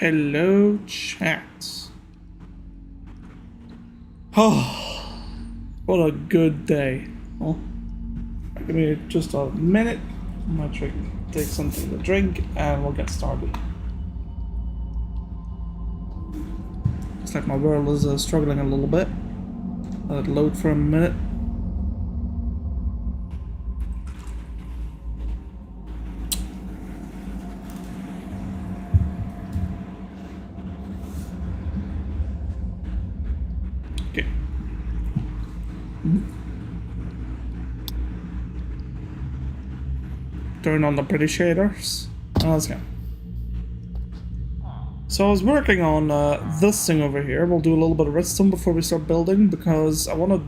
Hello, chat. Oh, what a good day. Well, give me just a minute. I'm gonna take something to drink and we'll get started. Looks like my world is struggling a little bit. Let it load for a minute. Okay. Turn on the pretty shaders. Let's go. So I was working on this thing over here. We'll do a little bit of redstone before we start building because I want to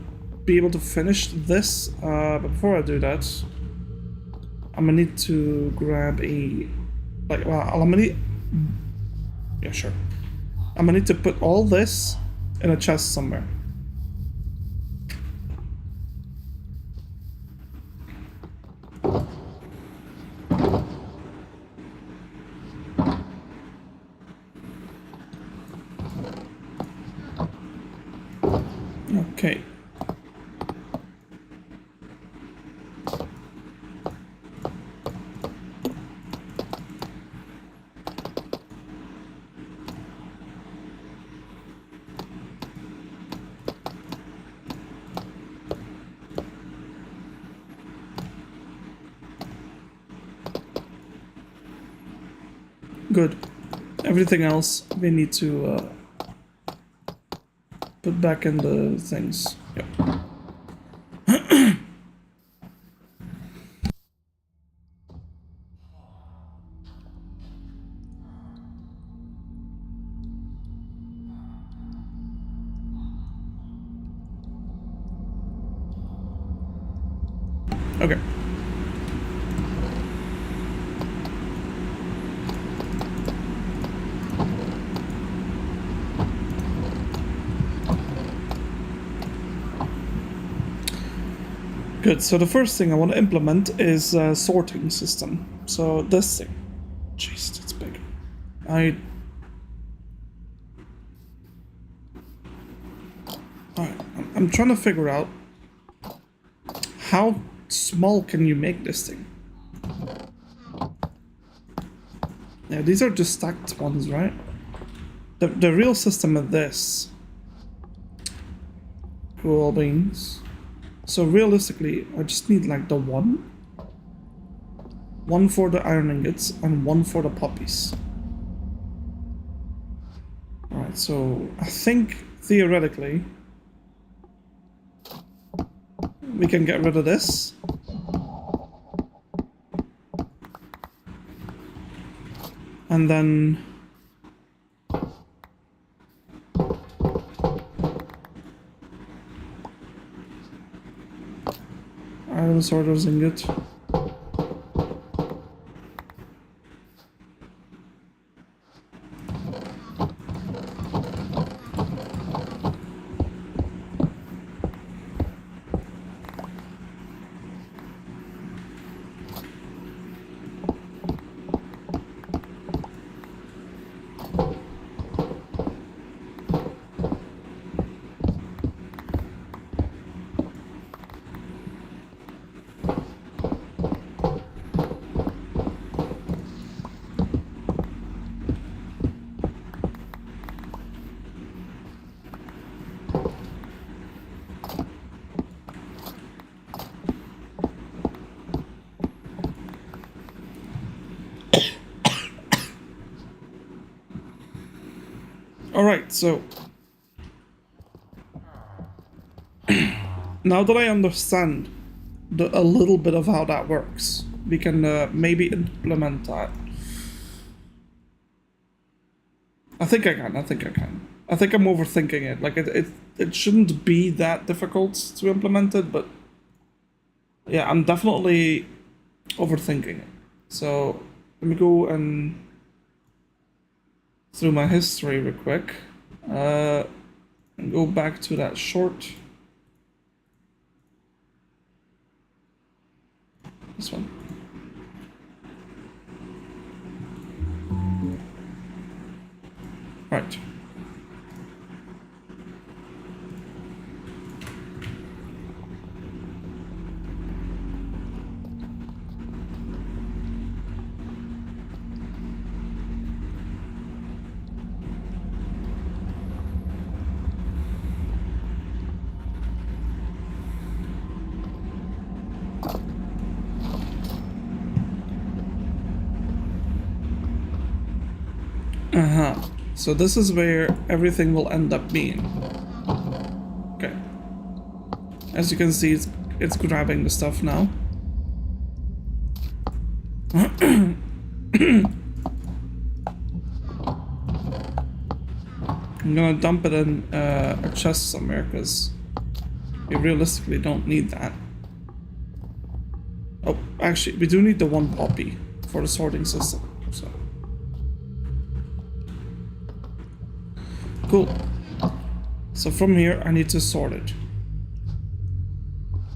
be able to finish this. But before I do that, I'm gonna need to grab a I'm gonna need. Yeah, sure. I'm gonna need to put all this in a chest somewhere. Okay. Good. Everything else we need to put back in the things. Yep. Okay. Good, so the first thing I want to implement is a sorting system. So this thing. Jeez, it's big. Alright, I'm trying to figure out how small can you make this thing? Yeah, these are just stacked ones, right? The real system of this. Cool beans. So realistically, I just need like the one for the iron ingots and one for the poppies. Alright, so I think theoretically we can get rid of this. And then iron sorter's ingot. Alright, so now that I understand a little bit of how that works, we can maybe implement that. I think I can. I think I'm overthinking it. Like it shouldn't be that difficult to implement it, but yeah, I'm definitely overthinking it. So let me go and through my history real quick. And go back to that short. This one. Right. Uh-huh. So this is where everything will end up being. Okay. As you can see, it's grabbing the stuff now. I'm gonna dump it in a chest somewhere, because we realistically don't need that. Oh, actually, we do need the one poppy for the sorting system, so... Cool. So from here, I need to sort it.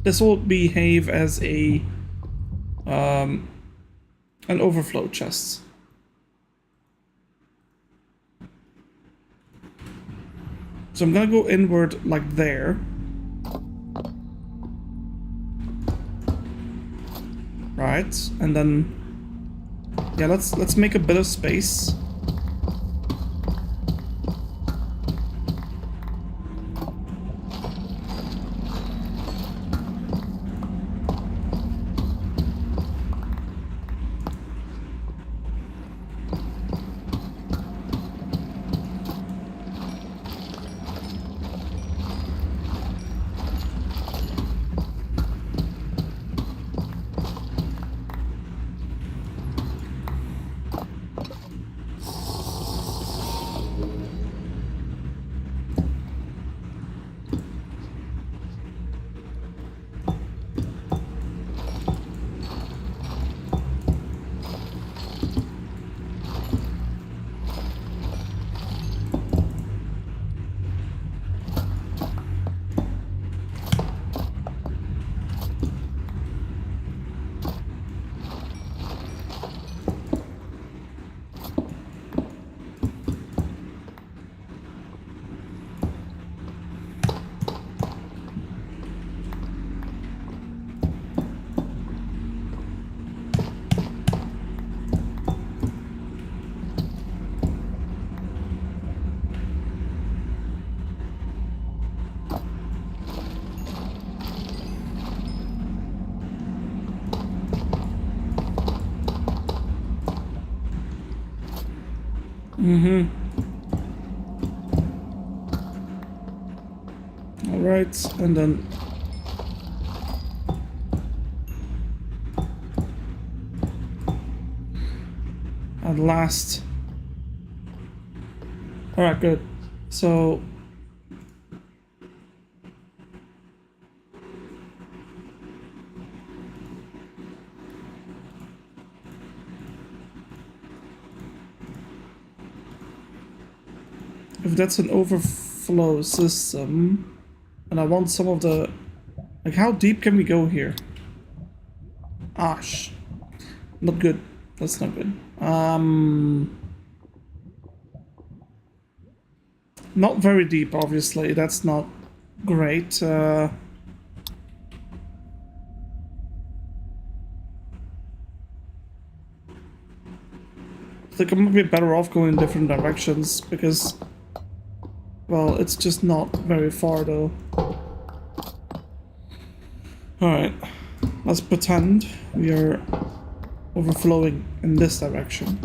This will behave as a an overflow chest. So I'm gonna go inward like there. Right, and then yeah, let's make a bit of space. All right, and then at last. All right, good. So if that's an overflow system, and I want some of the... Like, how deep can we go here? Ash. Not good. That's not good. Not very deep, obviously. That's not great. I think I might be better off going in different directions, because... Well, it's just not very far, though. Alright. Let's pretend we are overflowing in this direction.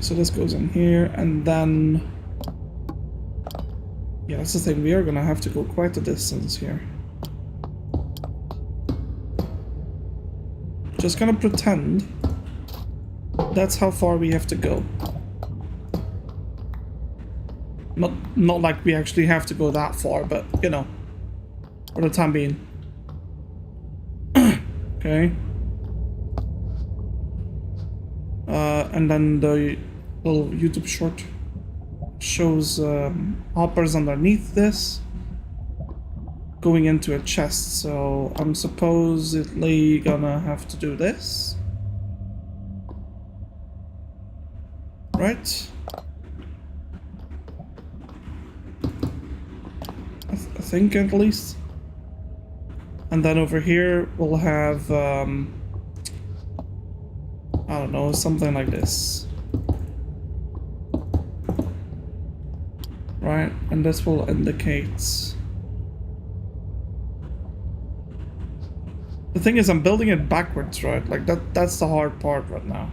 So this goes in here, and then... Yeah, that's the thing, we are gonna have to go quite a distance here. Just gonna pretend that's how far we have to go. Not like we actually have to go that far, but, you know, for the time being. Okay. And then the little YouTube short shows hoppers underneath this going into a chest, so I'm supposedly gonna have to do this. Right? I think at least. And then over here we'll have, I don't know, something like this. Right? And this will indicate... The thing is, I'm building it backwards, right? Like, that's the hard part right now.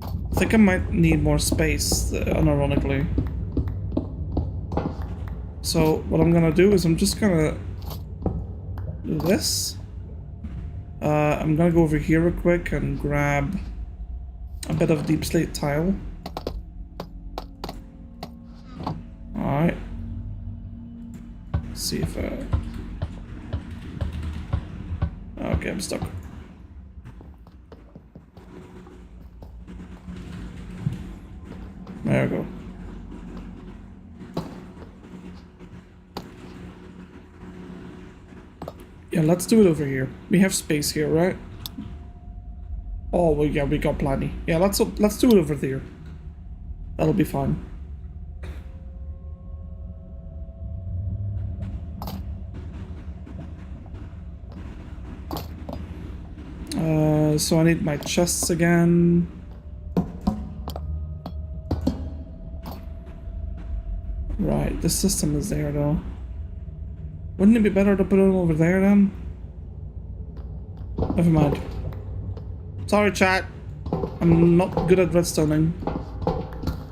I think I might need more space, unironically. So, what I'm gonna do is I'm just gonna do this. I'm gonna go over here real quick and grab a bit of deep slate tile. Alright. See if okay, I'm stuck. There we go. Yeah, let's do it over here. We have space here, right? Oh, well, yeah, we got plenty. Yeah, let's do it over there. That'll be fine. So I need my chests again. Right, the system is there though. Wouldn't it be better to put them over there then? Never mind. Sorry, chat. I'm not good at redstoning.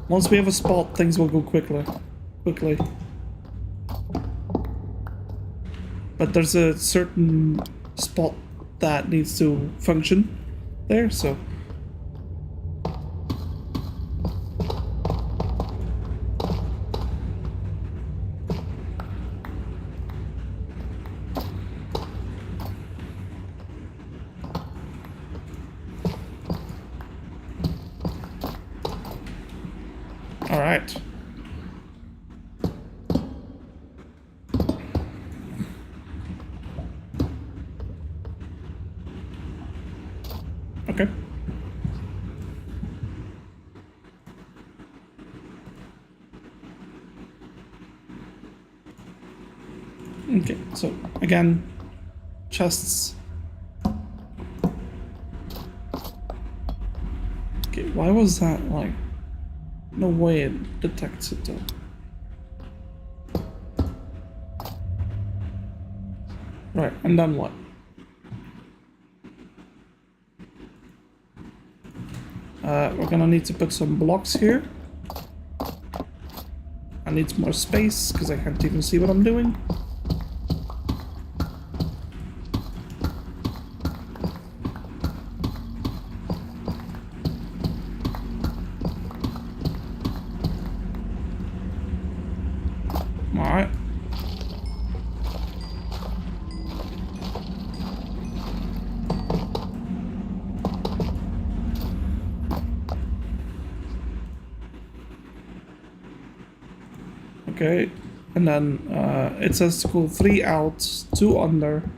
Once we have a spot, things will go quickly. But there's a certain spot that needs to function there, so... Alright. Okay. Okay, so again, chests. Okay, why was that like... No way it detects it though. Right, and then what? We're gonna need to put some blocks here. I need more space because I can't even see what I'm doing. Alright. Okay, and then it says to go 3 out, 2 under,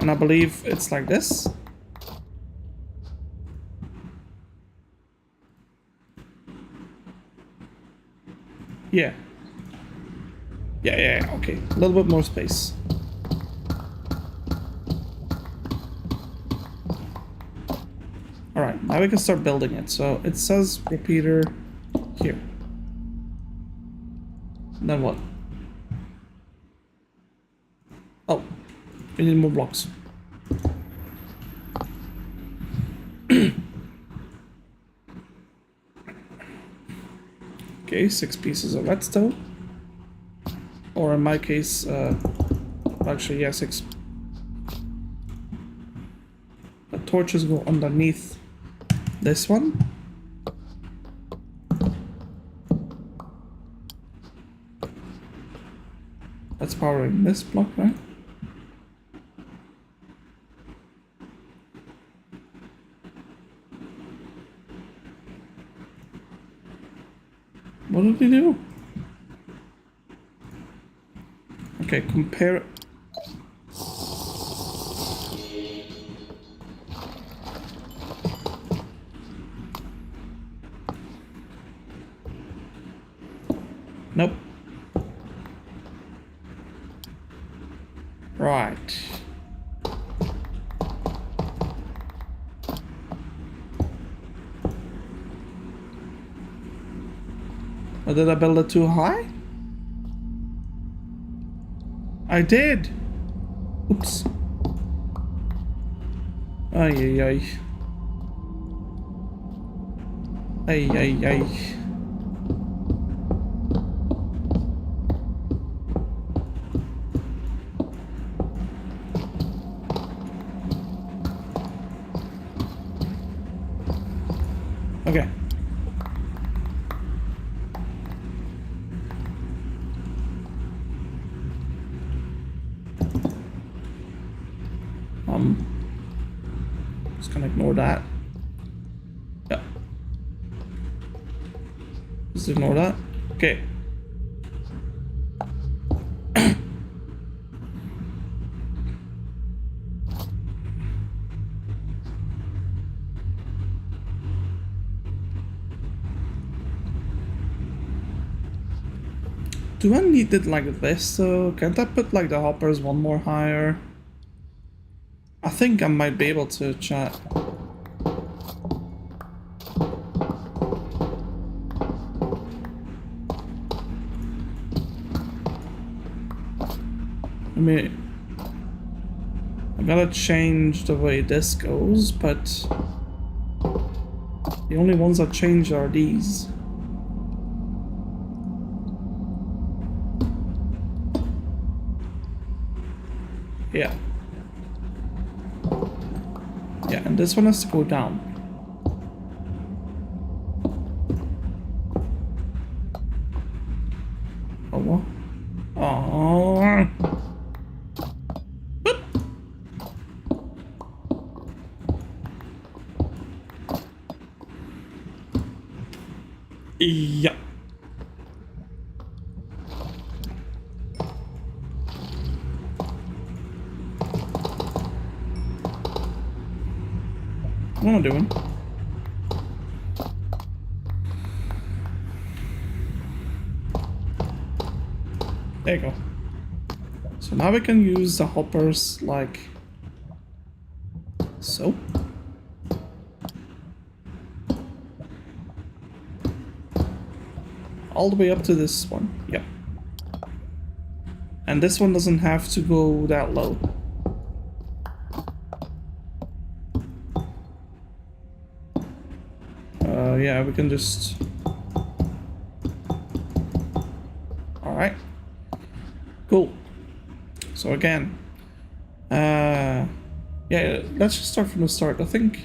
and I believe it's like this. Yeah. Yeah, okay. A little bit more space. Alright, now we can start building it. So it says repeater here. And then what? Oh, we need more blocks. Okay, 6 pieces of redstone. Or in my case, actually, yeah, 6. The torches go underneath this one. That's powering this block, right? What did he do? Okay, compare. Nope. Right. Or did I build it too high? I did. Oops. Ay, ay, ay. Ay, ay, ay. Okay. Just gonna ignore that. Yeah. Just ignore that. Okay. Do I need it like this, so can't I put like the hoppers one more higher? I think I might be able to, chat. I mean, I gotta change the way this goes, but the only ones that change are these. Yeah. Yeah, and this one has to go down. Oh, what? Oh. Yeah. What am I doing? There you go. So now we can use the hoppers like so. All the way up to this one. Yep. And this one doesn't have to go that low. Yeah, we can just... Alright. Cool. So again, yeah, let's just start from the start. I think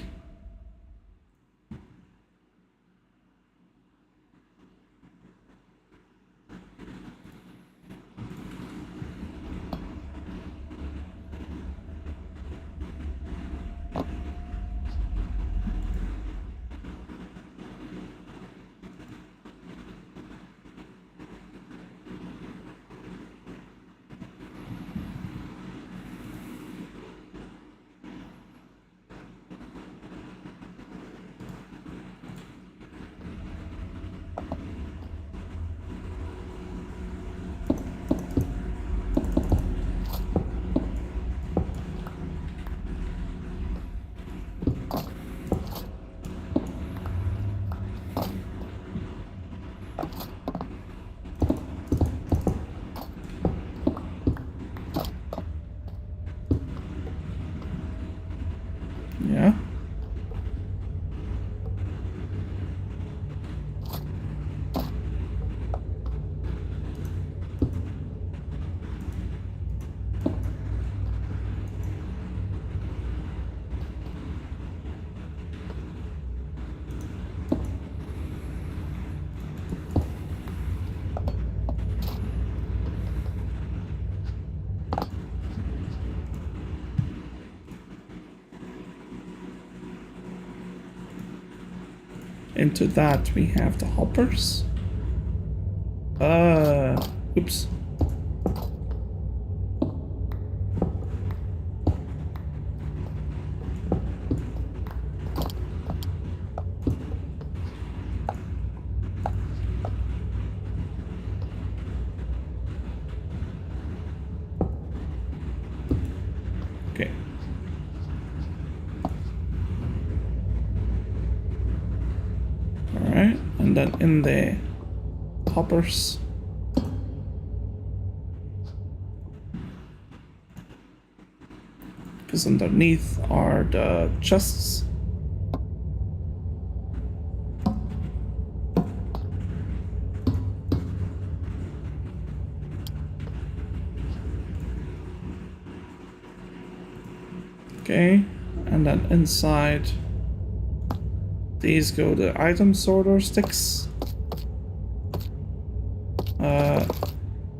yeah. Into that we have the hoppers. Oops. Okay. Alright, and then in the hoppers. Because underneath are the chests. Okay, and then inside these go the item sorter sticks.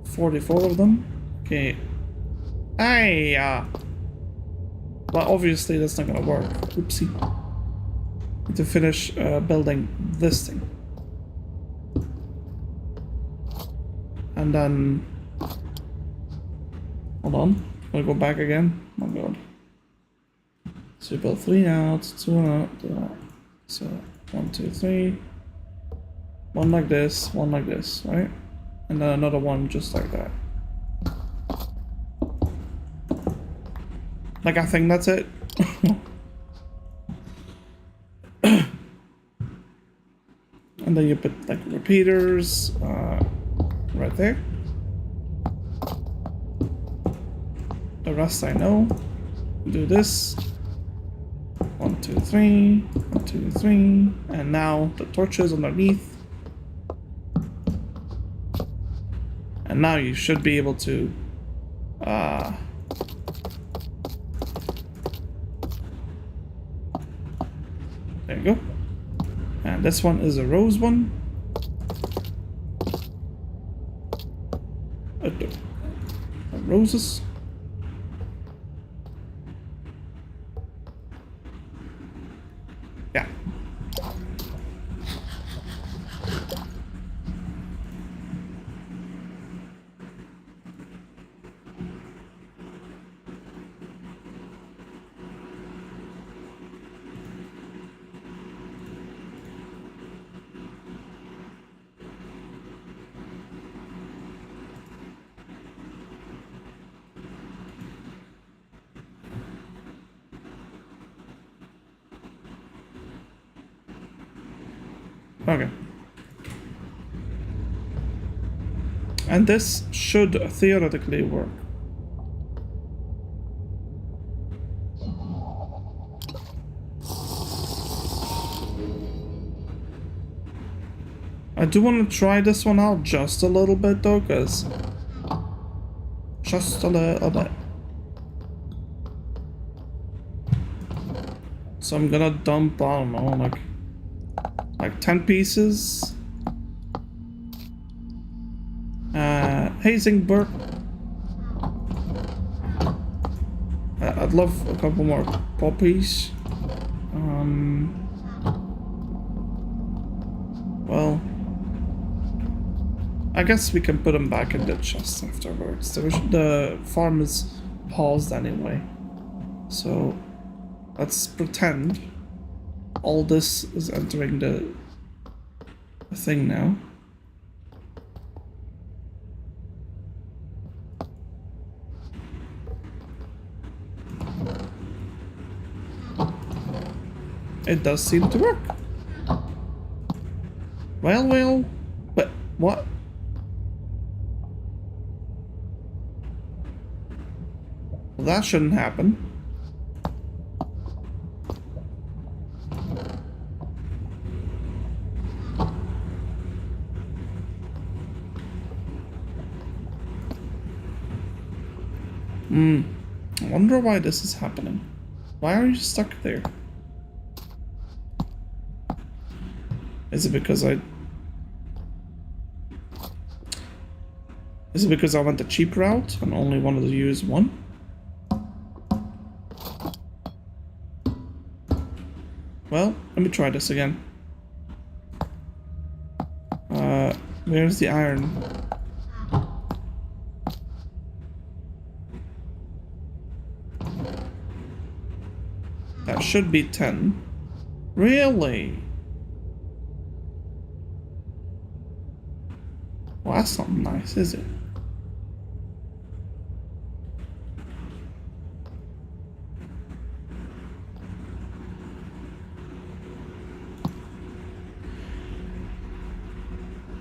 44 of them. Okay. Hey, well, obviously that's not gonna work. Oopsie. Need to finish building this thing. And then... Hold on. Gonna go back again. Oh my god. So we build 3 out, 2 out, 2 out. So 1, 2, 3. One like this, one like this, right? And then another one just like that. Like, I think that's it. And then you put like repeaters right there. The rest I know. Do this. 1, 2, 3. 1, 2, 3. And now the torches underneath. And now you should be able to there you go. And this one is a rose one. Roses. Yeah. Okay. And this should theoretically work. I do want to try this one out just a little bit though, because just a little bit. So I'm gonna dump, I don't know, like 10 pieces. Hazing burp. I'd love a couple more poppies. Well, I guess we can put them back in the chest afterwards. The farm is paused anyway. So let's pretend all this is entering the thing now. It does seem to work. Well, but what? Well, that shouldn't happen. I wonder why this is happening. Why are you stuck there? Is it because I went the cheap route and only wanted to use one? Well, let me try this again. Where's the iron? That should be 10. Really? Well, that's not nice, is it?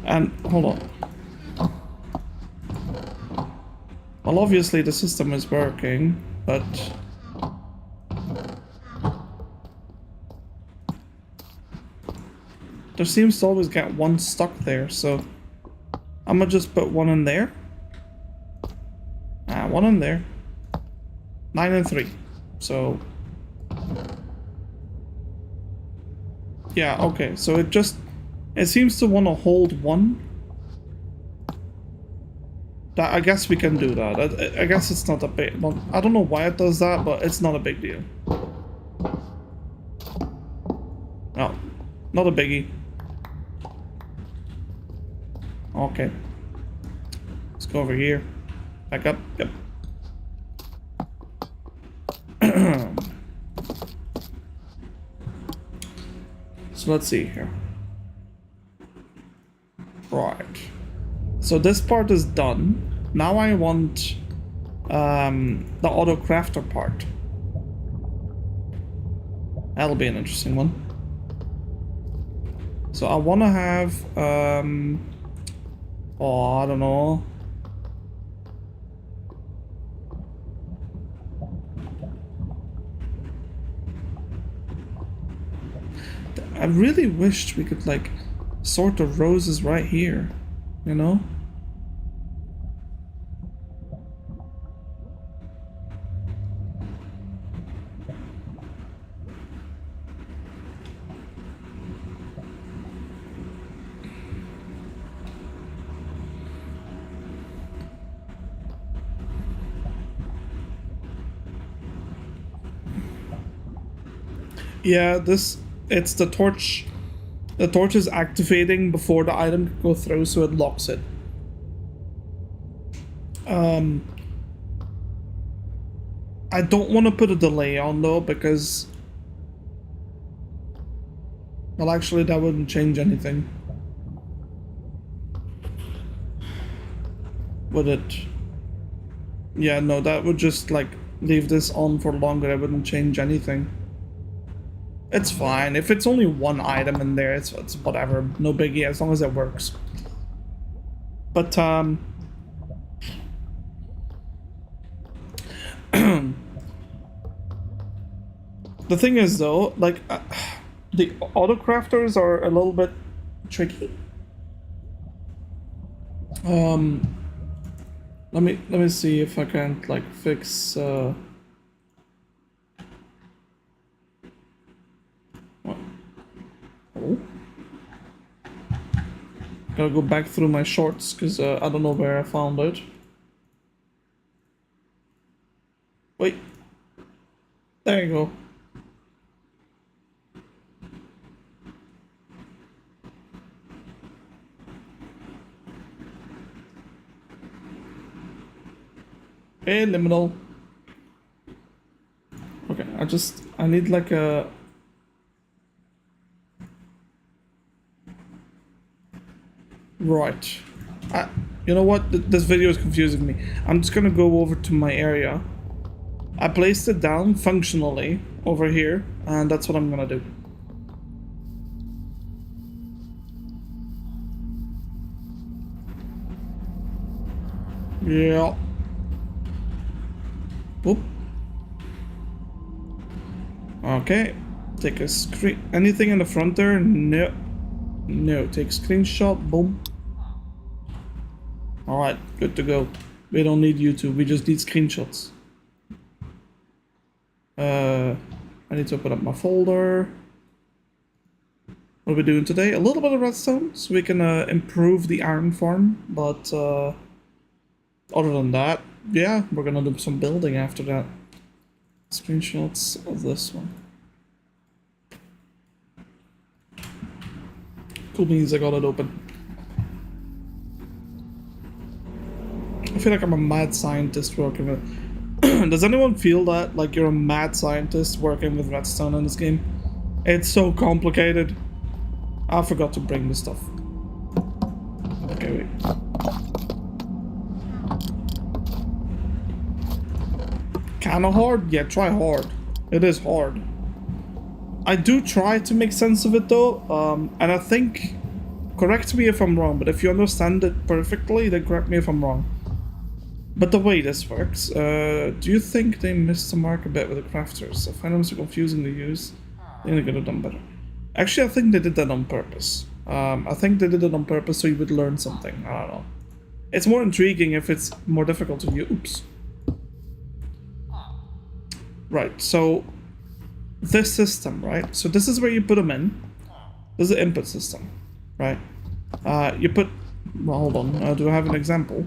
And hold on. Well, obviously the system is working, but there seems to always get one stuck there, so I'm gonna just put one in there. One in there. 9 and 3. So yeah, okay. So it seems to want to hold one. That, I guess we can do that. I guess it's not a big. I don't know why it does that, but it's not a big deal. No, not a biggie. Okay. Let's go over here. Back up. Yep. So let's see here. Right. So this part is done. Now I want the auto crafter part. That'll be an interesting one. So I want to have oh, I don't know. I really wished we could like sort the roses right here, you know? Yeah, it's the torch. The torch is activating before the item can go through, so it locks it. I don't want to put a delay on though, because well, actually that wouldn't change anything. Would it? Yeah, no, that would just like leave this on for longer. It wouldn't change anything. It's fine. If it's only one item in there, it's whatever. No biggie, as long as it works. But, the thing is, though, like, the auto-crafters are a little bit tricky. Let me see if I can't, like, fix, Gotta go back through my shorts because I don't know where I found it. Wait. There you go. Hey, liminal. Okay, I need like a... Right. You know what? This video is confusing me. I'm just gonna go over to my area. I placed it down functionally over here, and that's what I'm gonna do. Yeah. Whoop. Okay. Take a screen. Anything in the front there? No. No. Take screenshot. Boom. Alright, good to go. We don't need YouTube, we just need screenshots. I need to open up my folder. What are we doing today? A little bit of redstone, so we can improve the iron farm, but other than that, yeah, we're gonna do some building after that. Screenshots of this one. Cool means I got it open. I feel like I'm a mad scientist working with Does anyone feel that, like, you're a mad scientist working with redstone in this game? It's so complicated. I forgot to bring this stuff. Okay, wait. Kinda hard? Yeah, try hard. It is hard. I do try to make sense of it though, and I think, correct me if I'm wrong, but if you understand it perfectly, then correct me if I'm wrong. But the way this works, do you think they missed the mark a bit with the crafters? I find them so confusing to use. I think they could have done better. Actually, I think they did that on purpose. I think they did it on purpose so you would learn something. I don't know. It's more intriguing if it's more difficult to use. Oops. Right, so this system, right? So this is where you put them in. This is the input system, right? You put... Well, hold on. Do I have an example?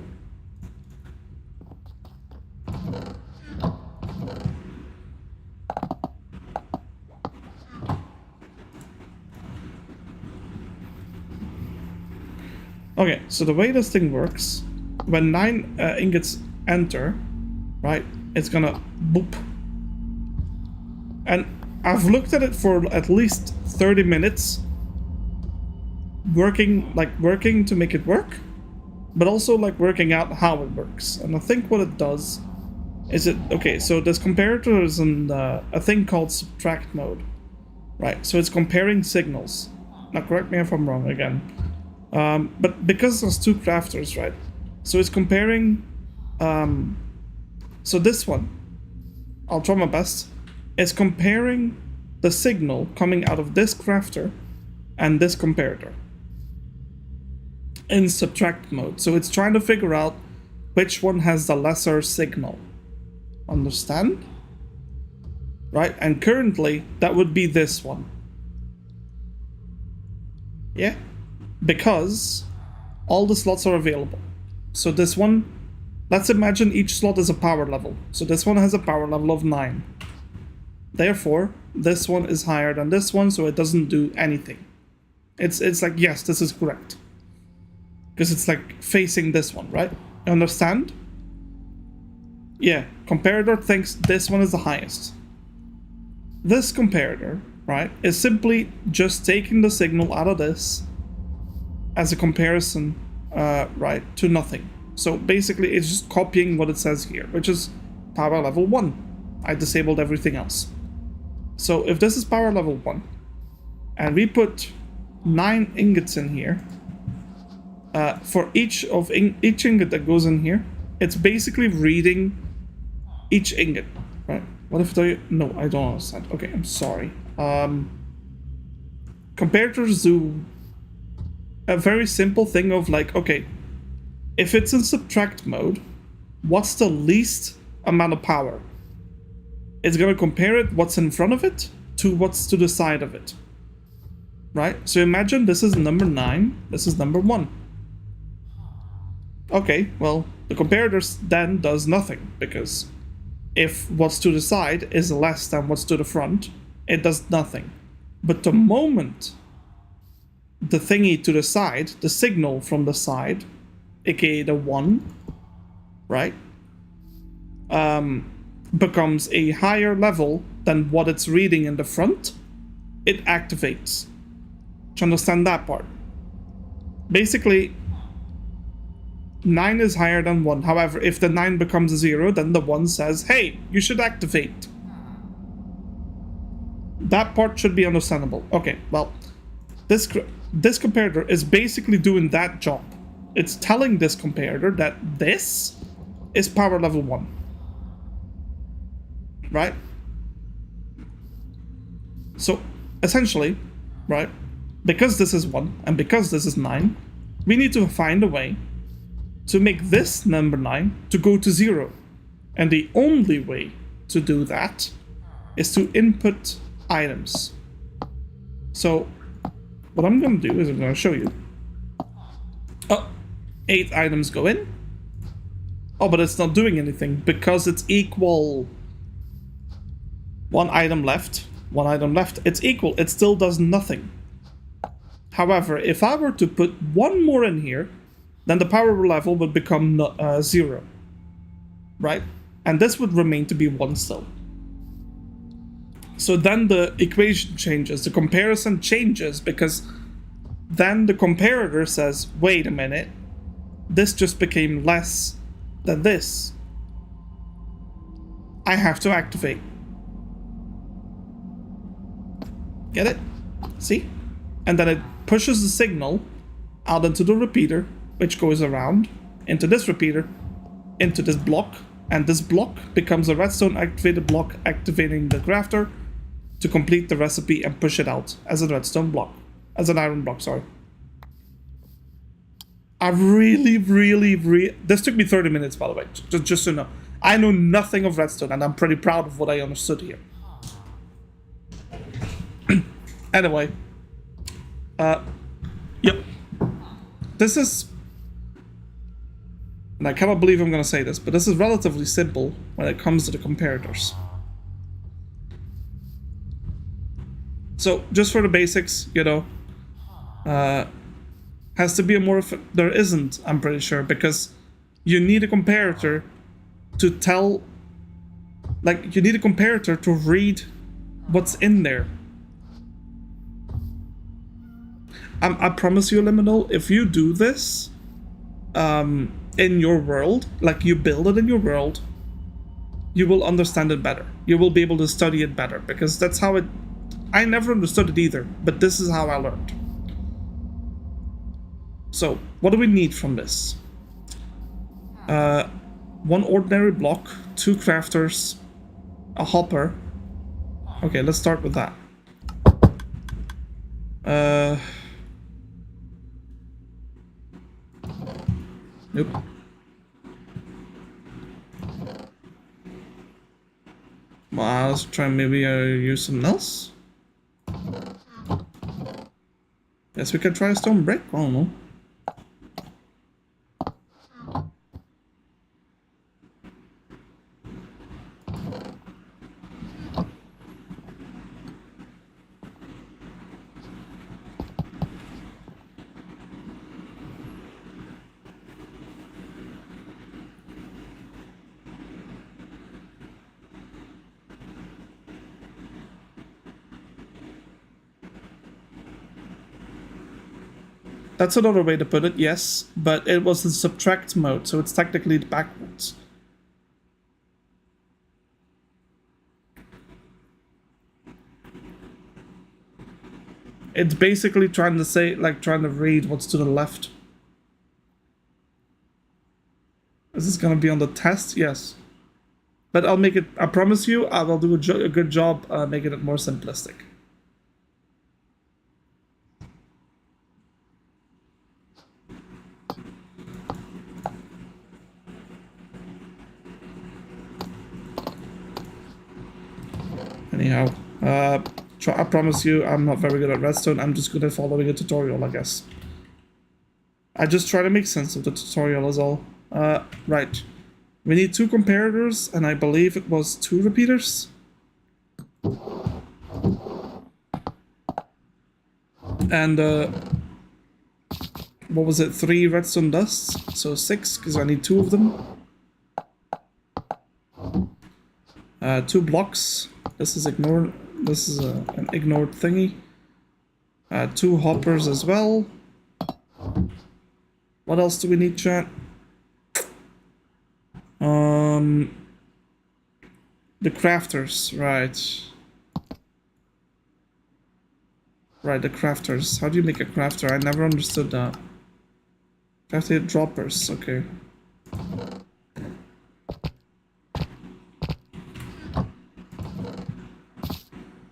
Okay, so the way this thing works, when 9 ingots enter, right, it's gonna boop. And I've looked at it for at least 30 minutes, working to make it work, but also like working out how it works. And I think what it does is okay, so this comparator is in a thing called subtract mode, right? So it's comparing signals. Now correct me if I'm wrong again. But because there's 2 crafters, right? So it's comparing, so this one, I'll try my best, is comparing the signal coming out of this crafter and this comparator in subtract mode. So it's trying to figure out which one has the lesser signal. Understand? Right? And currently, that would be this one. Yeah? Because all the slots are available. So this one, let's imagine each slot is a power level. So this one has a power level of 9. Therefore, this one is higher than this one, so it doesn't do anything. It's like, yes, this is correct. Because it's like facing this one, right? You understand? Yeah, comparator thinks this one is the highest. This comparator, right, is simply just taking the signal out of this as a comparison, right, to nothing. So basically it's just copying what it says here, which is power level 1. I disabled everything else. So if this is power level 1, and we put 9 ingots in here, for each ingot that goes in here, it's basically reading each ingot, right? What if they... No, I don't understand. Okay, I'm sorry. Comparators do a very simple thing of like, okay, if it's in subtract mode, what's the least amount of power? It's gonna compare it, what's in front of it, to what's to the side of it. Right? So imagine this is number 9, this is number 1. Okay, well, the comparator then does nothing, because if what's to the side is less than what's to the front, it does nothing. But the moment the thingy to the side, the signal from the side, aka the 1, right, becomes a higher level than what it's reading in the front, it activates. Do you understand that part? Basically, 9 is higher than 1. However, if the 9 becomes a 0, then the 1 says, hey, you should activate. That part should be understandable. Okay, well, this comparator is basically doing that job. It's telling this comparator that this is power level 1. Right? So, essentially, right, because this is 1 and because this is 9, we need to find a way to make this number 9 to go to 0. And the only way to do that is to input items. So, what I'm going to do is I'm going to show you. Oh, 8 items go in. Oh, but it's not doing anything because it's equal. 1 item left, 1 item left. It's equal. It still does nothing. However, if I were to put 1 more in here, then the power level would become 0. Right? And this would remain to be 1 still. So then the equation changes, the comparison changes, because then the comparator says, wait a minute, this just became less than this. I have to activate. Get it? See? And then it pushes the signal out into the repeater, which goes around, into this repeater, into this block, and this block becomes a redstone activated block, activating the crafter to complete the recipe and push it out as a redstone block. As an iron block, sorry. I've really... This took me 30 minutes, by the way, just so you know. I know nothing of redstone, and I'm pretty proud of what I understood here. Anyway. Yep. This is... And I cannot believe I'm gonna say this, but this is relatively simple when it comes to the comparators. So, just for the basics, you know, has to be a more... There isn't, I'm pretty sure, because you need a comparator to tell... Like, you need a comparator to read what's in there. I promise you, Liminal, if you do this in your world, like you build it in your world, you will understand it better. You will be able to study it better, because that's how it... I never understood it either, but this is how I learned. So, what do we need from this? 1 ordinary block, 2 crafters, a hopper. Okay, let's start with that. Nope. Well, let's try maybe use something else. Yes, we can try a stone brick. I don't know. That's another way to put it, yes, but it was in subtract mode, so it's technically backwards. It's basically trying to say, like, trying to read what's to the left. Is this gonna be on the test? Yes. But I'll make it, I promise you, I will do a good job making it more simplistic. Anyhow, I promise you, I'm not very good at redstone. I'm just good at following a tutorial, I guess. I just try to make sense of the tutorial is all. Right. We need 2 comparators, and I believe it was 2 repeaters. And, what was it? 3 redstone dusts? So 6, because I need 2 of them. 2 blocks. This is ignored. This is an ignored thingy. 2 hoppers as well. What else do we need, chat? The crafters, right. Right, the crafters. How do you make a crafter? I never understood that. Crafted droppers, okay.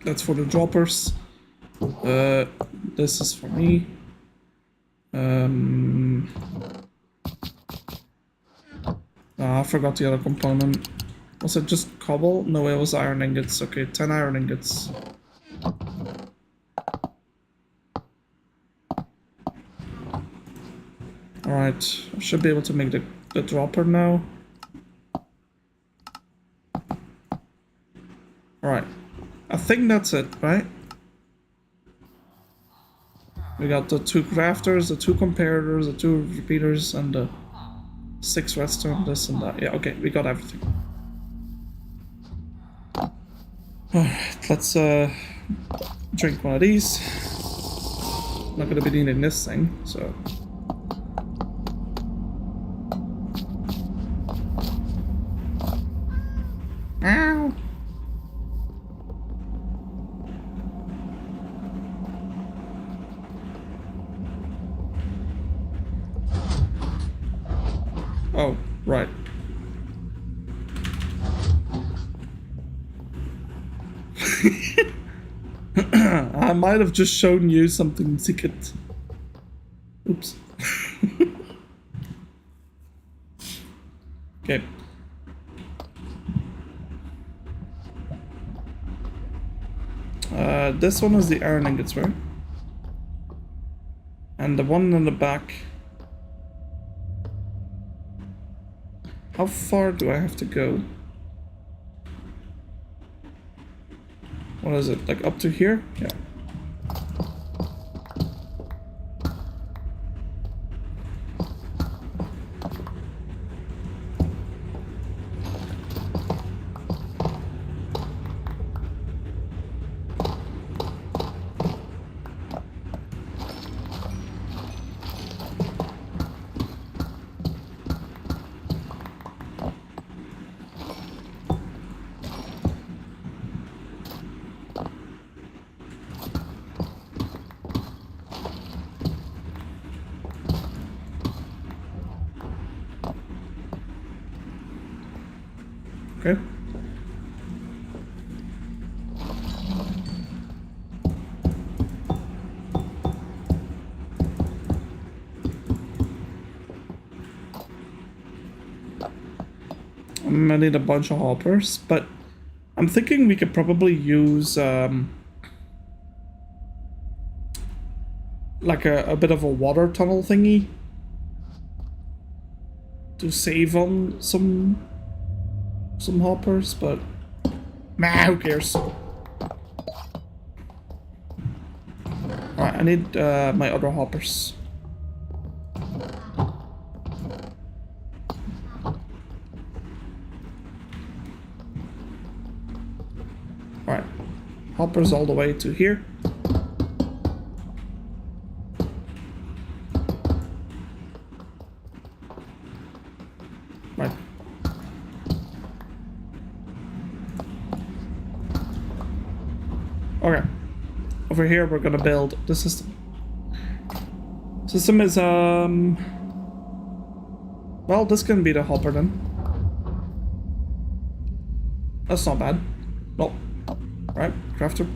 That's for the droppers. This is for me. I forgot the other component. Was it just cobble? No, it was iron ingots. Okay, 10 iron ingots. Alright, I should be able to make the dropper now. Alright. I think that's it, right? We got the 2 crafters, the 2 comparators, the 2 repeaters, and the 6 redstone, this and that. Yeah, okay, we got everything. Alright, let's drink one of these. Not gonna be needing this thing, so. Ow! Oh, right. I might have just shown you something secret. Oops. Okay. This one is the iron ingots, right? And the one in the back. How far do I have to go? What is it, like up to here? Yeah. Okay. I need a bunch of hoppers, but I'm thinking we could probably use like a bit of a water tunnel thingy to save on some hoppers, but nah, who cares? Alright, I need my other hoppers. Alright, hoppers all the way to here. Right. Okay. Over here we're gonna build the system. System is well, this can be the hopper then. That's not bad. Well, right, crafter.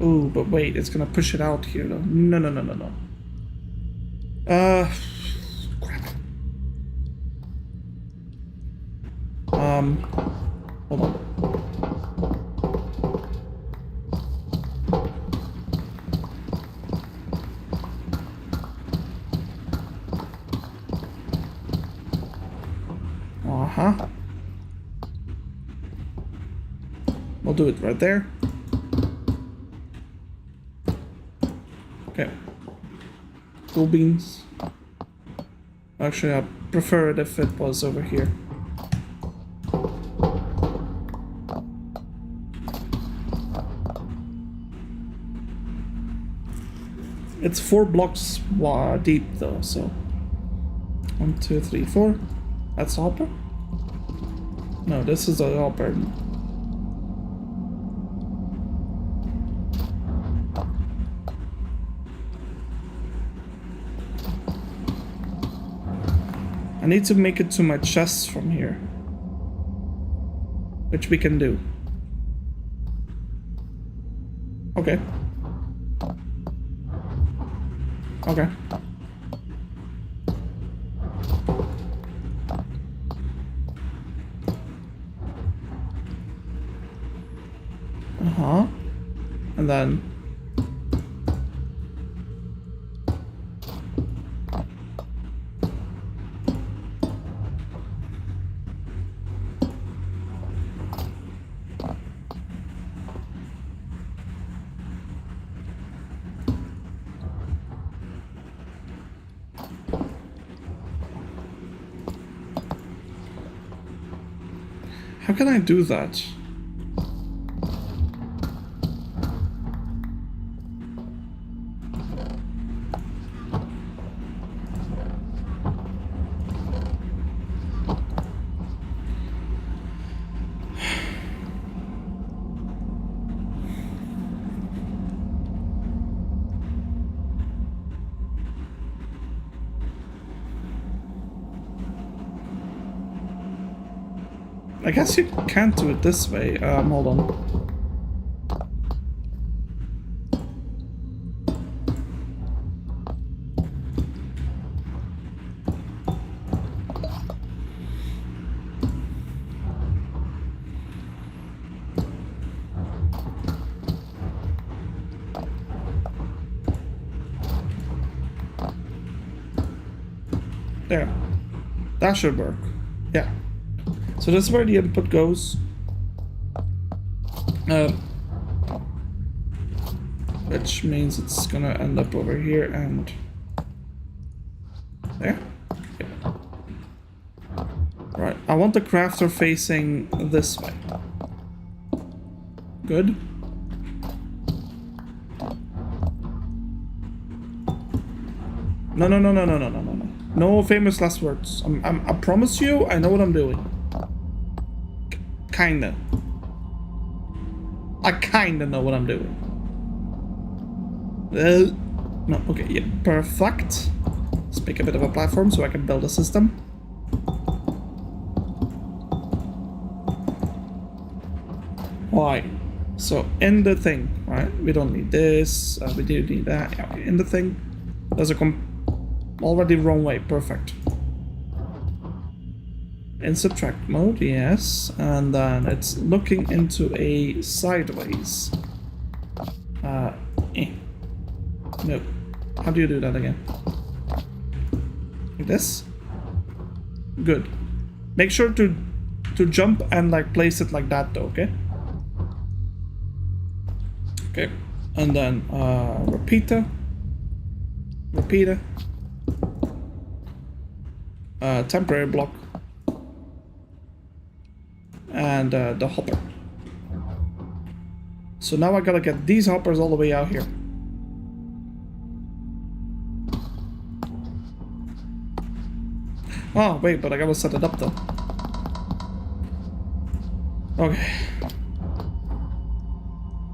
Ooh, but wait, it's gonna push it out here though. No, no, no, no, no. Crap. Hold on. Uh-huh. We'll do it right there. Okay. Cool beans. Actually, I prefer it if it was over here. It's 4 blocks deep though, so 1, 2, 3, 4. That's the hopper? No, this is a hopper. I need to make it to my chest from here, which we can do. Okay. Okay. Uh-huh. And then how can I do that? I guess you can't do it this way. Hold on. There. That should work. Yeah. So that's where the input goes. Which means it's gonna end up over here and there. Yeah. Right. I want the crafter facing this way. Good. No, no, no, no, no, no, no, no, no. No famous last words. I promise you, I know what I'm doing. Kinda. I kinda know what I'm doing. No, okay, yeah, perfect. Let's make a bit of a platform so I can build a system. Why? So, in the thing, right? We don't need this, we do need that. Yeah, okay, in the thing. There's a already wrong way, perfect. In subtract mode, yes, and then it's looking into a sideways. No. How do you do that again? Like this? Good. Make sure to jump and like place it like that though, okay? Okay. And then repeater. Temporary block. And the hopper. So now I gotta get these hoppers all the way out here. Oh, wait, but I gotta set it up though. Okay.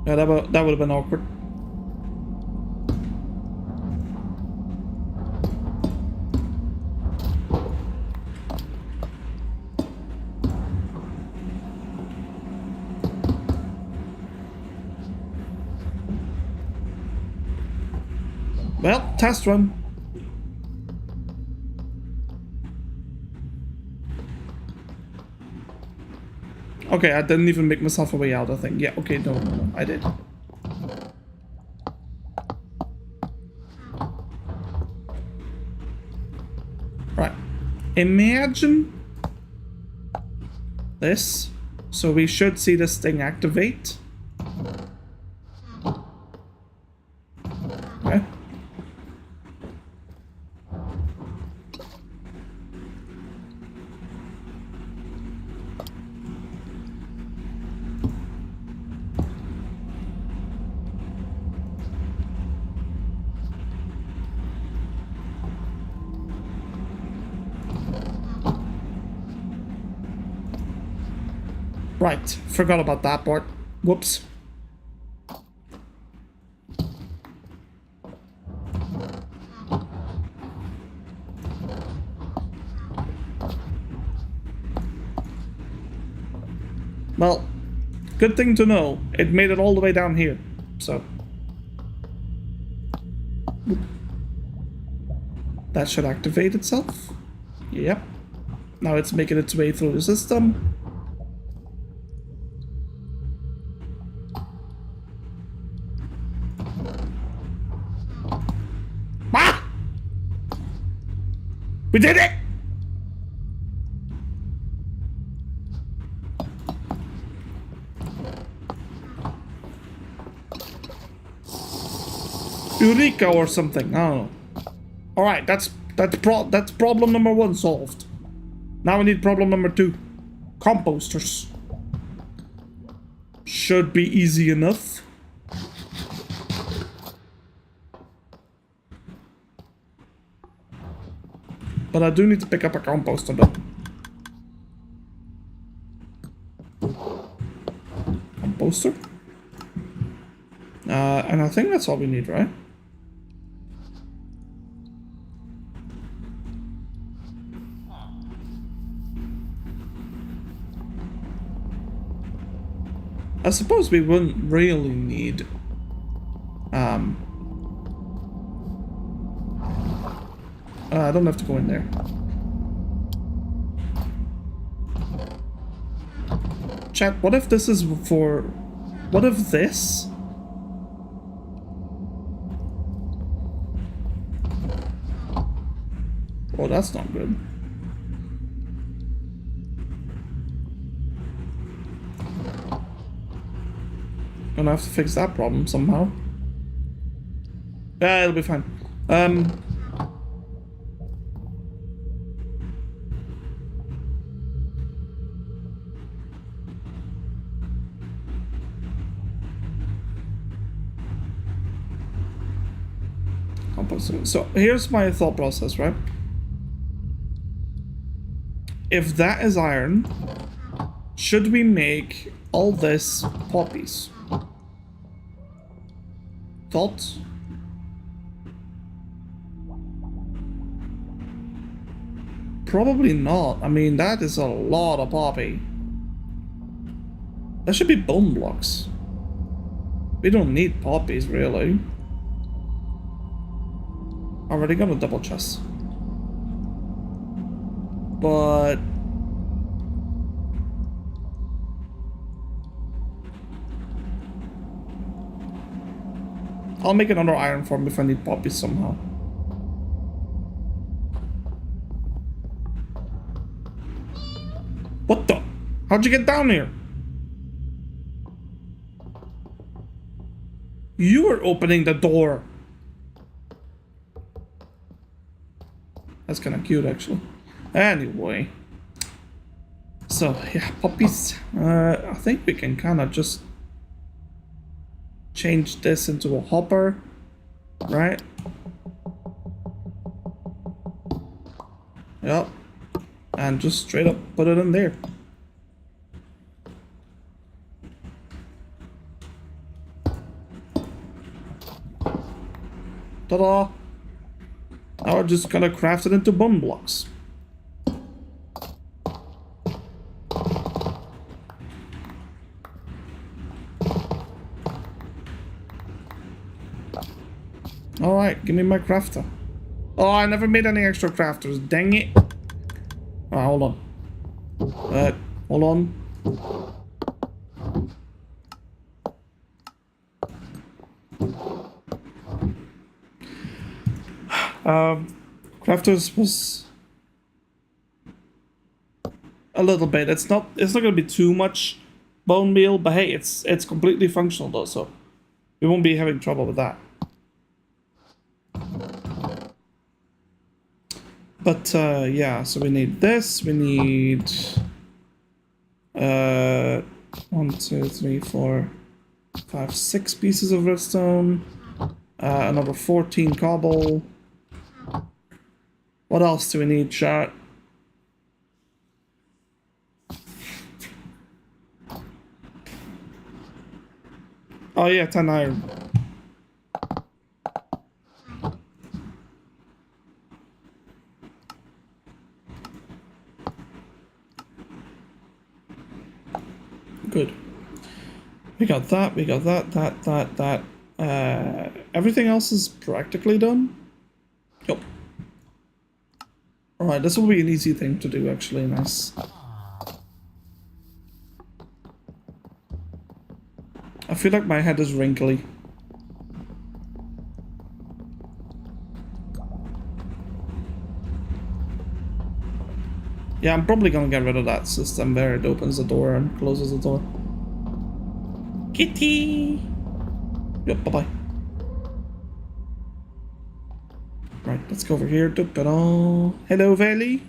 Yeah, that would have been awkward. Well, test run. Okay, I didn't even make myself a way out, I think. Yeah, okay, no, I did. Right. Imagine this. So we should see this thing activate. Okay. Right, forgot about that part. Whoops. Well, good thing to know. It made it all the way down here, so. That should activate itself. Yep. Now it's making its way through the system. Ah! We did it! Eureka or something. I don't know. All right, that's problem number 1 solved. Now we need problem number 2. Composters. Should be easy enough. But I do need to pick up a composter though. Composter. And I think that's all we need, right? I suppose we wouldn't really need I don't have to go in there. Chat, what if this is for... What if this? Oh, that's not good. Gonna have to fix that problem somehow. Yeah, it'll be fine. So here's my thought process, right? If that is iron, should we make all this poppies? Thoughts? Probably not. I mean, that is a lot of poppy. That should be bone blocks. We don't need poppies, really. Already got a double chest. But... I'll make another iron farm if I need poppies somehow. What the? How'd you get down here? You were opening the door. That's kind of cute, actually. Anyway. So, yeah, poppies. I think we can kind of just change this into a hopper, right? Yep. And just straight up put it in there. Ta-da! Now we're just gonna craft it into bone blocks. Alright, give me my crafter. Oh, I never made any extra crafters, dang it. Alright, hold on. Hold on. Crafters was a little bit. It's not gonna be too much bone meal, but hey, it's completely functional though, so we won't be having trouble with that. But yeah, so we need this. We need 1, 2, 3, 4, 5, 6 pieces of redstone. Another 14 cobble. What else do we need, chat? Oh yeah, 10 iron. Good. We got that, that. Everything else is practically done. Yep. Alright, this will be an easy thing to do, actually. Nice. I feel like my head is wrinkly. Yeah, I'm probably gonna get rid of that system where it opens the door and closes the door. Kitty! Yep, bye-bye. Right, let's go over here. Hello, Valley.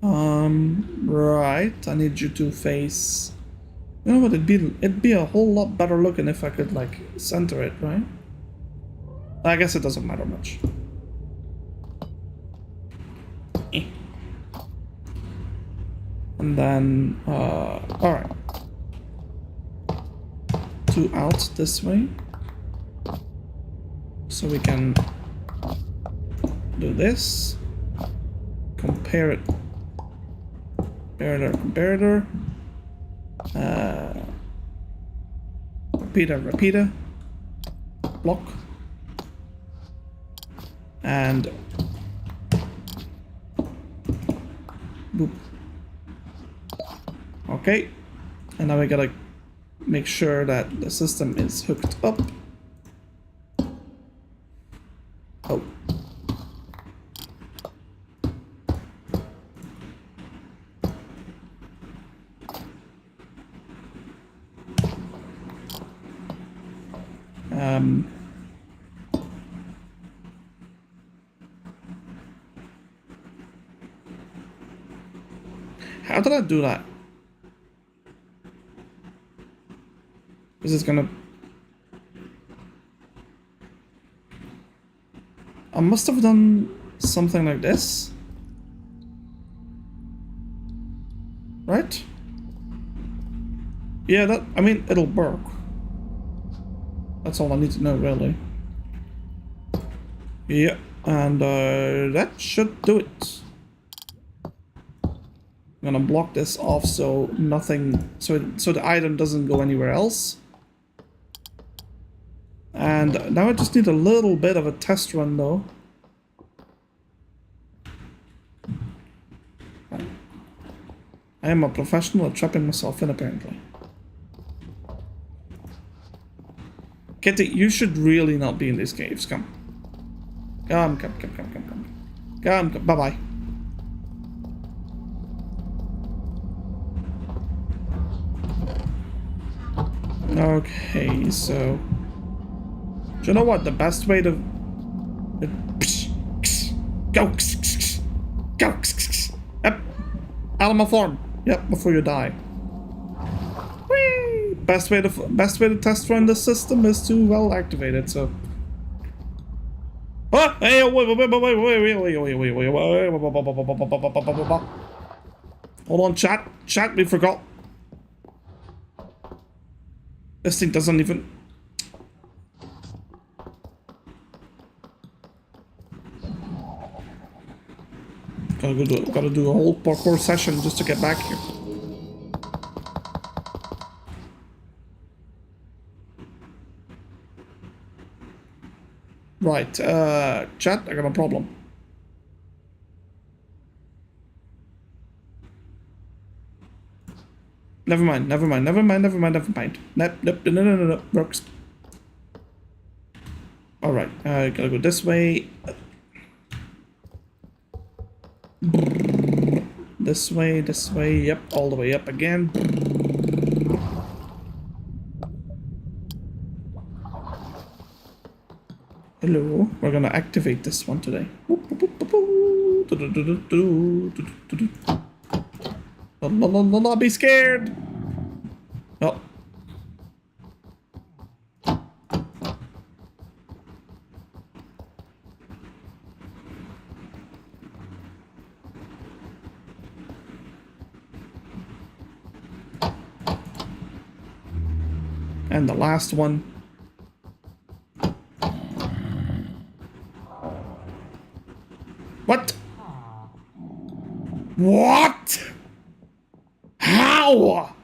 Right. I need you to face... You know what, it'd be a whole lot better looking if I could, like, center it, right? I guess it doesn't matter much. And then, alright. 2 out this way. So we can do this. Compare it. Comparator. Repeater. Block. And boop. Okay. And now we gotta make sure that the system is hooked up. Oh. How did I do that? Is this gonna... I must have done something like this. Right? Yeah, that... I mean, it'll work. That's all I need to know, really. Yeah, and that should do it. I'm gonna block this off so nothing... So the item doesn't go anywhere else. And now I just need a little bit of a test run, though. I am a professional at trapping myself in, apparently. Kitty, you should really not be in these caves. Come. Come. Come. Bye-bye. Okay, so... Do you know what? The best way to... Go! Go! Yep. Out of my form. Yep, before you die. Whee! Best way to test run this system is to, well, activate it, so... Oh! Hey, wait. Hold on, chat. Chat, we forgot. This thing doesn't even... Gotta do a whole parkour session just to get back here. Right, chat, I got a problem. Never mind. Nope, no, works. Alright, gotta go this way. This way, yep, all the way up again. Hello, we're gonna activate this one today. Not be scared! Oh. And the last one. What? What? How?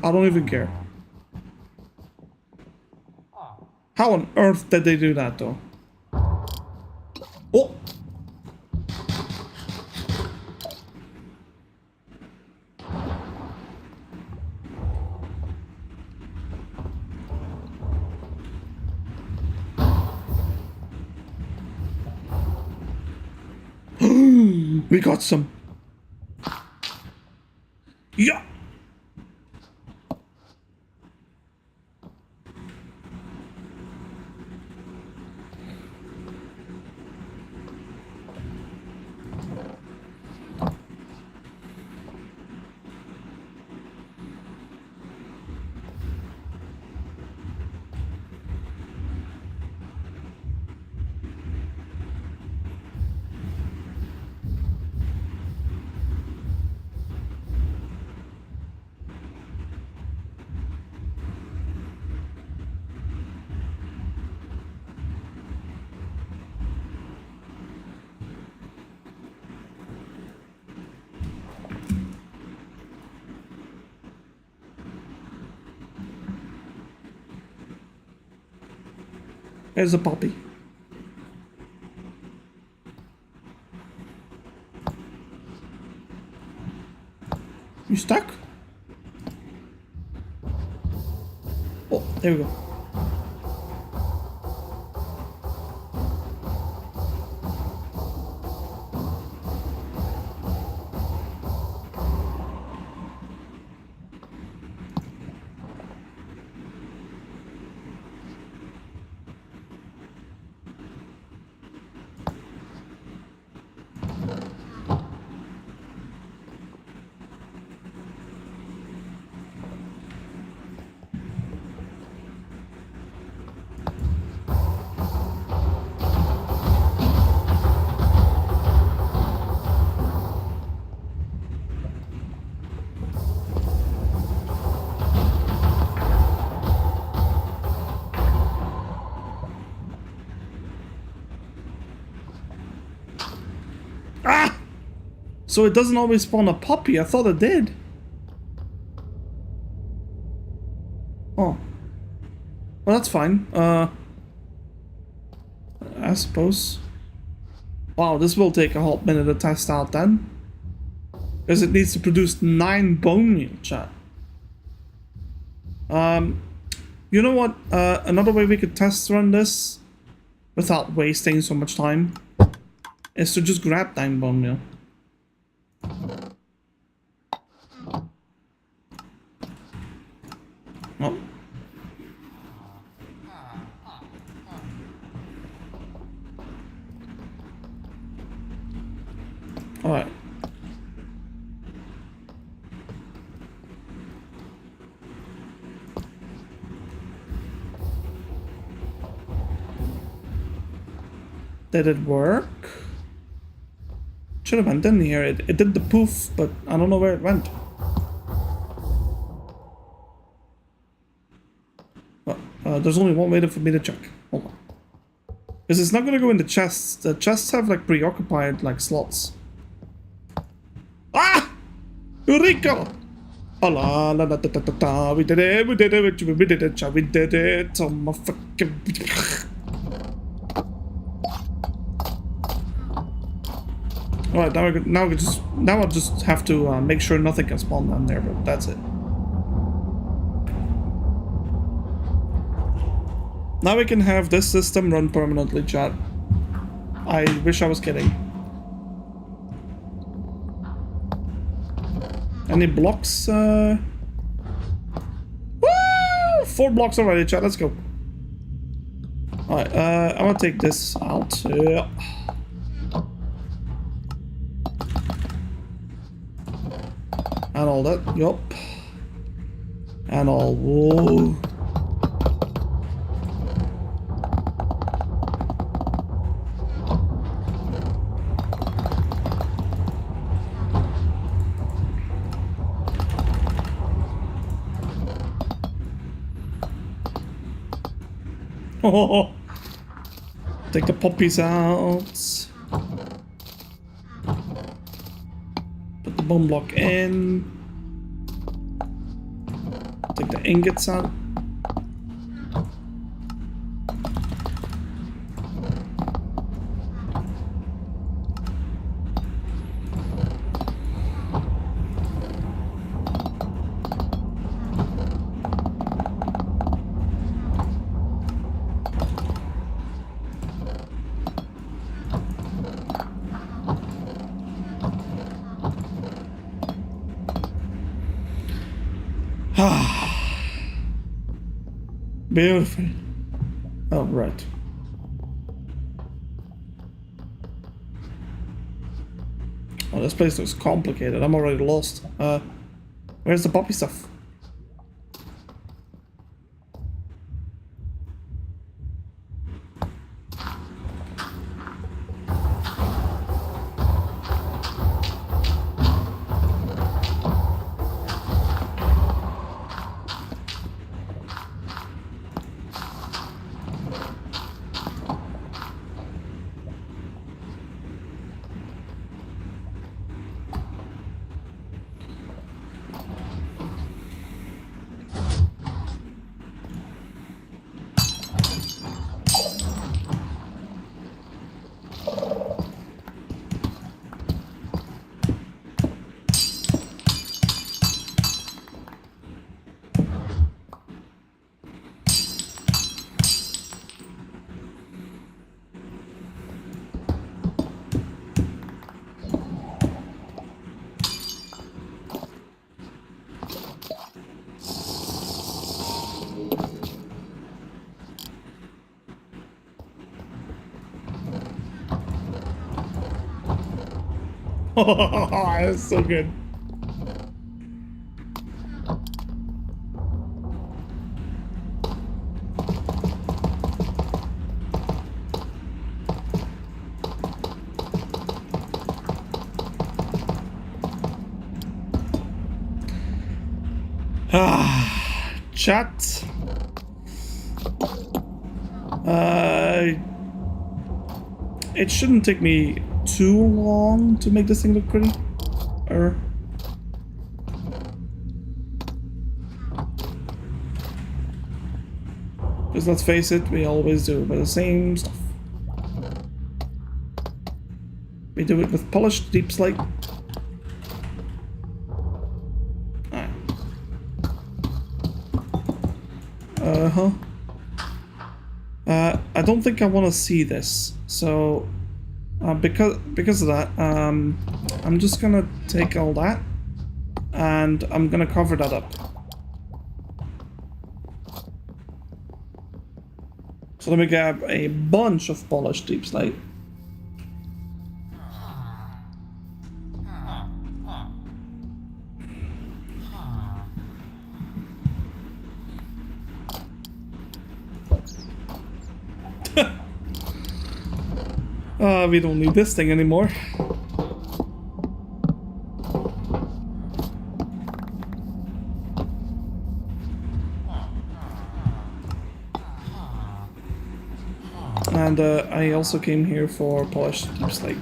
I don't even care. How on earth did they do that, though? Oh! We got some. Yeah. There's a poppy. You stuck? Oh, there we go. Ah! So it doesn't always spawn a poppy. I thought it did. Oh. Well, that's fine. I suppose. Wow, this will take a hot minute to test out then. Because it needs to produce 9 bone meal, chat. You know what? Another way we could test run this without wasting so much time is to just grab 9 bone meal. Oh. Alright. Did it work? Should have went in here. It did the poof, but I don't know where it went. There's only one way for me to check. Hold on. Because it's not gonna go in the chests. The chests have like preoccupied like slots. Ah! Eureka! Oh la la la da da da da. We did it, we did it, we did it, we did it. Oh my fucking. Alright, now I just have to make sure nothing can spawn down there, but that's it. Now we can have this system run permanently, chat. I wish I was kidding. Any blocks? Woo! 4 blocks already, chat. Let's go. Alright, I'm gonna take this out. Yeah. And all that. Yup. And all. Whoa. Oh, take the poppies out. Put the bone block in. Take the ingots out. Beautiful. Oh, right. Oh, this place looks complicated. I'm already lost. Where's the poppy stuff? That's so good. Chat. It shouldn't take me too long to make this thing look pretty. Because let's face it, we always do but the same stuff. We do it with polished deep slate. I don't think I want to see this, so because of that, I'm just gonna take all that and I'm gonna cover that up. So let me grab a bunch of polished deep slate. We don't need this thing anymore. And I also came here for polished deep slate.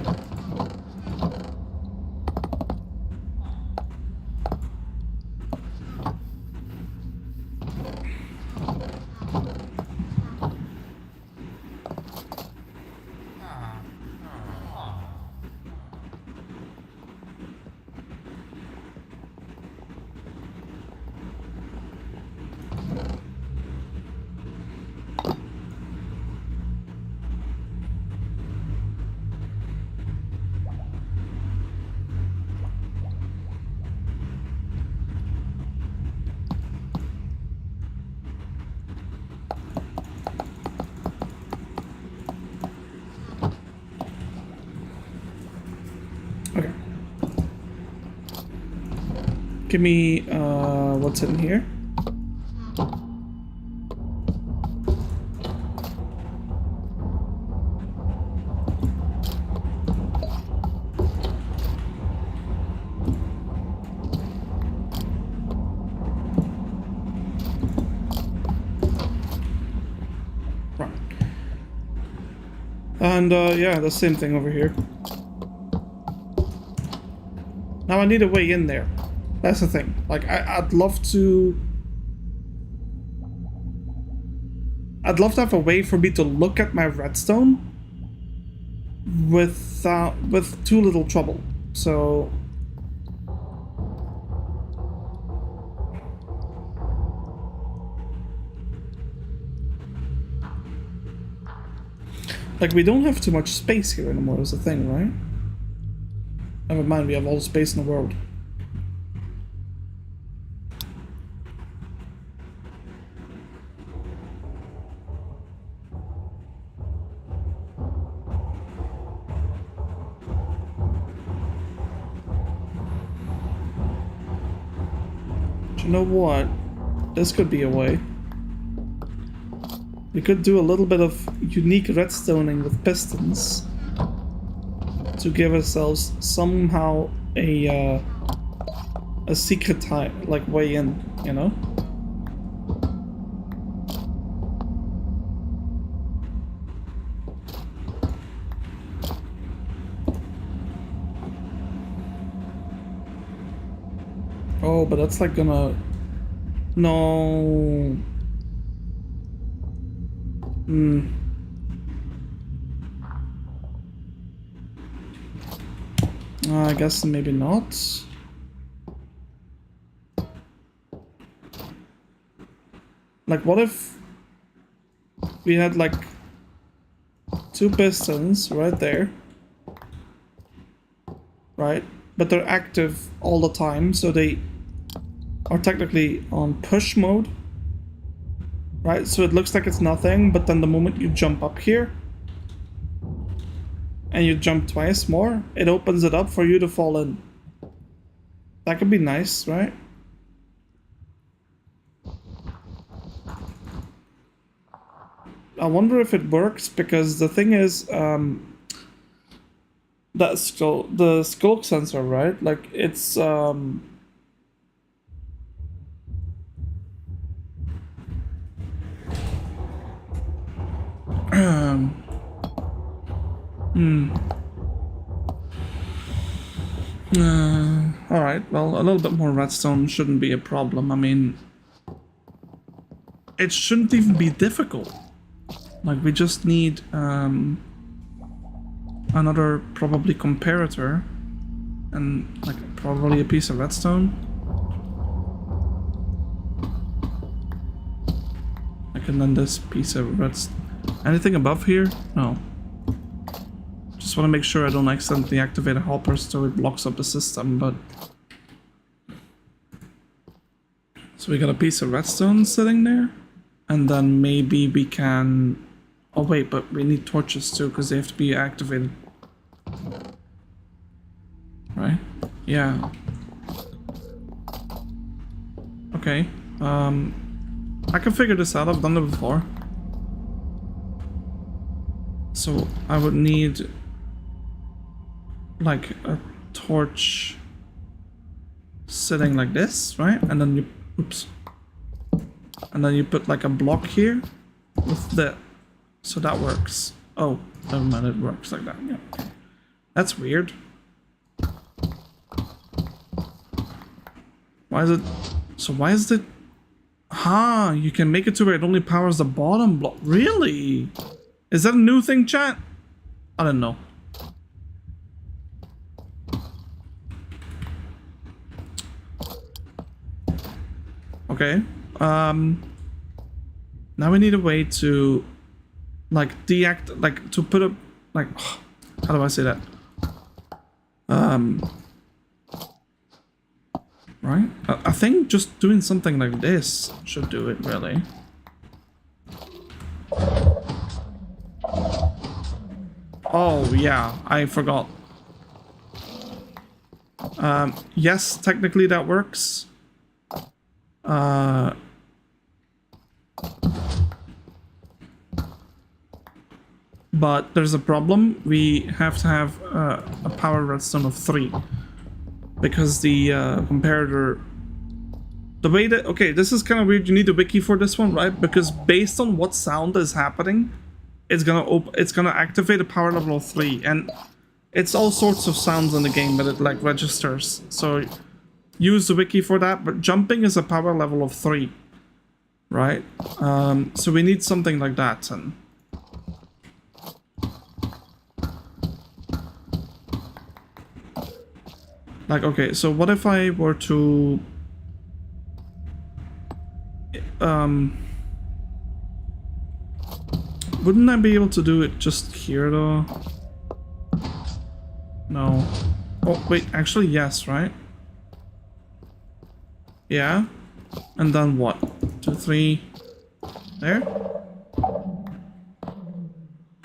Okay. Give me what's in here. Right. And yeah, the same thing over here. Now I need a way in there. That's the thing. Like, I'd love to have a way for me to look at my redstone with too little trouble. So like, we don't have too much space here anymore is the thing, right? Never mind, we have all the space in the world. You know what? This could be a way. We could do a little bit of unique redstoning with pistons to give ourselves somehow a secret like way in, you know? Oh, but that's like gonna... No... I guess maybe not. Like, what if we had like 2 pistons right there, right? But they're active all the time, so they are technically on push mode, right? So it looks like it's nothing, but then the moment you jump up here, and you jump twice more, it opens it up for you to fall in. That could be nice, right? I wonder if it works, because the thing is, that skull, the skulk sensor, right? Like, it's alright, well, a little bit more redstone shouldn't be a problem. I mean, it shouldn't even be difficult. Like, we just need another probably comparator and like probably a piece of redstone. Like, and then this piece of redstone. Anything above here? No. Just want to make sure I don't accidentally activate a hopper so it blocks up the system, but... So we got a piece of redstone sitting there, and then maybe we can... Oh wait, but we need torches too, because they have to be activated. Right? Yeah. Okay. I can figure this out, I've done it before. So I would need like a torch sitting like this, right? And then you, oops. And then you put like a block here with the, so that works. Oh, never mind, it works like that, yeah. That's weird. Why is it, so why is it, you can make it to where it only powers the bottom block. Really? Is that a new thing, chat? I don't know. Okay. Now we need a way to like to put up like how do I say that? Right? I think just doing something like this should do it, really. Oh, yeah, I forgot. Yes, technically that works. But there's a problem. We have to have a power redstone of 3. Because the comparator... The way that... Okay, this is kind of weird. You need a wiki for this one, right? Because based on what sound is happening, it's gonna activate a power level of 3, and it's all sorts of sounds in the game that it like registers. So use the wiki for that. But jumping is a power level of 3, right? So we need something like that. And like, okay, so what if I were to wouldn't I be able to do it just here, though? No. Oh, wait, actually, yes, right? Yeah. And then what? 2, 3... There?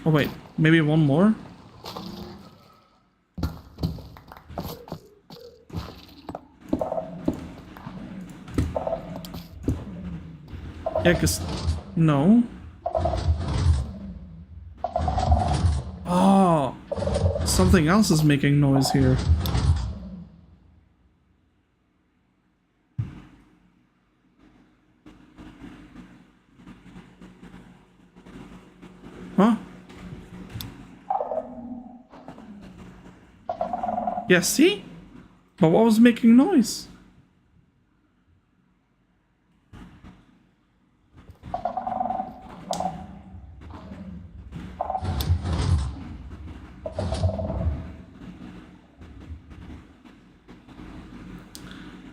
Oh, wait, maybe one more? Yeah, because... No. Oh, something else is making noise here. Huh? Yeah, see? But what was making noise?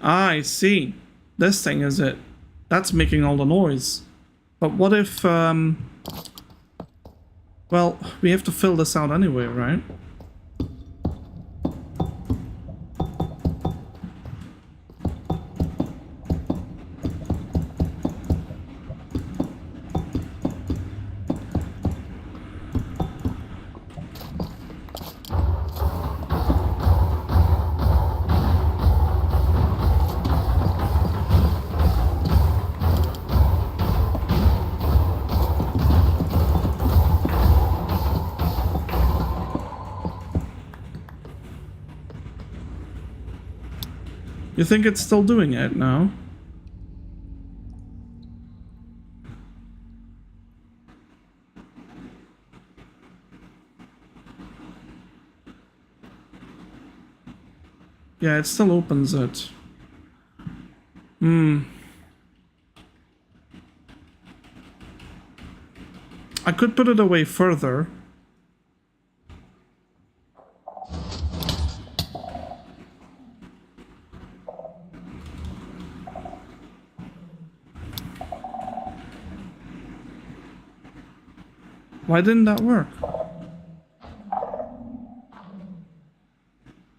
Ah, I see. This thing is it. That's making all the noise. But what if, well, we have to fill this out anyway, right? You think it's still doing it now? Yeah, it still opens it. I could put it away further. Why didn't that work?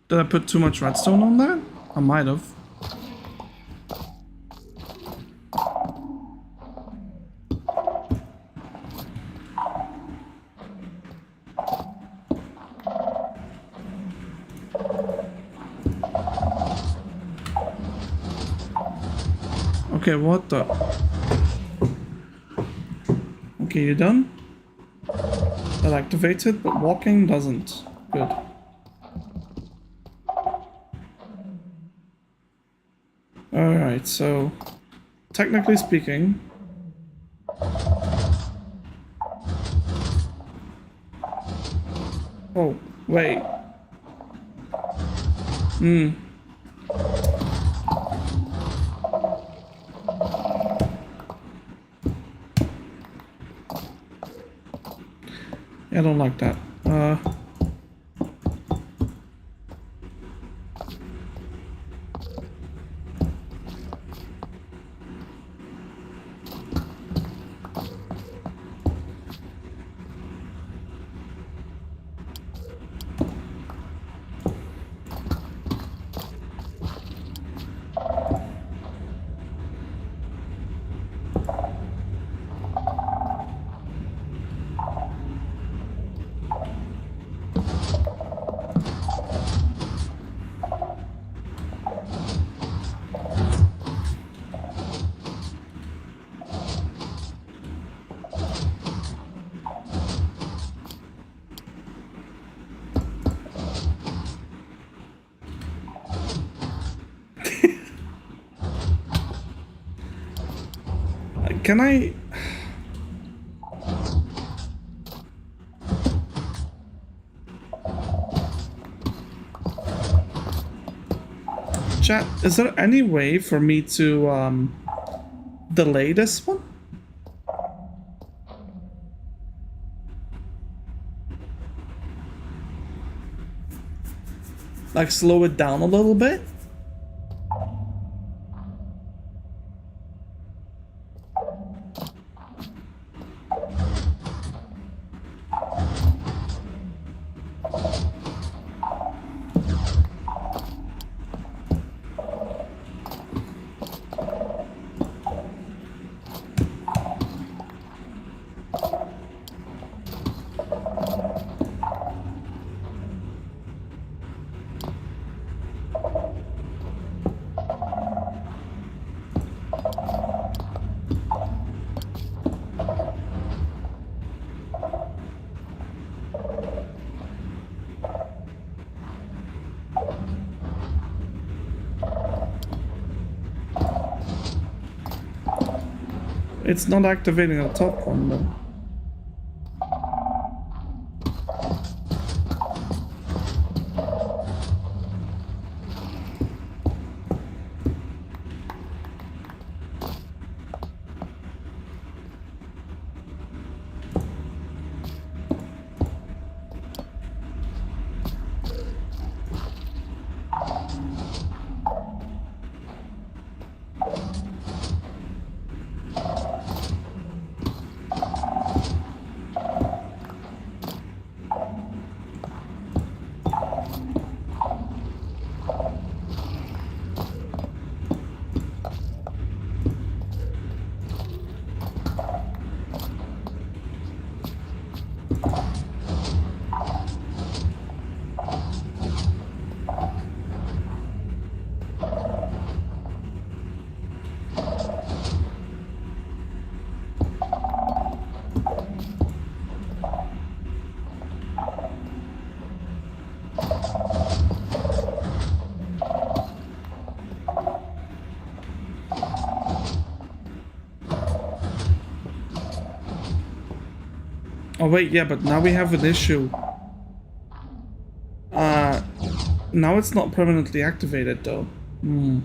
Did I put too much redstone on that? I might have. Okay, what the? Okay, you done? That activates it, but walking doesn't. Good. Alright, so technically speaking, oh, wait. I don't like that. Can I... Chat, is there any way for me to delay this one? Like slow it down a little bit? It's not activating the top one though. Oh wait, yeah, but now we have an issue. Now it's not permanently activated though. Hmm.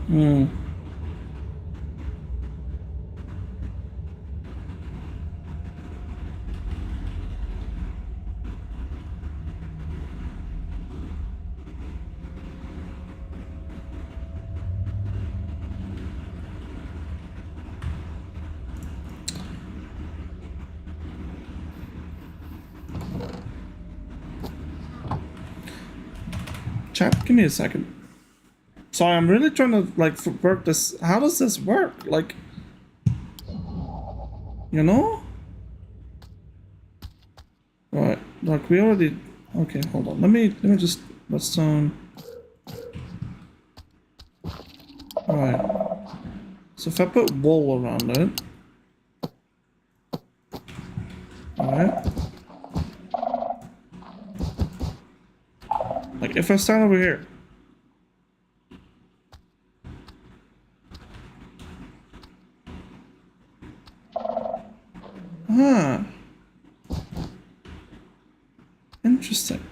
Hmm. Chat, give me a second. Sorry, I'm really trying to like work this. How does this work? Like, you know? Right. Like we already. Okay, hold on. Let me just redstone. All right. So if I put wall around it. All right. Like if I stand over here. Huh. Interesting.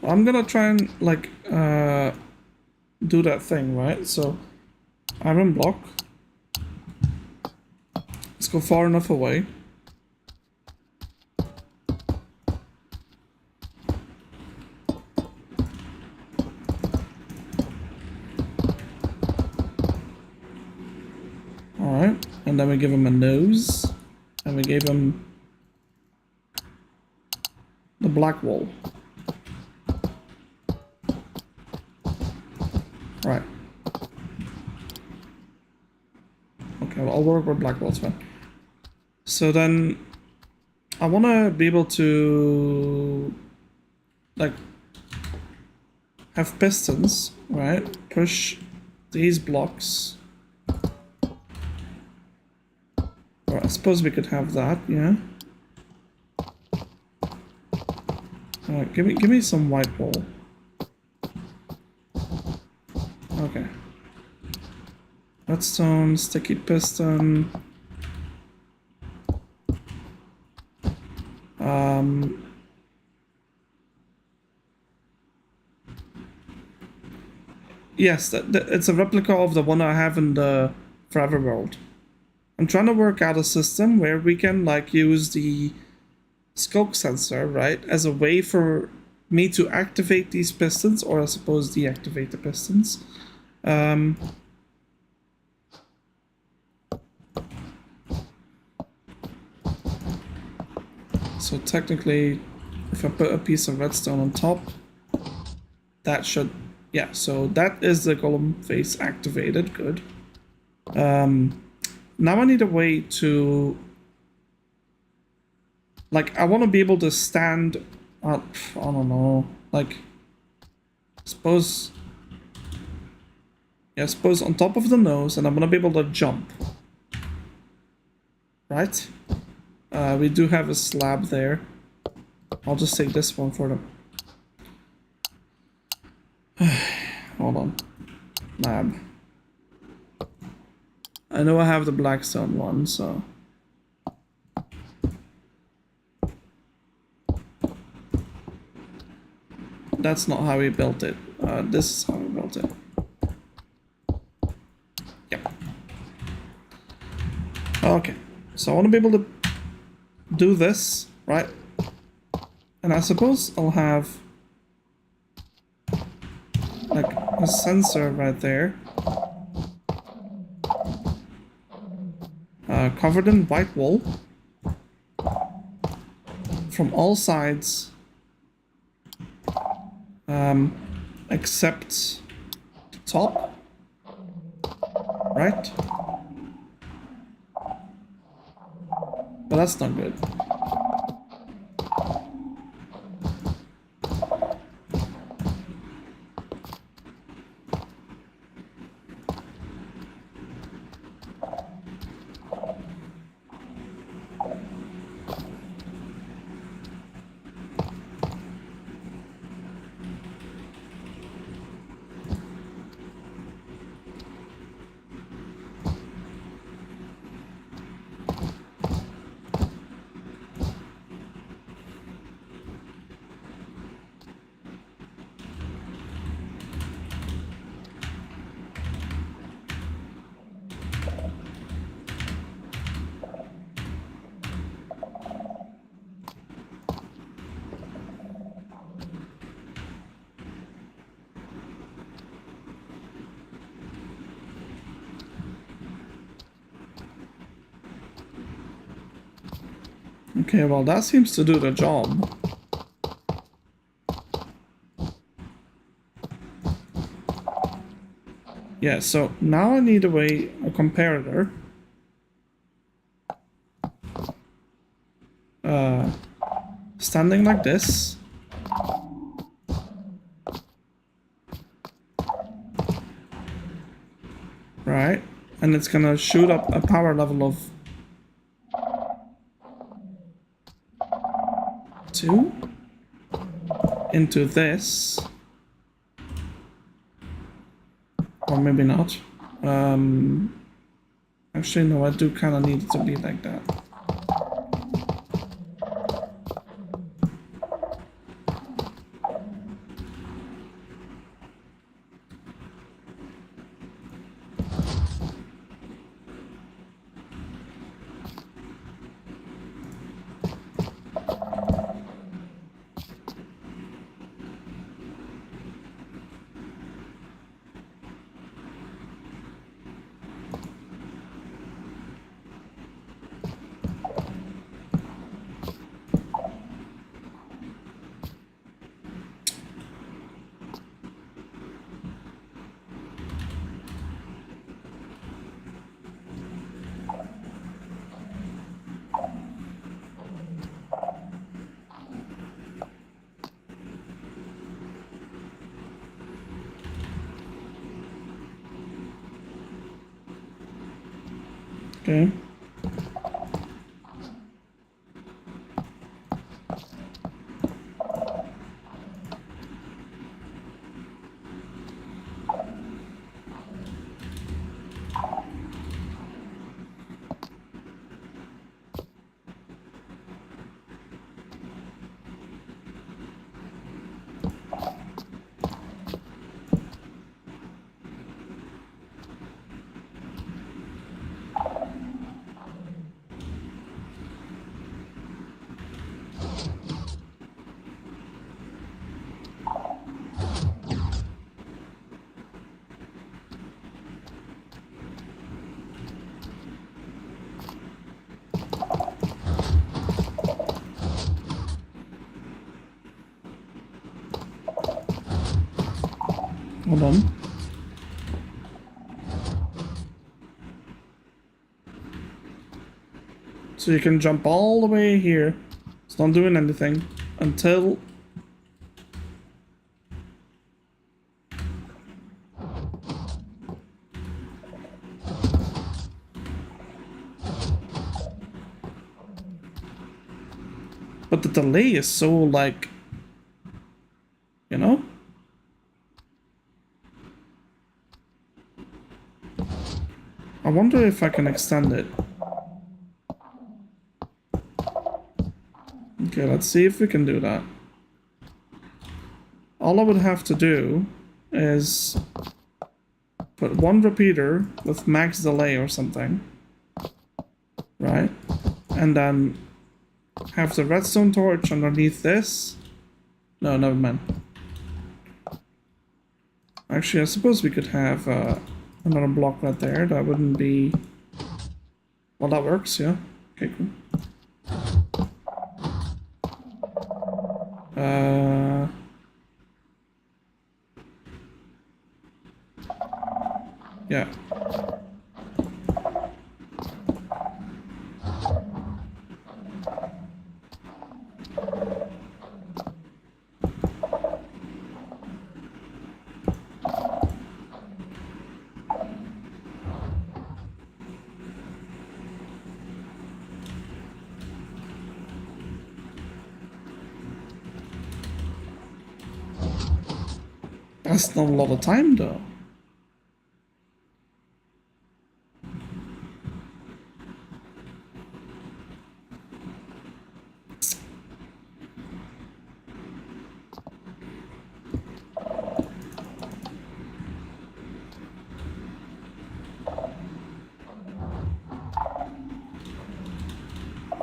I'm gonna try and like do that thing, right? So iron block. Let's go far enough away. Alright, and then we give him a nose. And we gave him the black wall. Right. Okay, well, I'll work with black walls, fine. So then I want to be able to like have pistons, right? Push these blocks Or I suppose we could have that, yeah. Give me some white wool. Okay. Redstone, sticky piston. Yes, it's a replica of the one I have in the Forever World. I'm trying to work out a system where we can like use the scope sensor, right, as a way for me to activate these pistons, or I suppose deactivate the pistons. So technically, if I put a piece of redstone on top, that should, yeah, so that is the golem face activated, good. Now I need a way to, like, I want to be able to stand up, I don't know, like, suppose on top of the nose, and I'm gonna be able to jump. Right? We do have a slab there. I'll just take this one for them. Hold on. Lab. I know I have the blackstone one, so... That's not how we built it. This is how we built it. Yep. Okay. So I want to be able to do this, right? And I suppose I'll have like a sensor right there. Covered in white wool. From all sides. Except the top. Right? But that's not good. Okay, well that seems to do the job. Yeah, so now I need a comparator. Standing like this. Right, and it's gonna shoot up a power level of 2 into this. Or maybe not. Actually, no, I do kind of need it to be like that. Okay. Hold on. So you can jump all the way here. It's not doing anything until... But the delay is so, like... You know? I wonder if I can extend it. Okay, let's see if we can do that. All I would have to do is put one repeater with max delay or something. Right? And then have the redstone torch underneath this. No, never mind. Actually, I suppose we could have another block right there. That wouldn't be... Well, that works, yeah. Okay, cool. Yeah. That's not a lot of time, though.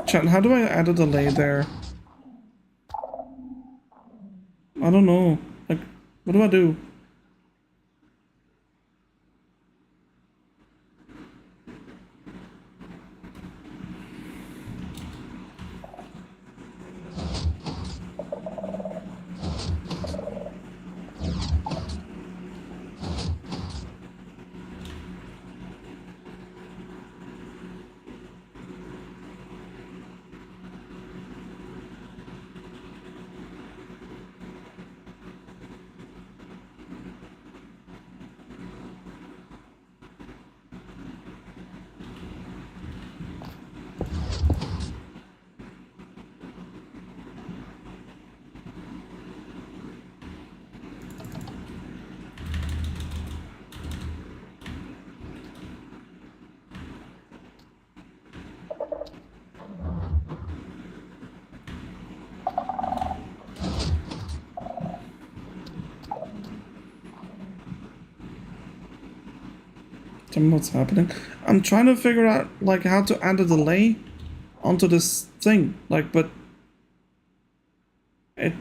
Chat, how do I add a delay there? I don't know. Like, what do I do? Tell me what's happening. I'm trying to figure out, like, how to add a delay onto this thing. Like, but... It...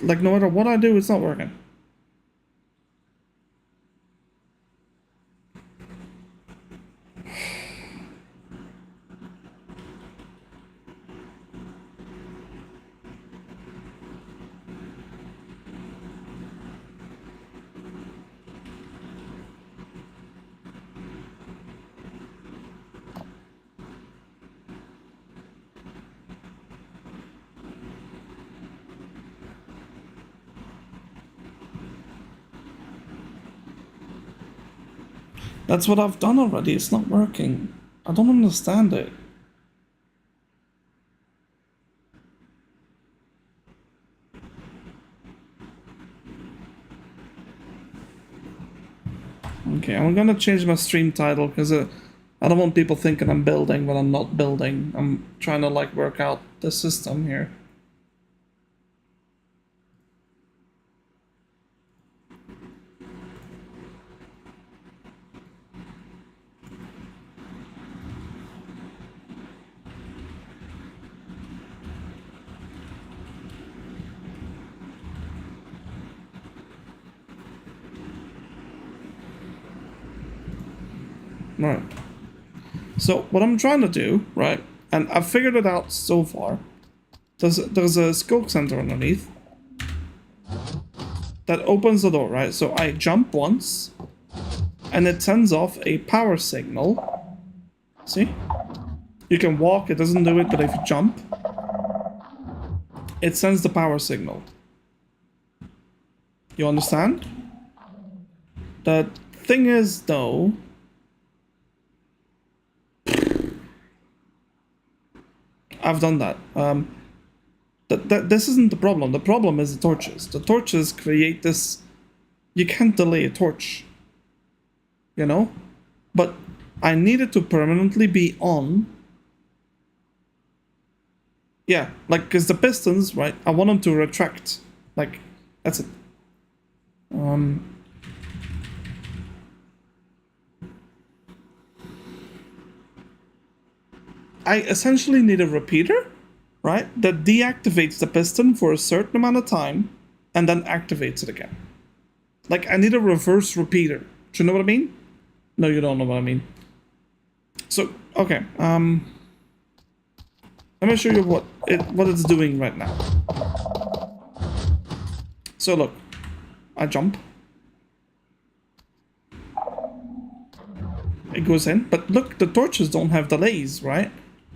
Like, no matter what I do, it's not working. That's what I've done already. It's not working. I don't understand it. Okay, I'm gonna change my stream title because I don't want people thinking I'm building when I'm not building. I'm trying to, like, work out the system here. Right. So what I'm trying to do, right, and I've figured it out so far. There's a scope center underneath. that opens the door, right? So I jump once, and it sends off a power signal. See? You can walk, it doesn't do it, but if you jump, it sends the power signal. You understand? The thing is, though, I've done that. This isn't the problem. The problem is the torches. The torches create this... You can't delay a torch. You know? But I need it to permanently be on. Yeah, like, because the pistons, right? I want them to retract. Like, that's it. I essentially need a repeater, right? That deactivates the piston for a certain amount of time and then activates it again. Like, I need a reverse repeater. Do you know what I mean? No, you don't know what I mean. So, okay, let me show you what it's doing right now. So look, I jump. It goes in, but look, the torches don't have delays, right?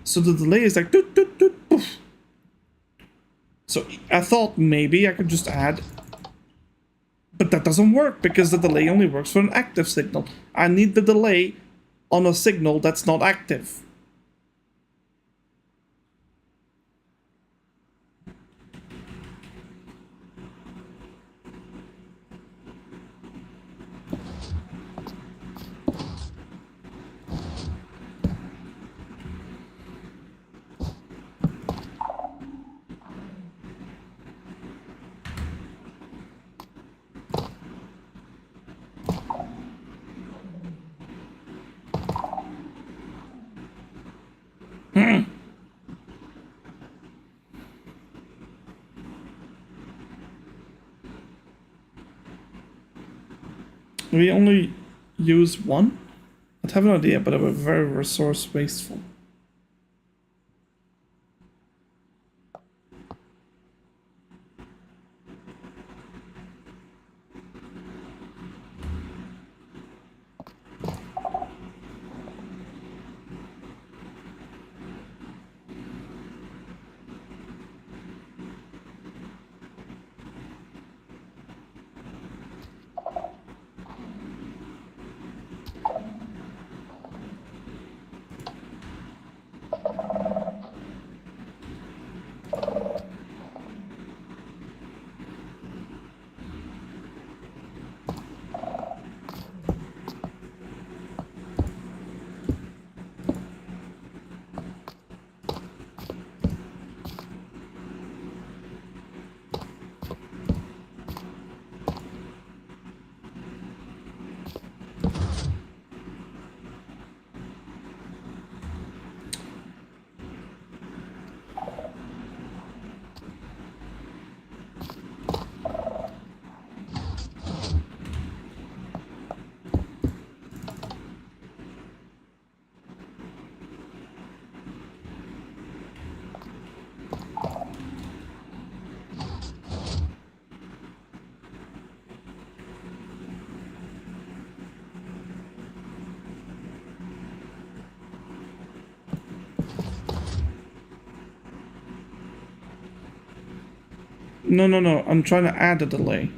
So the delay is like doot, doot, doot, poof. So I thought maybe I could just add, but that doesn't work because the delay only works for an active signal. I need the delay on a signal that's not active. We only use one? I have an idea, but it was very resource wasteful. No, no, no. I'm trying to add a delay.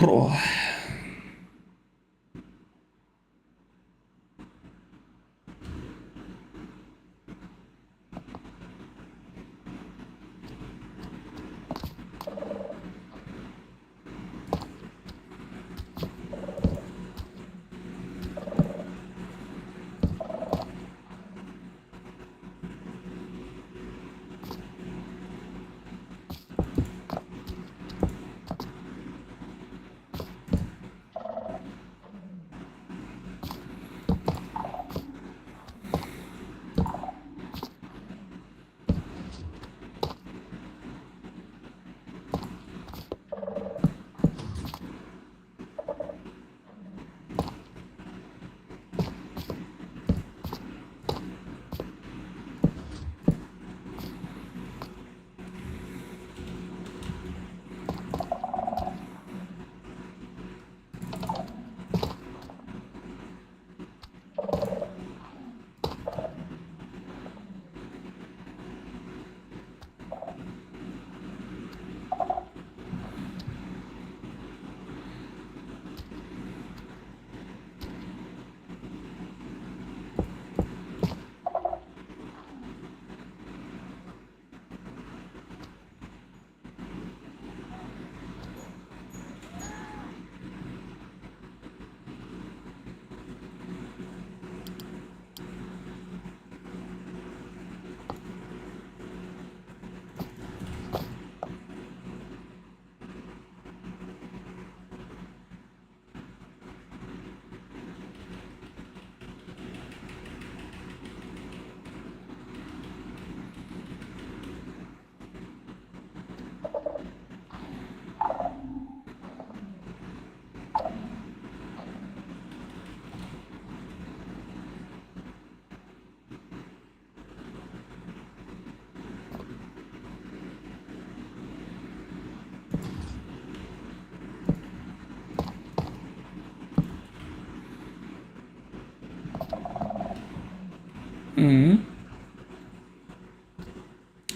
Oh.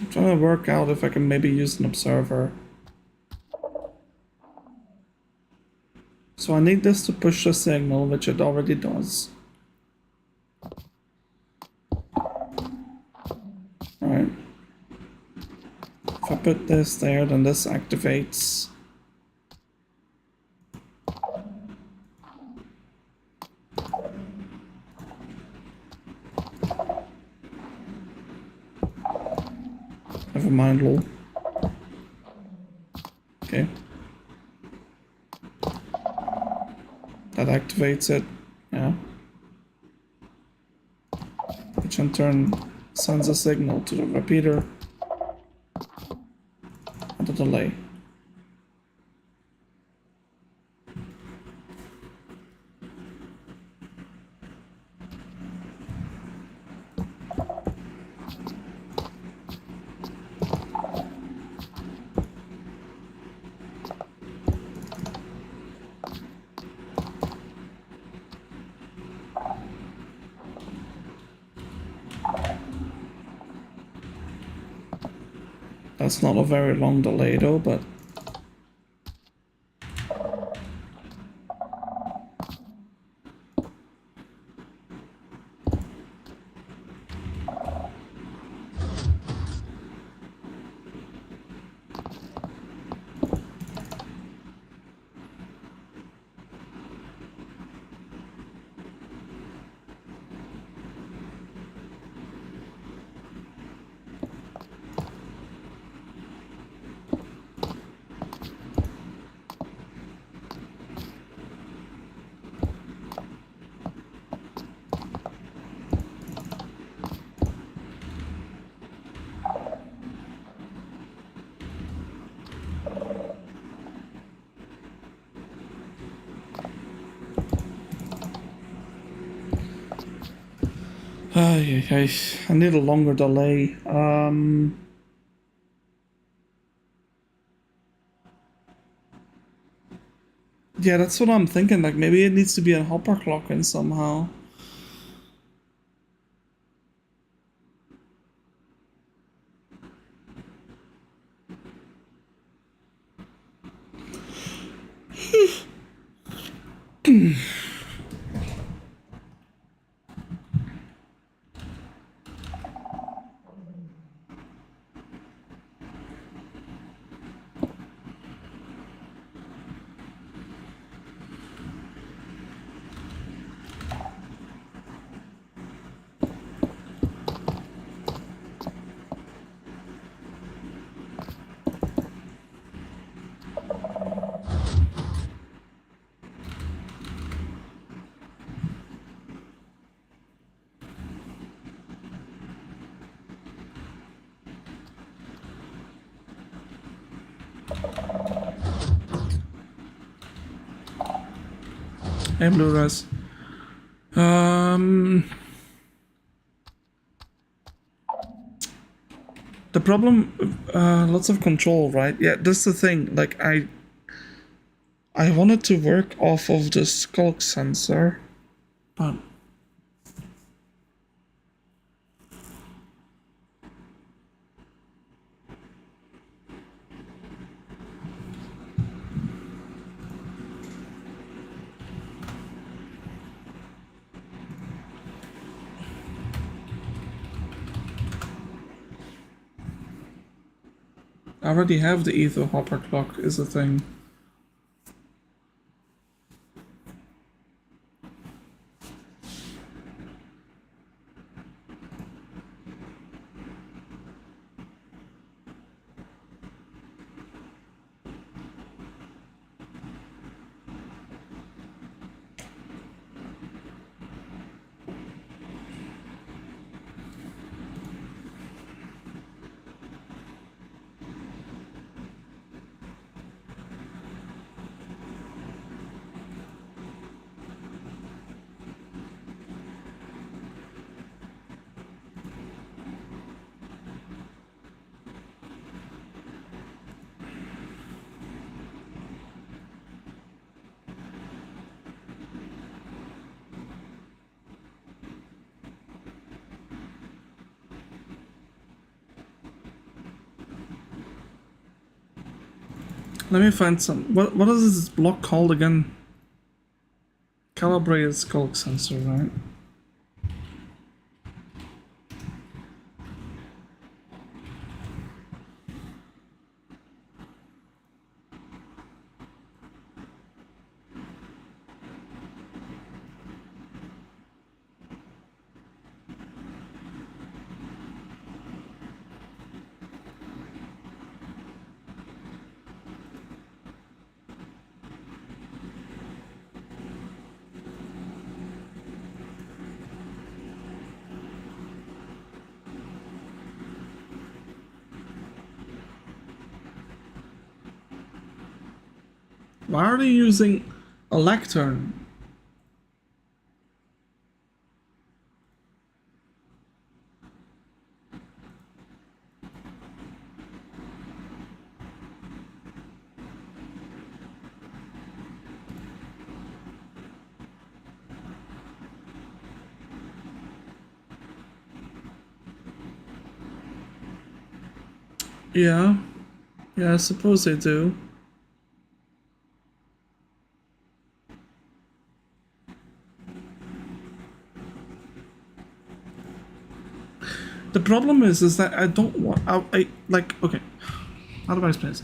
I'm trying to work out if I can maybe use an observer. So I need this to push the signal, which it already does. Alright. If I put this there, then this activates. Never mind, lol. Okay. That activates it, yeah. Which in turn sends a signal to the repeater and the delay. That's not a very long delay though, but I need a longer delay. Yeah, that's what I'm thinking. Like maybe it needs to be a hopper clock in somehow. Hey, Blu-rays. The problem, lots of control, right? Yeah, that's the thing. Like I wanted to work off of the skulk sensor, but I already have the ether hopper clock is a thing. Let me find some. What is this block called again? Calibrated skulk sensor, right? Why are they using a lectern? Yeah. Yeah, I suppose they do. The problem is that I don't want. I like. Okay, how do I explain this?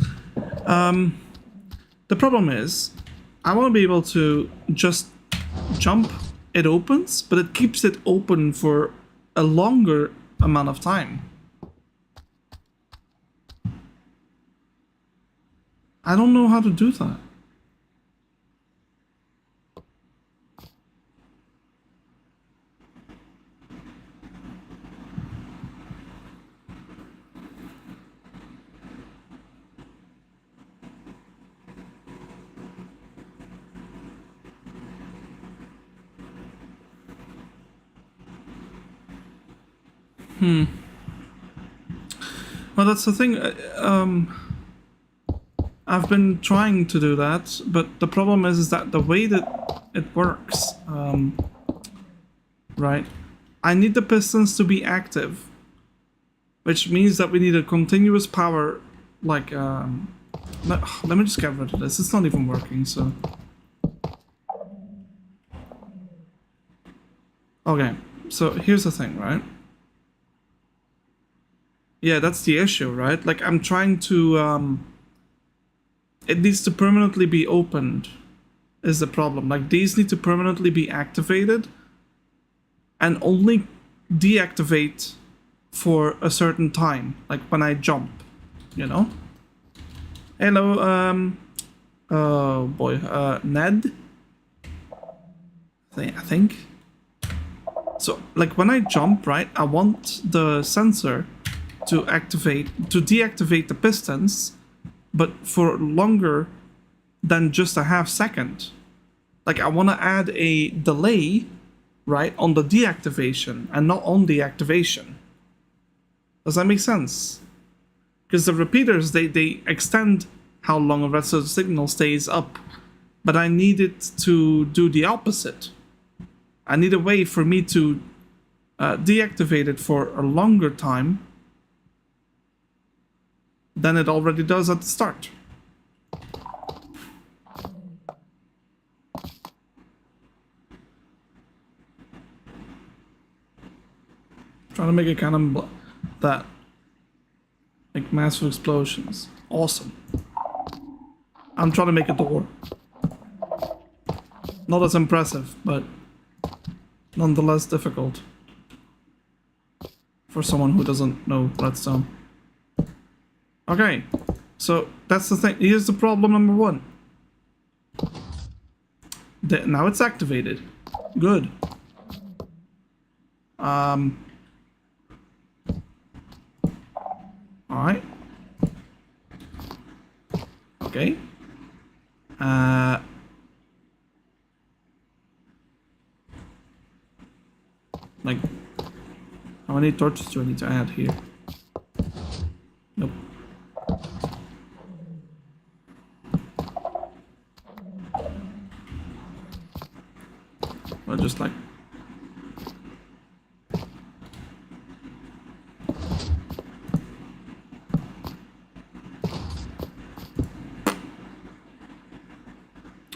The problem is, I want to be able to just jump. It opens, but it keeps it open for a longer amount of time. I don't know how to do that. Well, that's the thing. I've been trying to do that, but the problem is that the way that it works, right? I need the pistons to be active, which means that we need a continuous power, like, let me just get rid of this. It's not even working, so. Okay, so here's the thing, right? Yeah, that's the issue, right? Like, I'm trying to, it needs to permanently be opened, is the problem. Like, these need to permanently be activated and only deactivate for a certain time, like when I jump, you know? Hello, oh boy, Ned? I think. So, like, when I jump, right, I want the sensor to deactivate the pistons, but for longer than just a half second. Like, I want to add a delay, right, on the deactivation and not on the activation. Does that make sense? Because the repeaters, they extend how long a redstone signal stays up, but I need it to do the opposite. I need a way for me to deactivate it for a longer time than it already does at the start. Trying to make it kind of that, like massive explosions. Awesome. I'm trying to make a door. Not as impressive, but nonetheless difficult for someone who doesn't know redstone. Okay, so that's the thing. Here's the problem number one. Now it's activated. Good. Alright. Okay. Like, how many torches do I need to add here? Nope. Well, just like.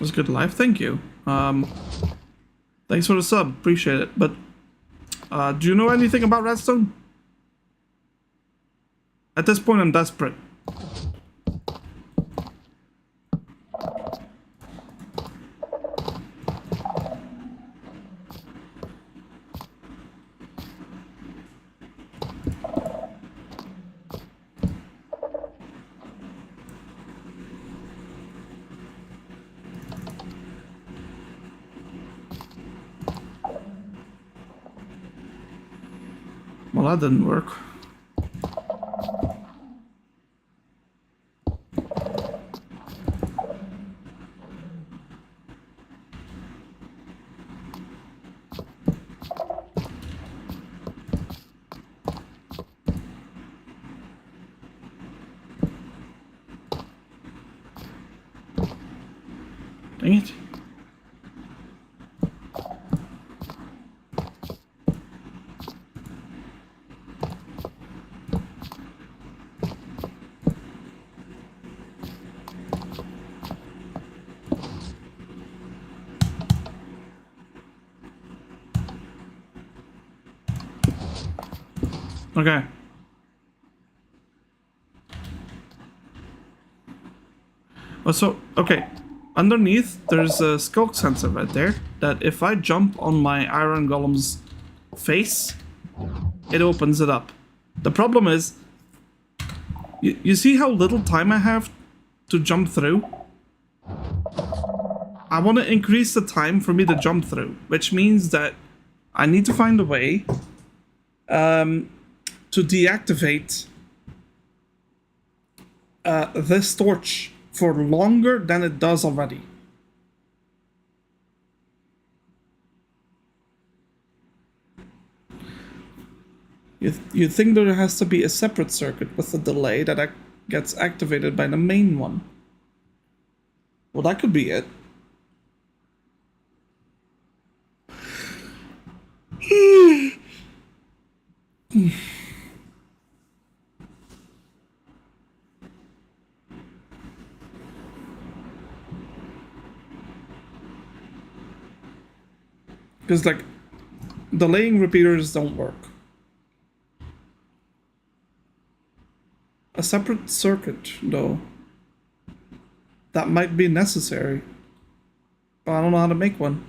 was good live. Thank you. Thanks for the sub. Appreciate it. But do you know anything about redstone? At this point, I'm desperate. Well, that didn't work. Dang it. Okay. Oh, so, okay. Underneath, there's a skulk sensor right there that if I jump on my iron golem's face, it opens it up. The problem is, you see how little time I have to jump through? I want to increase the time for me to jump through, which means that I need to find a way to deactivate this torch for longer than it does already. You think there has to be a separate circuit with a delay that gets activated by the main one. Well, that could be it. Because, like, delaying repeaters don't work. A separate circuit, though, that might be necessary. But I don't know how to make one.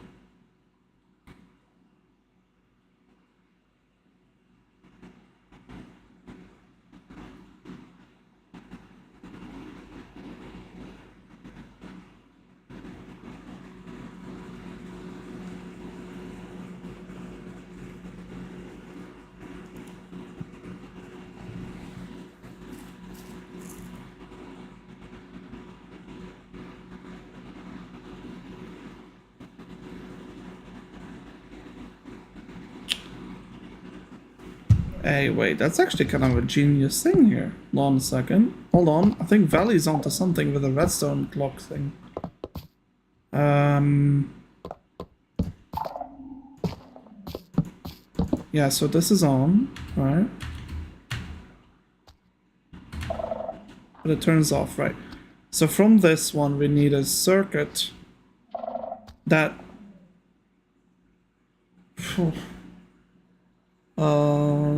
Hey, wait, that's actually kind of a genius thing here. Hold on a second. Hold on, I think Valley's onto something with the redstone clock thing. Yeah, so this is on, right? But it turns off, right? So from this one, we need a circuit that...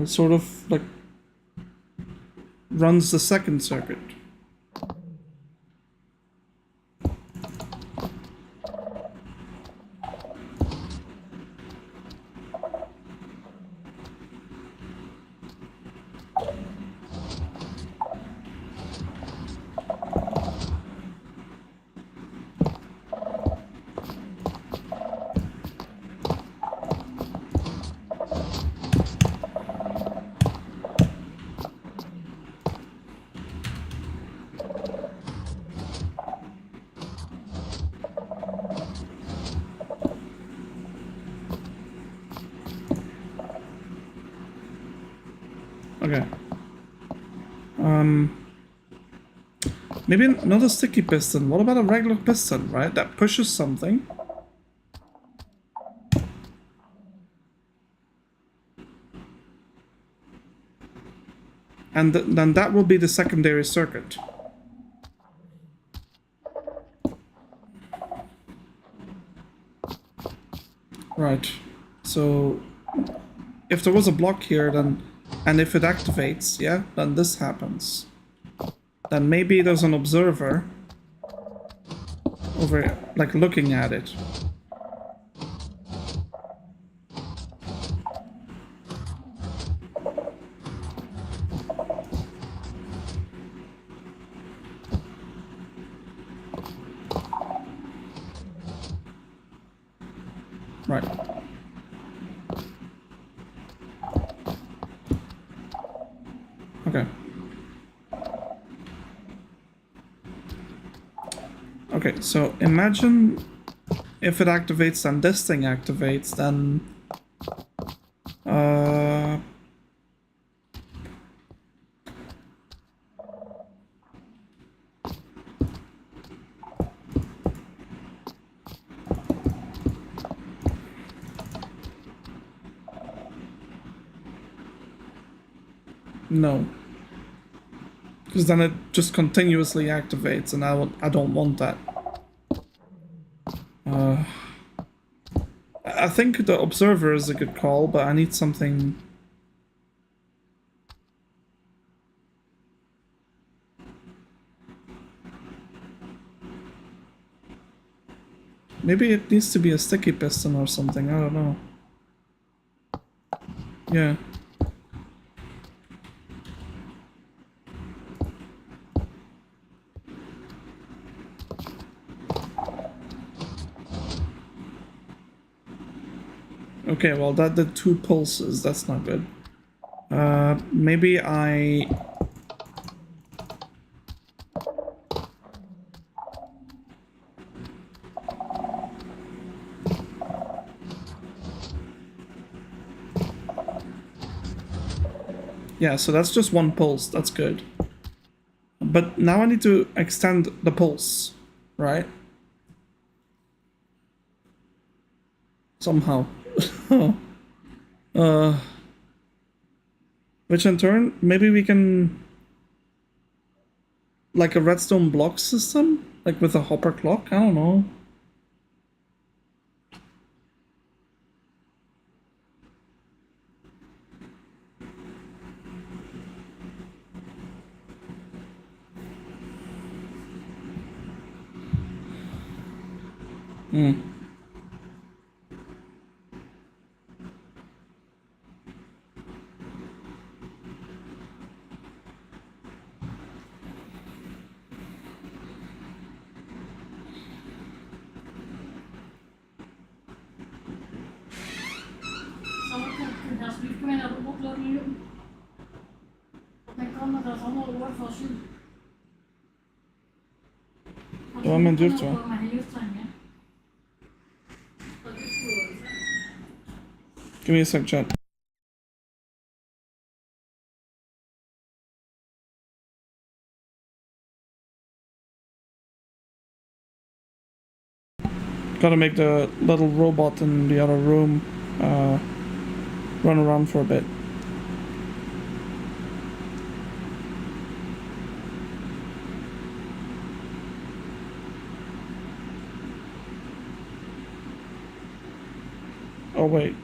sort of like runs the second circuit. Okay. Maybe not a sticky piston. What about a regular piston, right? That pushes something. And then that will be the secondary circuit. Right. So if there was a block here, then, and if it activates, yeah, then this happens. Then maybe there's an observer over, like, looking at it. Right. Okay. Okay, so imagine if it activates and this thing activates, then no. Because then it just continuously activates, and I don't want that. I think the observer is a good call, but I need something. Maybe it needs to be a sticky piston or something, I don't know. Yeah. Okay, well that did 2 pulses, that's not good. Maybe I... Yeah, so that's just 1 pulse, that's good. But now I need to extend the pulse, right? Somehow. Which in turn, maybe we can... Like a redstone block system? Like with a hopper clock? I don't know. Hmm. Kun je alsjeblieft mij naar de oplopen doen? Dan kan dat allemaal wordt van zoen. Ja, men duurt zo. Give me a sec, chat. Gotta make the little robot in the other room run around for a bit. Oh wait.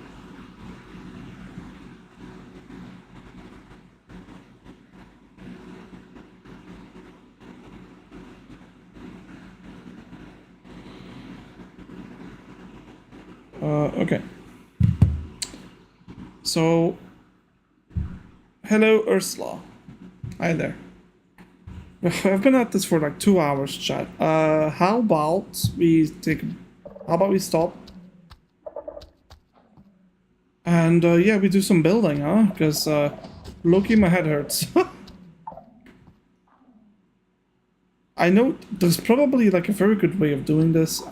Okay. So, hello Ursula. Hi there. I've been at this for like 2 hours, chat. How about we stop? And yeah, we do some building, huh? Because low-key my head hurts. I know there's probably like a very good way of doing this.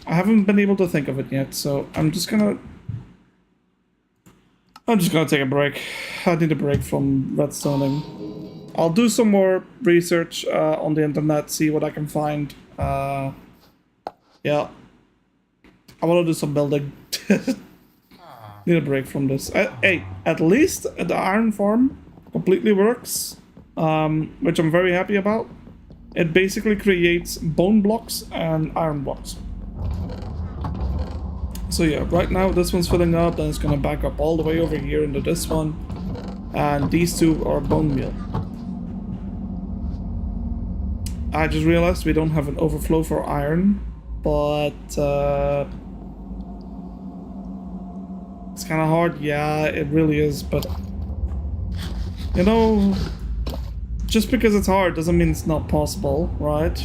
I haven't been able to think of it yet, so I'm just gonna take a break. I need a break from redstoning. I'll do some more research on the internet, see what I can find. Yeah. I want to do some building. Need a break from this. Hey, at least the iron farm completely works, which I'm very happy about. It basically creates bone blocks and iron blocks. So yeah, right now this one's filling up, then it's gonna back up all the way over here into this one. And these two are bone meal. I just realized we don't have an overflow for iron, but it's kind of hard. Yeah, it really is, but you know, just because it's hard doesn't mean it's not possible, right?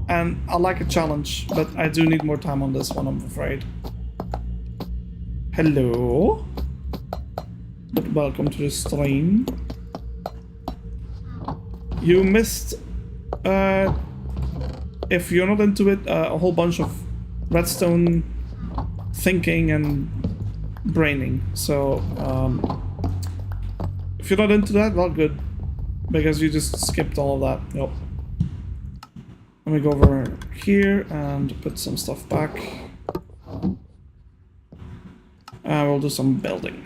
And I like a challenge, but I do need more time on this one, I'm afraid. Hello? But welcome to the stream. You missed, if you're not into it, a whole bunch of redstone thinking and braining. So, if you're not into that, well, good. Because you just skipped all of that. Yep. Let me go over here and put some stuff back. And we'll do some building.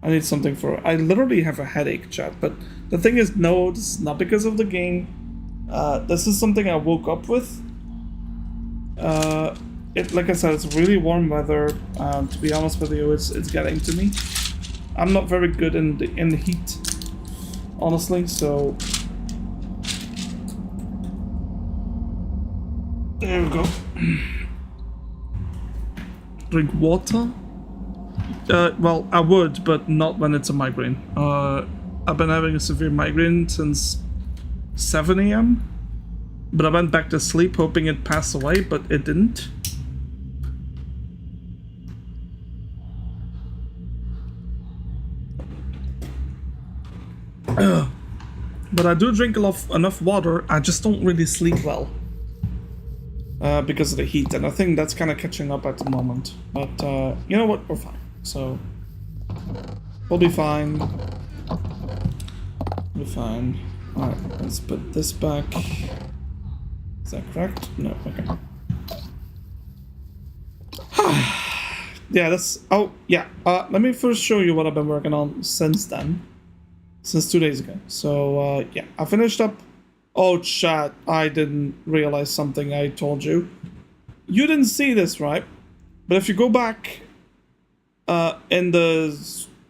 I need something for... I literally have a headache, chat. But the thing is, no, this is not because of the game. This is something I woke up with. Like I said, it's really warm weather. To be honest with you, it's getting to me. I'm not very good in the heat, honestly. So there we go. Drink water. Well, I would, but not when it's a migraine. I've been having a severe migraine since 7 a.m. But I went back to sleep hoping it passed away, but it didn't. But I do drink enough water, I just don't really sleep well. Because of the heat, and I think that's kind of catching up at the moment. But you know what, we're fine. So, we'll be fine. We'll be fine. Alright, let's put this back. Is that correct? No, okay. Yeah, that's... Oh, yeah. Let me first show you what I've been working on since then. Since 2 days ago. So, yeah, I finished up... Oh, chat, I didn't realize something I told you. You didn't see this, right? But if you go back in the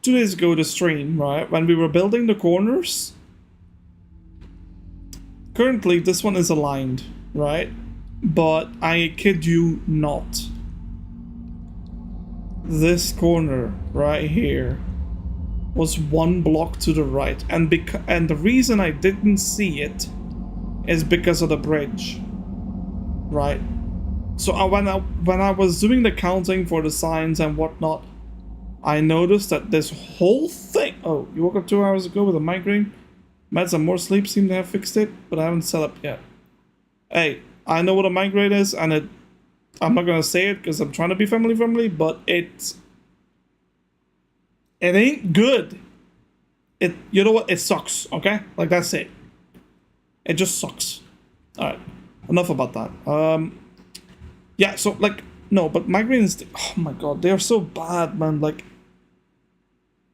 2 days ago, the stream, right? When we were building the corners... Currently, this one is aligned, right? But I kid you not. This corner right here was 1 block to the right, and the reason I didn't see it is because of the bridge, right? So when I was doing the counting for the signs and whatnot, I noticed that this whole thing... Oh, you woke up 2 hours ago with a migraine? Meds and more sleep seem to have fixed it, but I haven't set up yet. Hey, I know what a migraine is, and I'm not gonna say it because I'm trying to be family friendly, but it ain't good. You know what? It sucks, okay? Like, that's it. It just sucks. Alright, enough about that. Yeah, so, like, no, but migraines, oh my god, they are so bad, man. Like,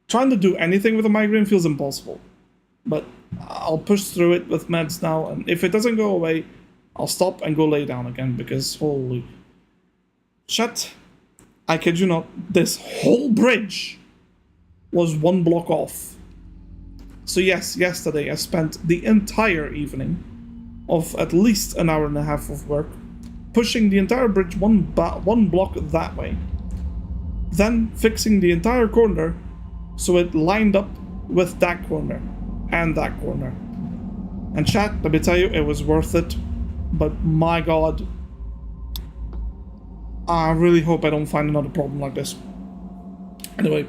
trying to do anything with a migraine feels impossible. But I'll push through it with meds now, and if it doesn't go away, I'll stop and go lay down again, because holy shit, I kid you not, this whole bridge was 1 block off. So yes, yesterday I spent the entire evening of at least an hour and a half of work pushing the entire bridge one block that way, then fixing the entire corner so it lined up with that corner and that corner. And chat, let me tell you, it was worth it. But my god, I really hope I don't find another problem like this. Anyway,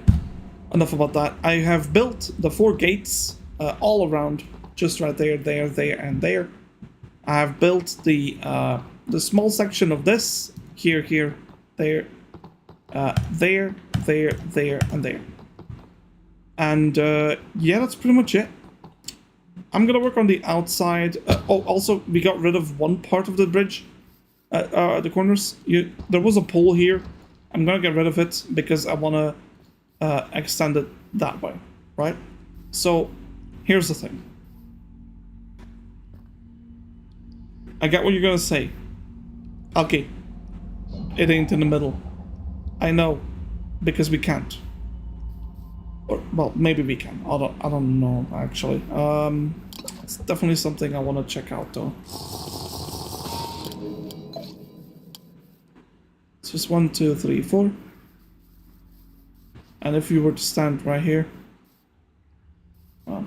enough about that. I have built the 4 gates all around, just right there, there, and there. I have built the small section of this here, there, there, and there. And yeah, that's pretty much it. I'm gonna work on the outside. Oh, also, we got rid of one part of the bridge, the corners. There was a pole here. I'm gonna get rid of it because I wanna extend it that way, right? So, here's the thing. I get what you're gonna say. Okay, it ain't in the middle. I know, because we can't. Or, well, maybe we can. I don't know, actually. It's definitely something I want to check out, though. It's just 1, 2, 3, 4. And if you were to stand right here, well,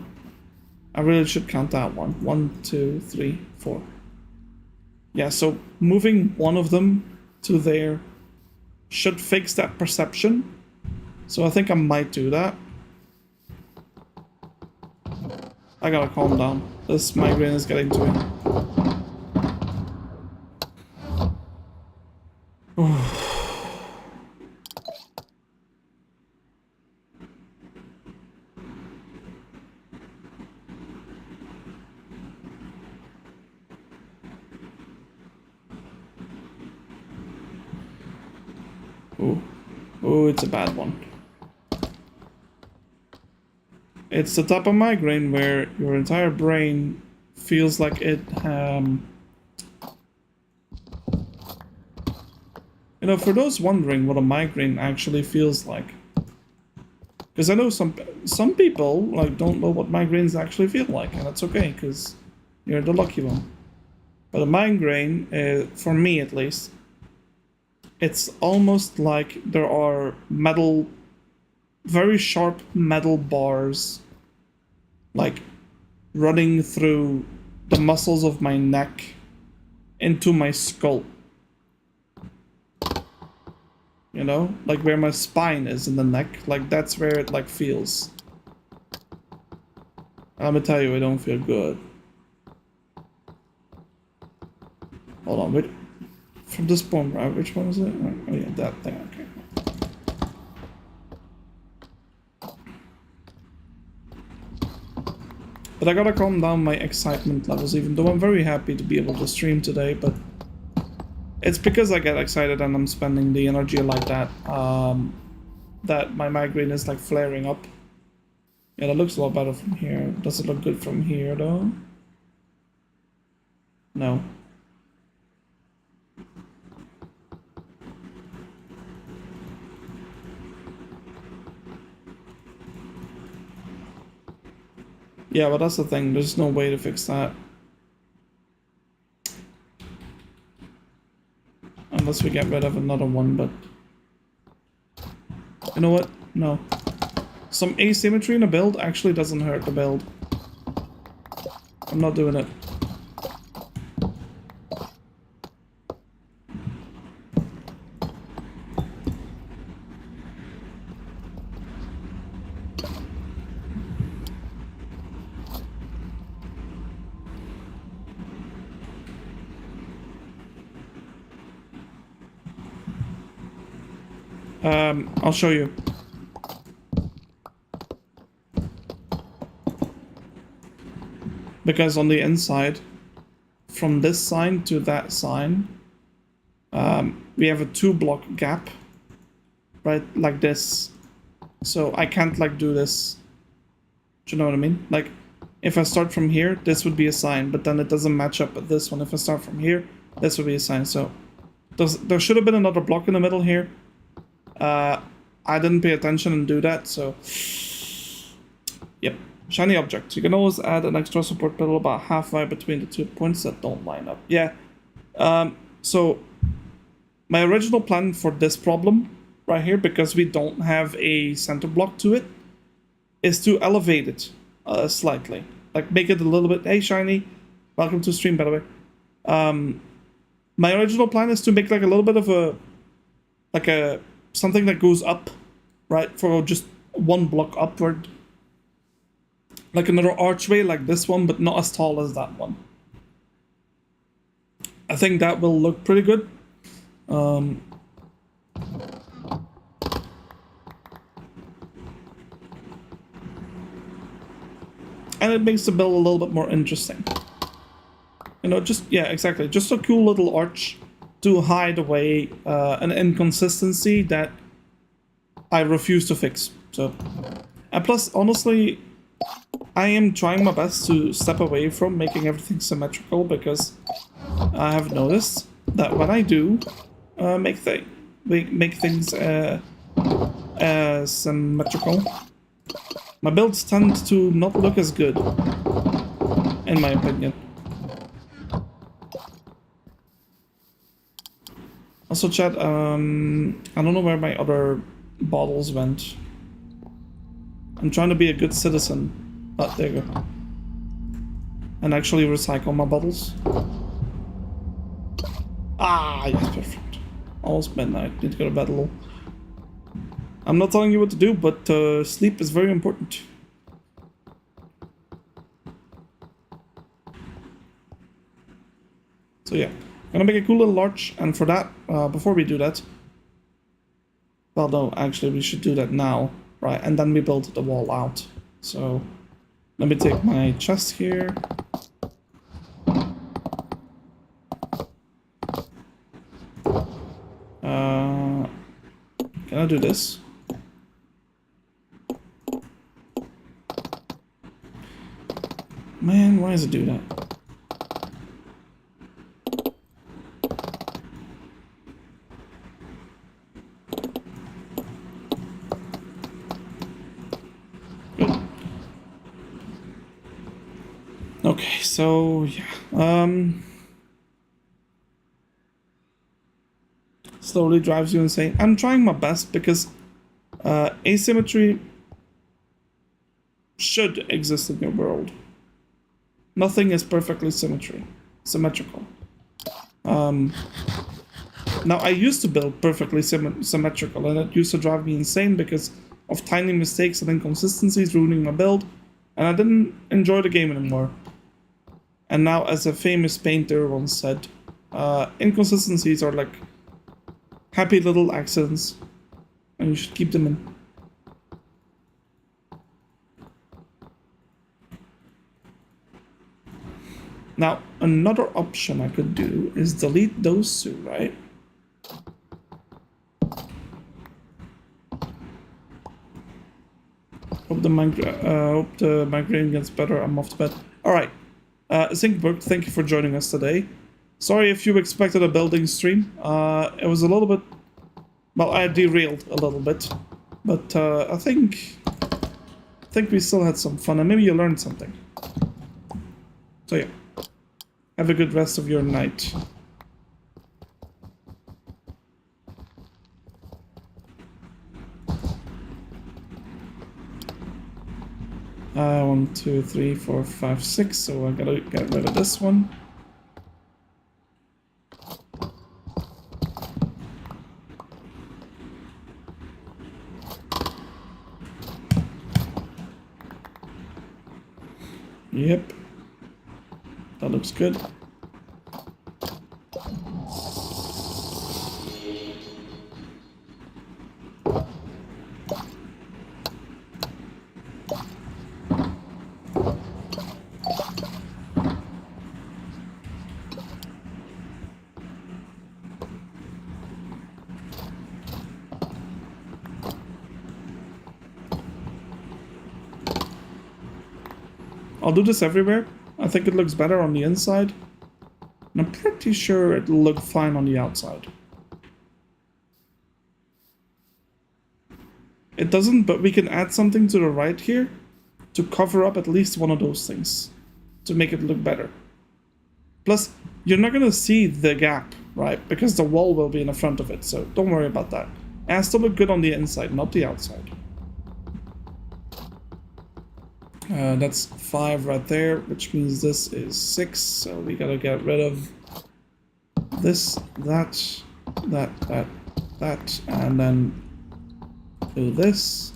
I really should count that one. 1, 2, 3, 4. Yeah, so moving one of them to there should fix that perception. So I think I might do that. I gotta calm down. This migraine is getting to me. Oh, it's a bad one. It's the type of migraine where your entire brain feels like it, you know, for those wondering what a migraine actually feels like, because I know some people like don't know what migraines actually feel like, and that's okay, because you're the lucky one. But a migraine, for me at least, it's almost like there are metal, very sharp metal bars, like running through the muscles of my neck into my skull. You know, like where my spine is in the neck, like that's where it like feels. I'm gonna tell you, I don't feel good. Hold on, wait. From this point, right? Which one is it? Oh yeah, that thing. Okay. But I gotta calm down my excitement levels, even though I'm very happy to be able to stream today, but it's because I get excited and I'm spending the energy like that, that my migraine is like flaring up. Yeah, that looks a lot better from here. Does it look good from here though? No. Yeah, but that's the thing, there's no way to fix that. Unless we get rid of another one, but... You know what? No. Some asymmetry in a build actually doesn't hurt the build. I'm not doing it. I'll show you. Because on the inside, from this sign to that sign, we have a 2-block gap, right? Like this. So I can't like do this. Do you know what I mean? Like, if I start from here, this would be a sign, but then it doesn't match up with this one. If I start from here, this would be a sign. So there should have been another block in the middle here. I didn't pay attention and do that, so... Yep. Shiny object. You can always add an extra support pedal about halfway between the 2 points that don't line up. Yeah. So, my original plan for this problem, right here, because we don't have a center block to it, is to elevate it slightly. Like, make it a little bit... Hey, Shiny. Welcome to stream, by the way. My original plan is to make, like, a little bit of a... Like a... Something that goes up, right? For just 1 block upward. Like another archway like this one, but not as tall as that one. I think that will look pretty good. And it makes the build a little bit more interesting. You know, just, yeah, exactly. Just a cool little arch to hide away an inconsistency that I refuse to fix. So, and plus, honestly, I am trying my best to step away from making everything symmetrical, because I have noticed that when I do, make things symmetrical. My builds tend to not look as good, in my opinion. Also, chat, I don't know where my other bottles went. I'm trying to be a good citizen. Oh, there you go. And actually recycle my bottles. Ah, yes, perfect. Almost midnight. Need to go to bed a little. I'm not telling you what to do, but sleep is very important. So yeah, gonna make a cool little arch, and for that, before we do that, well, no, actually we should do that now, right? And then we build the wall out. So let me take my chest here. Can I do this? Man, why does it do that? Good. Okay, so yeah. Slowly drives you insane. I'm trying my best because asymmetry should exist in your world. Nothing is perfectly symmetrical. Now, I used to build perfectly symmetrical, and it used to drive me insane because of tiny mistakes and inconsistencies ruining my build, and I didn't enjoy the game anymore. And now, as a famous painter once said, inconsistencies are like happy little accidents, and you should keep them in. Now, another option I could do is delete those two, right? Hope the migraine gets better. I'm off to bed. All right, Zinkberg, thank you for joining us today. Sorry if you expected a building stream. It was a little bit. Well, I derailed a little bit, but I think we still had some fun, and maybe you learned something. So yeah, have a good rest of your night. 1, 2, 3, 4, 5, 6. So I gotta get rid of this one. Yep. That looks good. I'll do this everywhere. I think it looks better on the inside. And I'm pretty sure it'll look fine on the outside. It doesn't, but we can add something to the right here to cover up at least one of those things to make it look better. Plus, you're not going to see the gap, right? Because the wall will be in the front of it, so don't worry about that. It has to look good on the inside, not the outside. That's 5 right there, which means this is 6, so we gotta get rid of this, that, and then do this.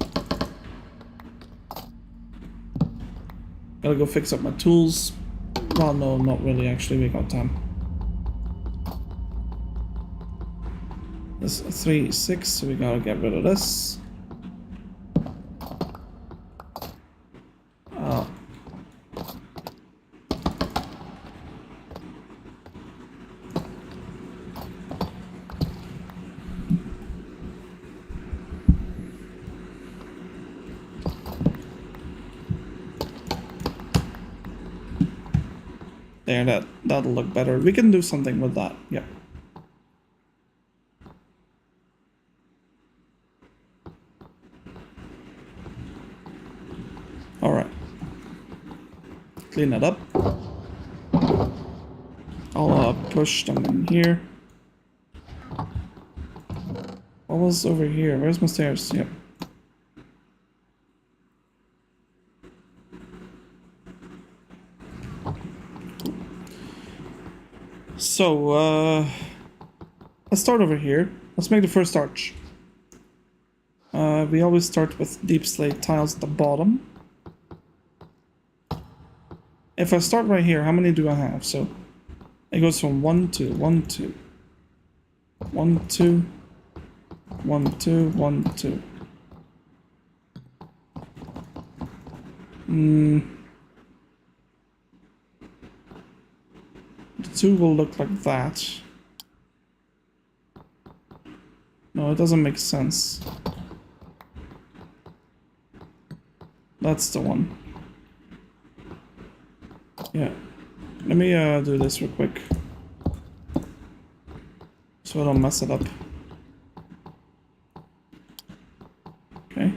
Gotta go fix up my tools. Well, no, not really, actually, we got time. This 3, 6, so we gotta get rid of this. There, that'll look better. We can do something with that, yeah. Alright. Clean that up. I'll push them in here. What was over here? Where's my stairs? Yep. So, let's start over here. Let's make the first arch. We always start with deep slate tiles at the bottom. If I start right here, how many do I have? So, it goes from 1, 2, 1, 2. 1, 2. 1, 2, 1, 2. The 2 will look like that. No, it doesn't make sense. That's the one. Yeah. Let me do this real quick. So I don't mess it up. Okay.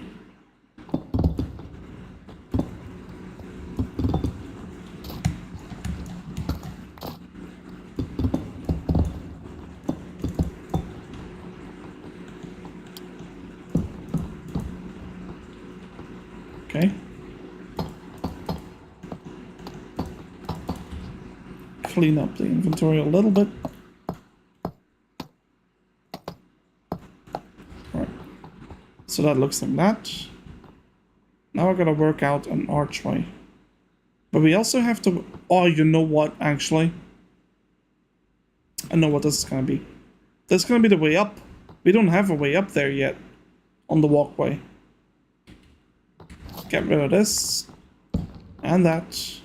Okay. Clean up the inventory a little bit. Alright. So that looks like that. Now I gotta work out an archway. But we also have to... Oh, you know what, actually? I know what this is gonna be. This is gonna be the way up. We don't have a way up there yet. On the walkway. Get rid of this. And that.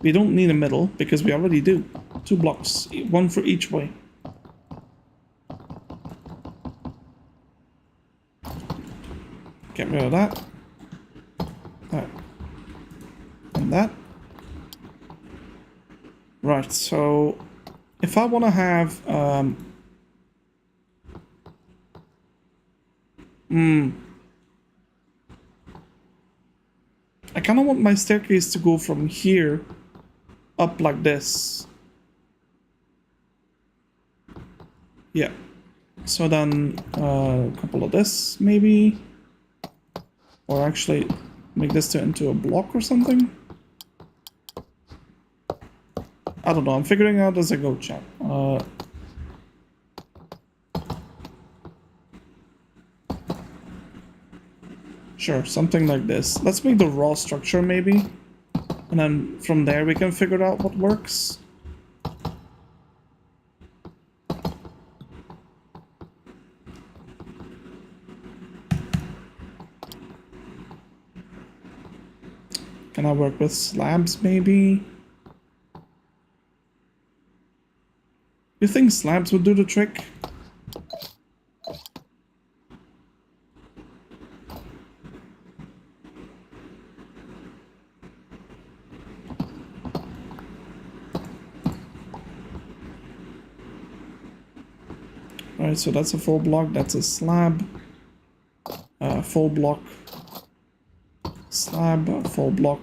We don't need a middle, because we already do. 2 blocks. 1 for each way. Get rid of that. That. And that. Right, so... If I want to have... I kind of want my staircase to go from here up like this. Yeah. So then a couple of this, maybe. Or actually make this into a block or something. I don't know. I'm figuring out as I go, chat. Sure, something like this. Let's make the raw structure, maybe. And then from there we can figure out what works. Can I work with slabs, maybe? You think slabs would do the trick? Alright, so that's a full block, that's a slab. Full block. Slab, full block.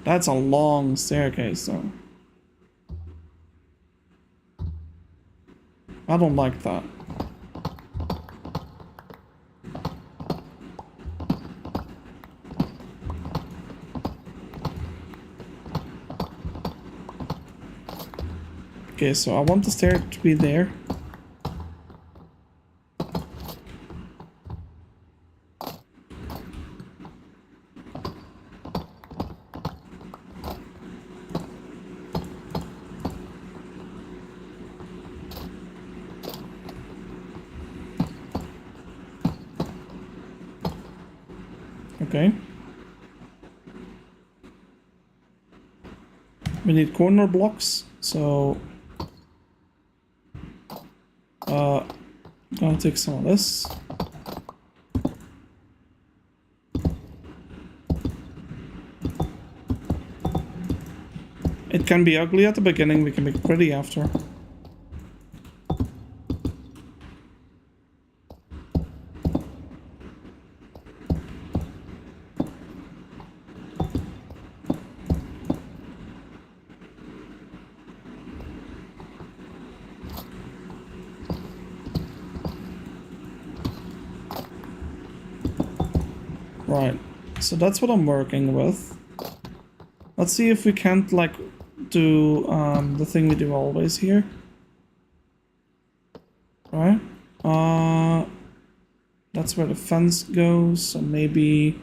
That's a long staircase, though. I don't like that. Okay, so I want the stair to be there. Okay. We need corner blocks, so I'm gonna take some of this. It can be ugly at the beginning, we can make it pretty after. Right, so that's what I'm working with. Let's see if we can't, like, do the thing we do always here. Right? That's where the fence goes, so maybe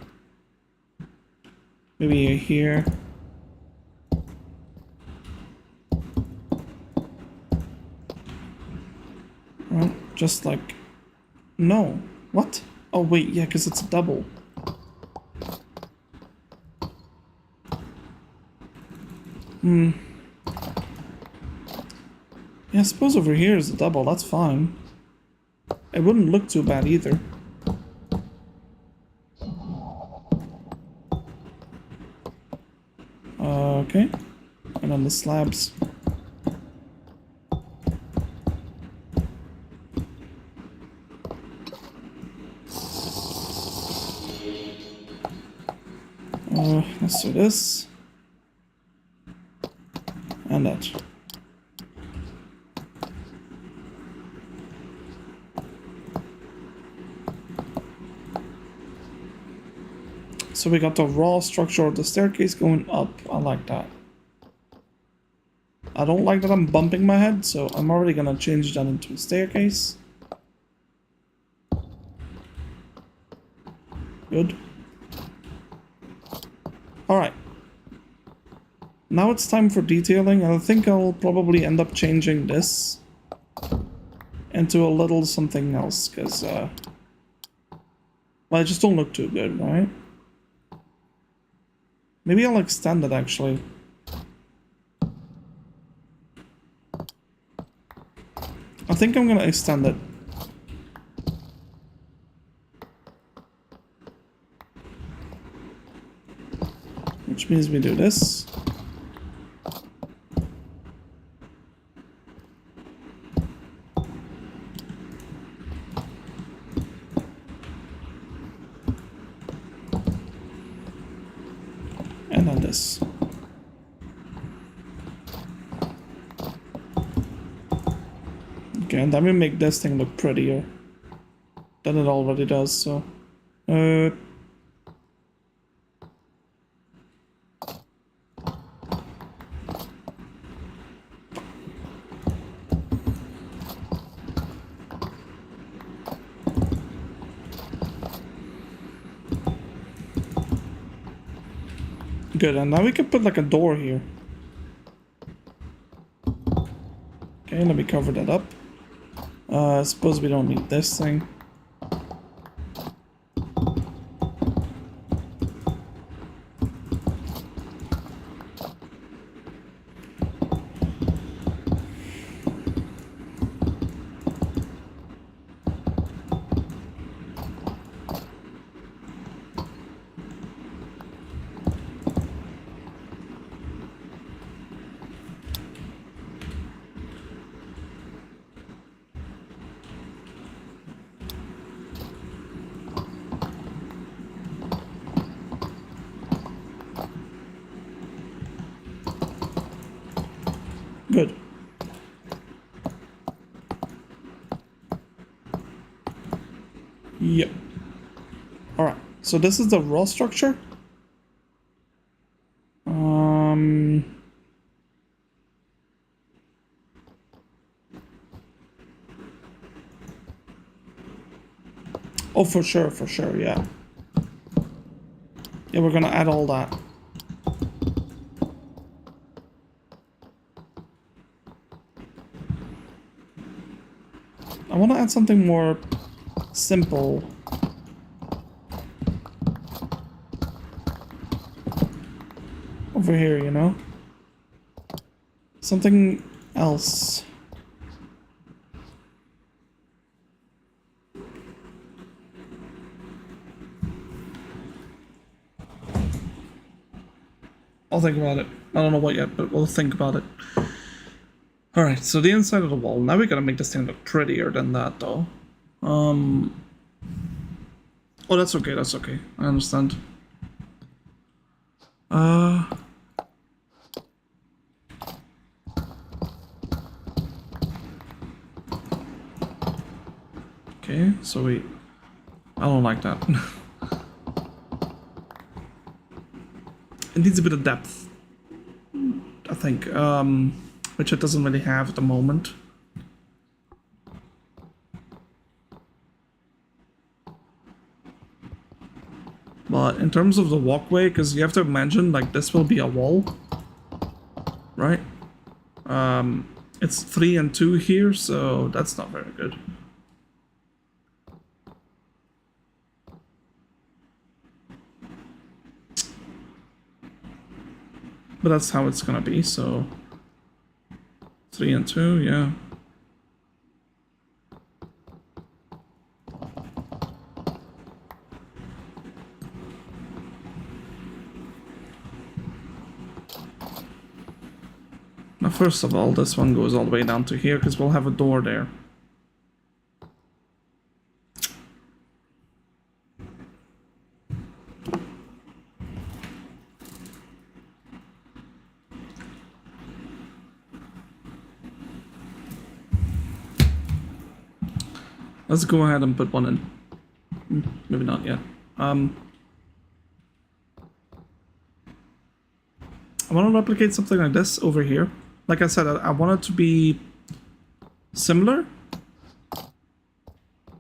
here. Right? Just like... No. What? Oh, wait, yeah, because it's a double. Yeah, I suppose over here is a double, that's fine. It wouldn't look too bad either. Okay. And on the slabs. Let's do this. And that. So we got the raw structure of the staircase going up. I like that. I don't like that I'm bumping my head, so I'm already gonna change that into a staircase. Good. Alright. Now it's time for detailing, and I think I'll probably end up changing this into a little something else, because, well, it just don't look too good, right? Maybe I'll extend it, actually. I think I'm gonna extend it. Which means we do this. And then this. Okay, and then we make this thing look prettier than it already does, so... Good, and now we can put like a door here. Okay, let me cover that up. I suppose we don't need this thing. Good. Yep. Alright, so this is the raw structure. Oh, for sure, yeah. Yeah, we're gonna add all that. I want to add something more simple. Over here, you know? Something else. I'll think about it. I don't know what yet, but we'll think about it. Alright, so the inside of the wall. Now we gotta make this thing look prettier than that, though. Oh, that's okay, that's okay. I understand. Okay, so I don't like that. It needs a bit of depth, I think, which it doesn't really have at the moment. But in terms of the walkway, because you have to imagine, like, this will be a wall, right? It's 3 and 2 here, so that's not very good. But that's how it's gonna be, so 3 and 2, yeah. Now, first of all, this one goes all the way down to here because we'll have a door there. Let's go ahead and put one in. Maybe not yet. I want to replicate something like this over here. Like I said, I want it to be similar.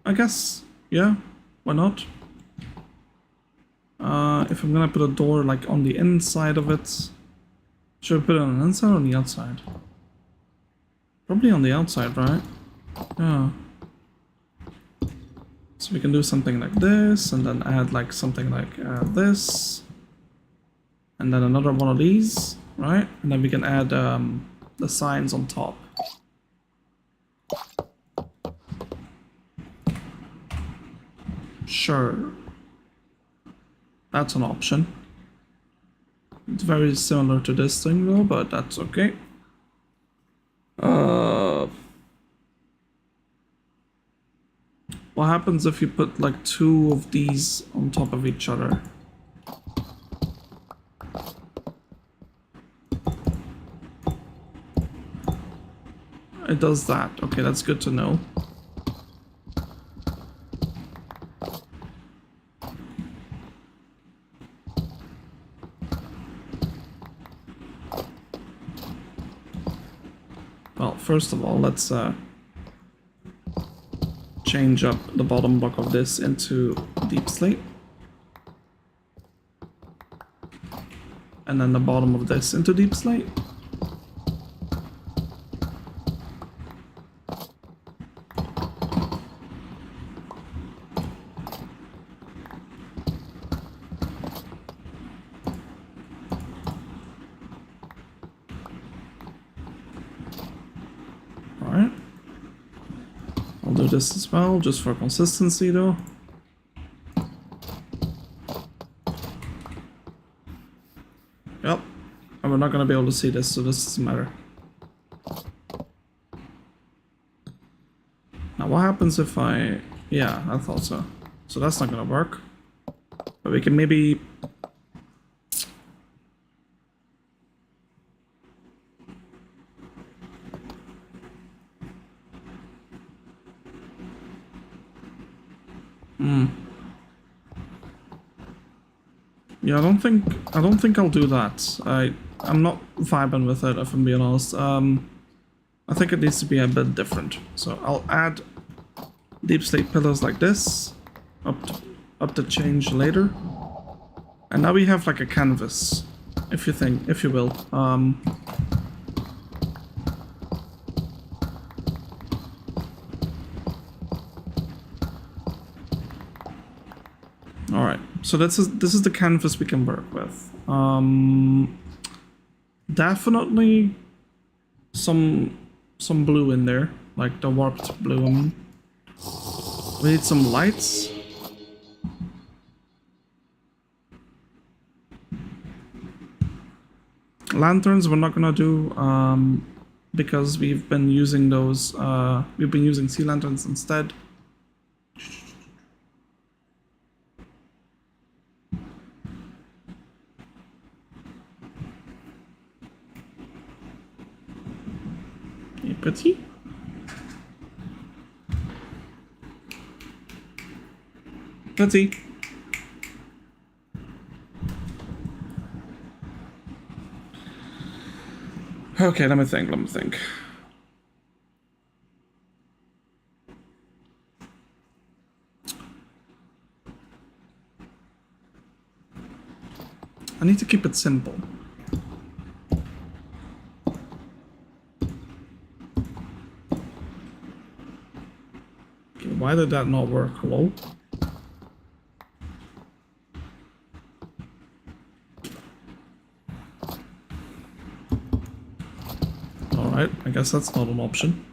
I guess. Yeah, why not? If I'm gonna put a door like on the inside of it, should I put it on the inside or on the outside? Probably on the outside, right? Yeah. So we can do something like this, and then add like something like this, and then another one of these, right? And then we can add the signs on top. Sure. That's an option. It's very similar to this thing though, but that's okay. What happens if you put like 2 of these on top of each other? It does that. Okay, that's good to know. Well, first of all, let's change up the bottom block of this into deep slate. And then the bottom of this into deep slate. Alright. I'll do this as well, just for consistency though. Yep. And we're not going to be able to see this, so this doesn't matter. Now what happens if I... Yeah, I thought so. So that's not going to work. But we can maybe... Yeah, I don't think I'll do that. I'm not vibing with it, if I'm being honest. I think it needs to be a bit different. So I'll add deep slate pillars like this, up to change later. And now we have like a canvas, if you will. Alright, so this is the canvas we can work with. Definitely some blue in there, like the warped blue. I mean. We need some lights. Lanterns we're not gonna do because we've been using those. We've been using sea lanterns instead. Et petit. Petit. Okay, let me think. I need to keep it simple. Okay, why did that not work? Hello? Alright, I guess that's not an option.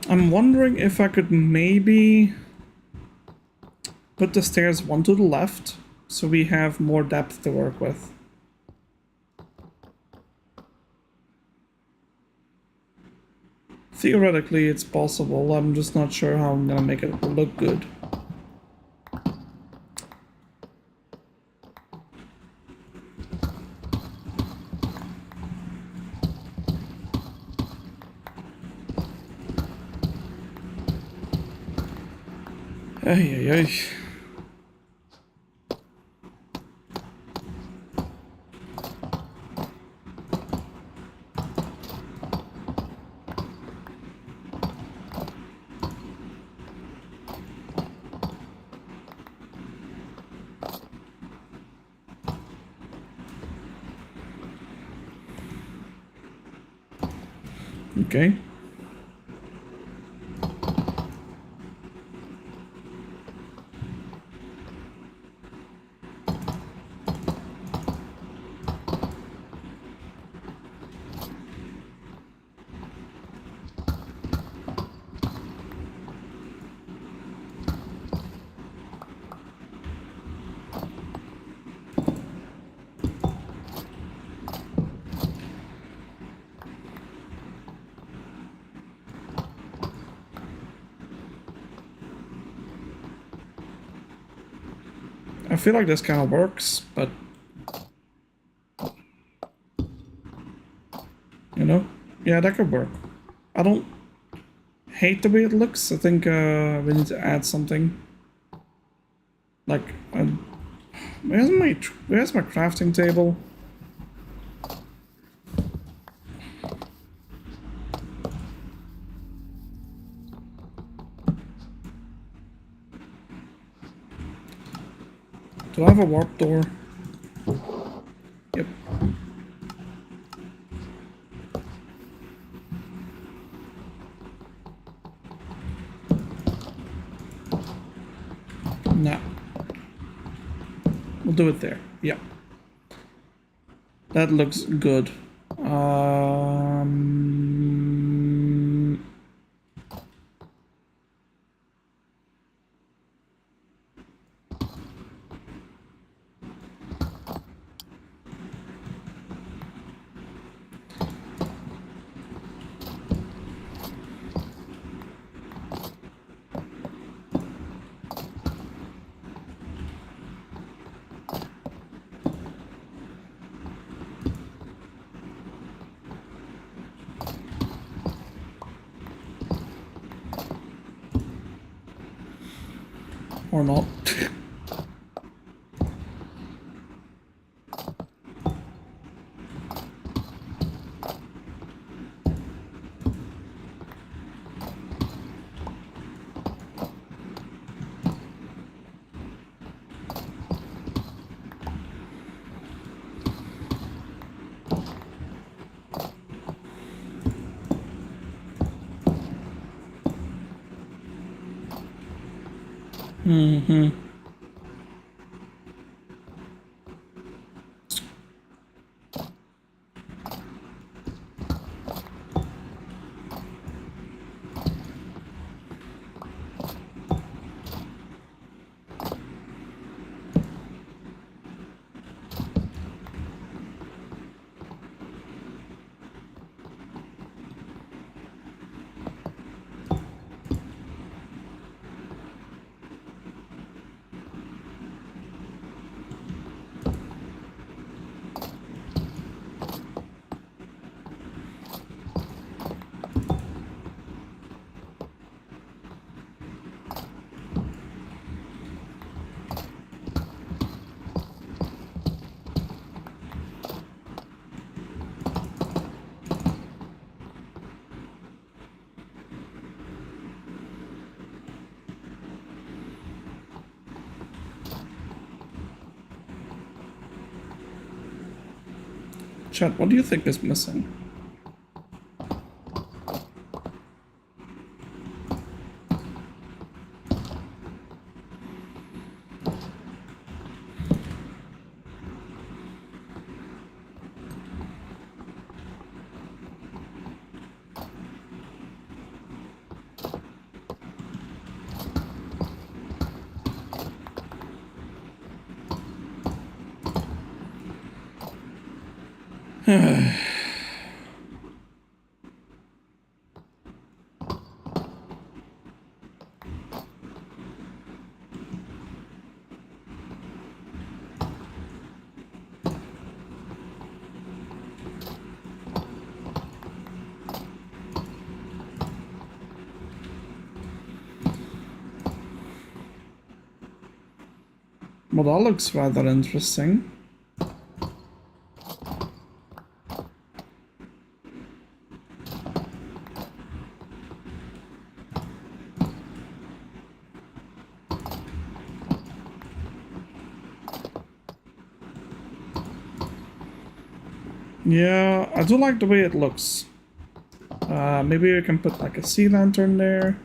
I'm wondering if I could maybe put the stairs one to the left so we have more depth to work with. Theoretically, it's possible. I'm just not sure how I'm gonna make it look good. Ay, ay, ay. Okay. I feel like this kind of works, but you know, yeah, that could work. I don't hate the way it looks. I think we need to add something. Like, where's my crafting table? Do I have a warp door? Yep. No. We'll do it there. Yep. That looks good. Or not. Mm-hmm. Chat, what do you think is missing? Well, that looks rather interesting. Yeah, I do like the way it looks. Maybe we can put like a sea lantern there.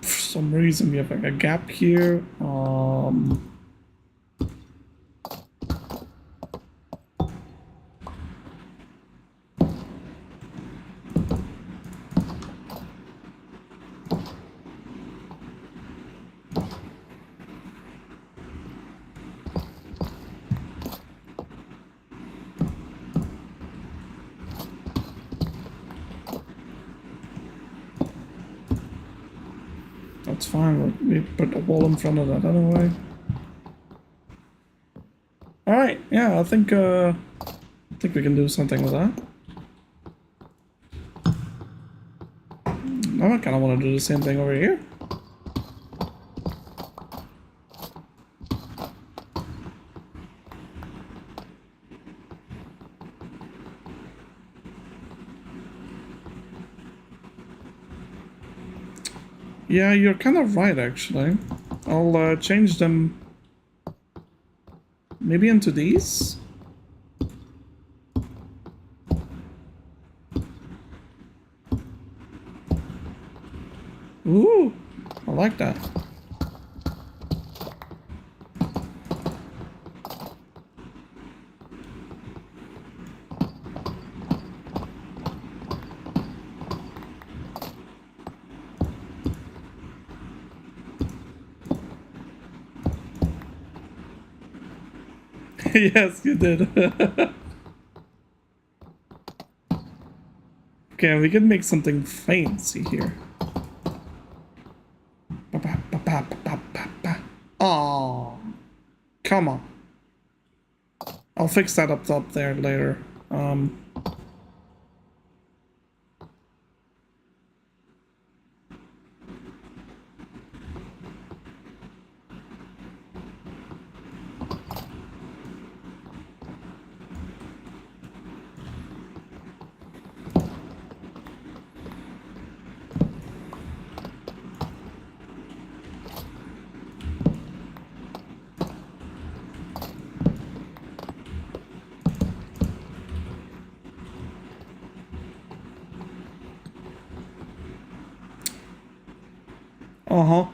For some reason we have like a gap here. That's fine. We put a wall in front of that anyway. All right. Yeah, I think we can do something with that. Now I kind of want to do the same thing over here. Yeah, you're kind of right, actually. I'll change them maybe into these. Ooh, I like that. Yes, you did. Okay, we can make something fancy here. Oh, come on. I'll fix that up top there later. Uh-huh.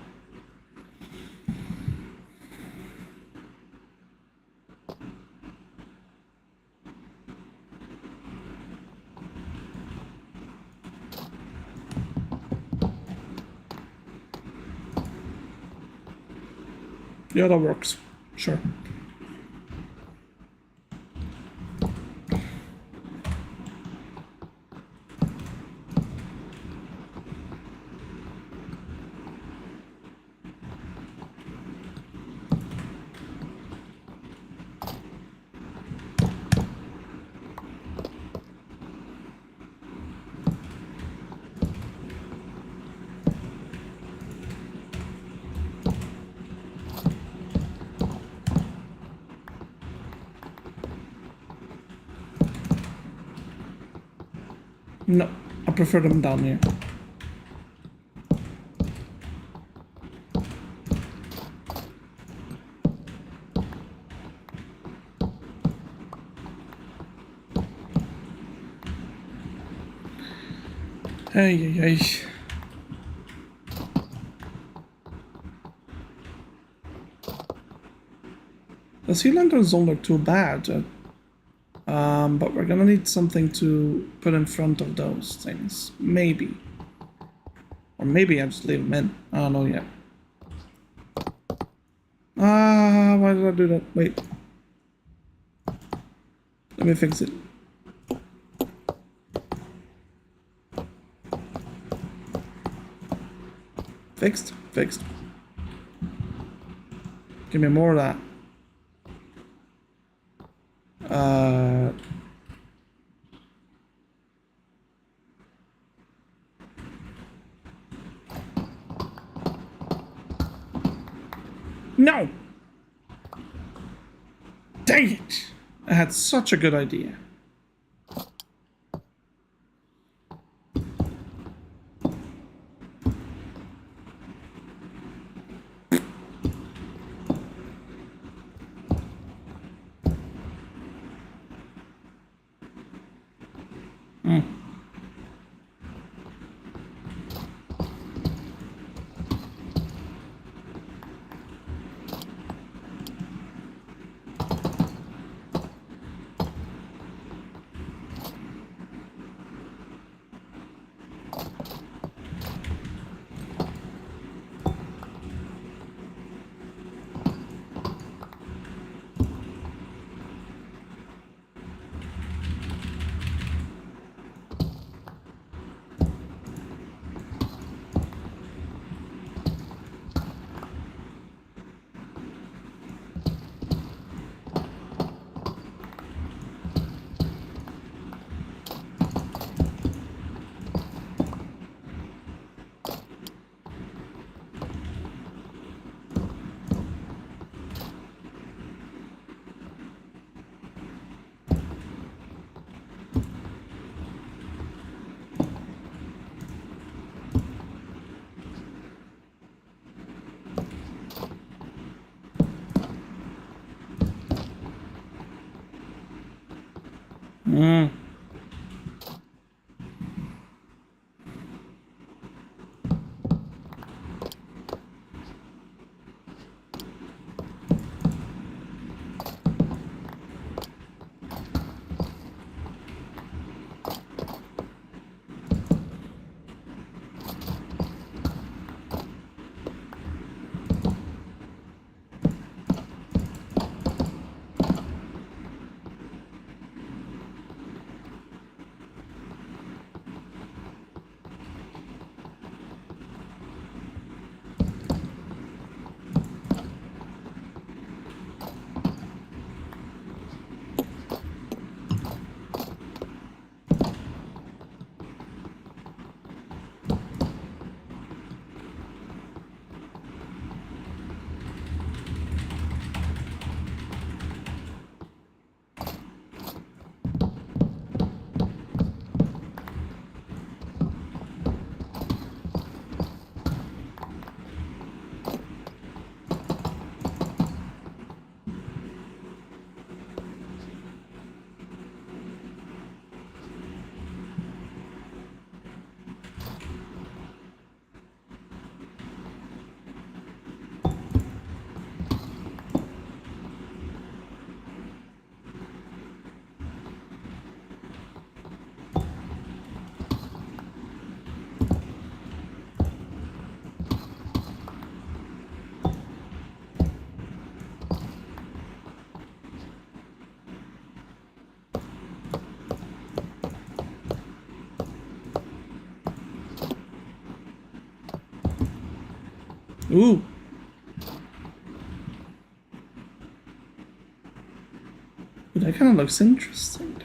Yeah, that works. Sure. No, I prefer them down here. Hey, hey, hey. The sea lanterns don't look too bad, but we're gonna need something to put in front of those things. Maybe. Or maybe I just leave them in. I don't know yet. Ah, why did I do that? Wait. Let me fix it. Fixed? Fixed. Give me more of that. No! Dang it! I had such a good idea. Ooh. Ooh, that kind of looks interesting.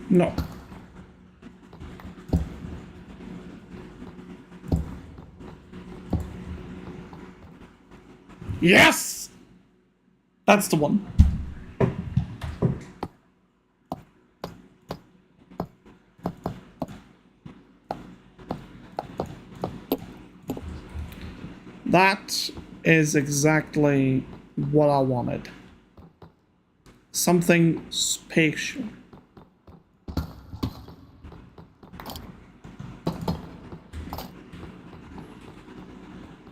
No. Yes! That's the one. That is exactly what I wanted. Something spatial.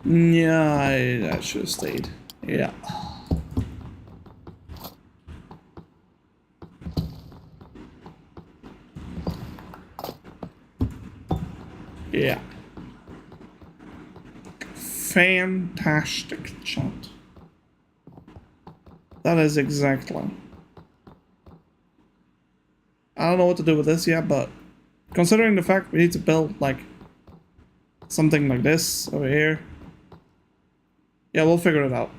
Yeah, I should have stayed. Yeah. Yeah. Fantastic chat. That is exactly. I don't know what to do with this yet, but considering the fact we need to build like something like this over here, yeah, we'll figure it out.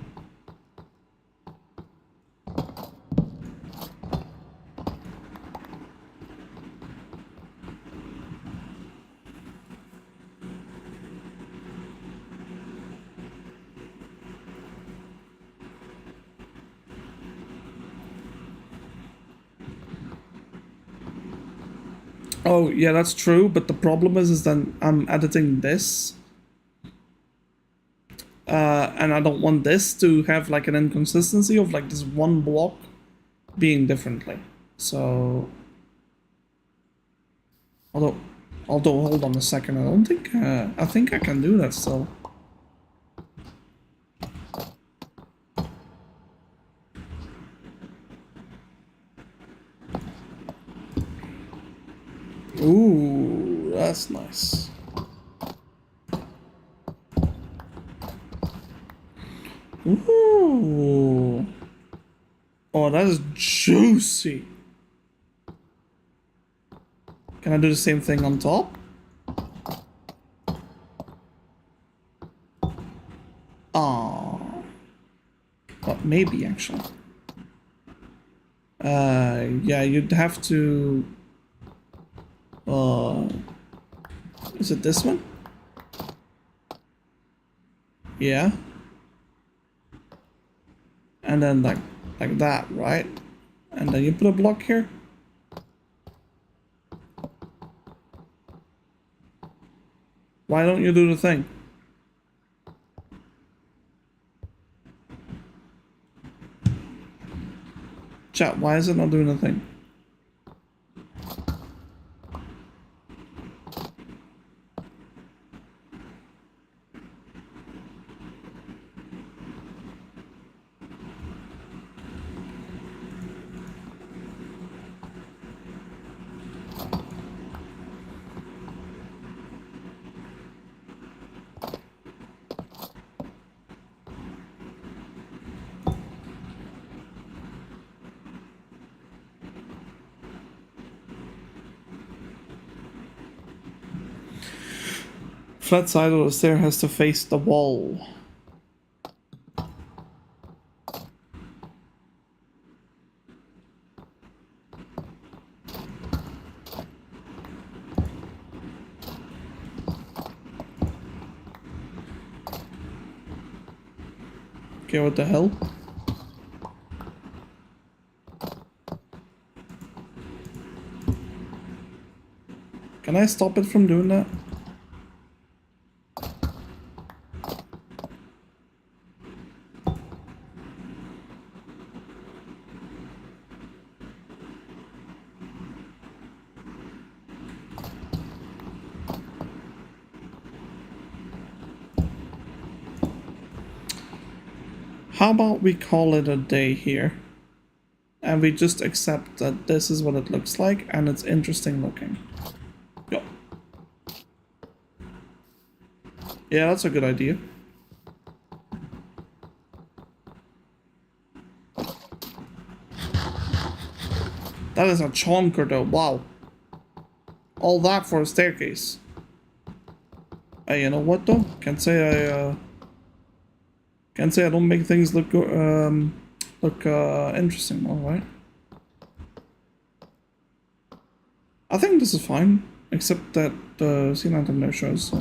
Oh, yeah, that's true, but the problem is then I'm editing this. And I don't want this to have like an inconsistency of like this one block being differently. So, although hold on a second, I don't think, I think I can do that still. Ooh, that's nice. Ooh. Oh, that is juicy. Can I do the same thing on top? Oh. But maybe, actually. Yeah, you'd have to... Is it this one? Yeah. And then like that, right? And then you put a block here. Why don't you do the thing? Chat, why is it not doing the thing? Flat side of the stair has to face the wall. Okay, what the hell? Can I stop it from doing that? How about we call it a day here? And we just accept that this is what it looks like and it's interesting looking. Yo. Yeah, that's a good idea. That is a chonker though, wow. All that for a staircase. Hey, you know what though? Can't say I don't make things look interesting, alright. I think this is fine, except that the sea lantern there shows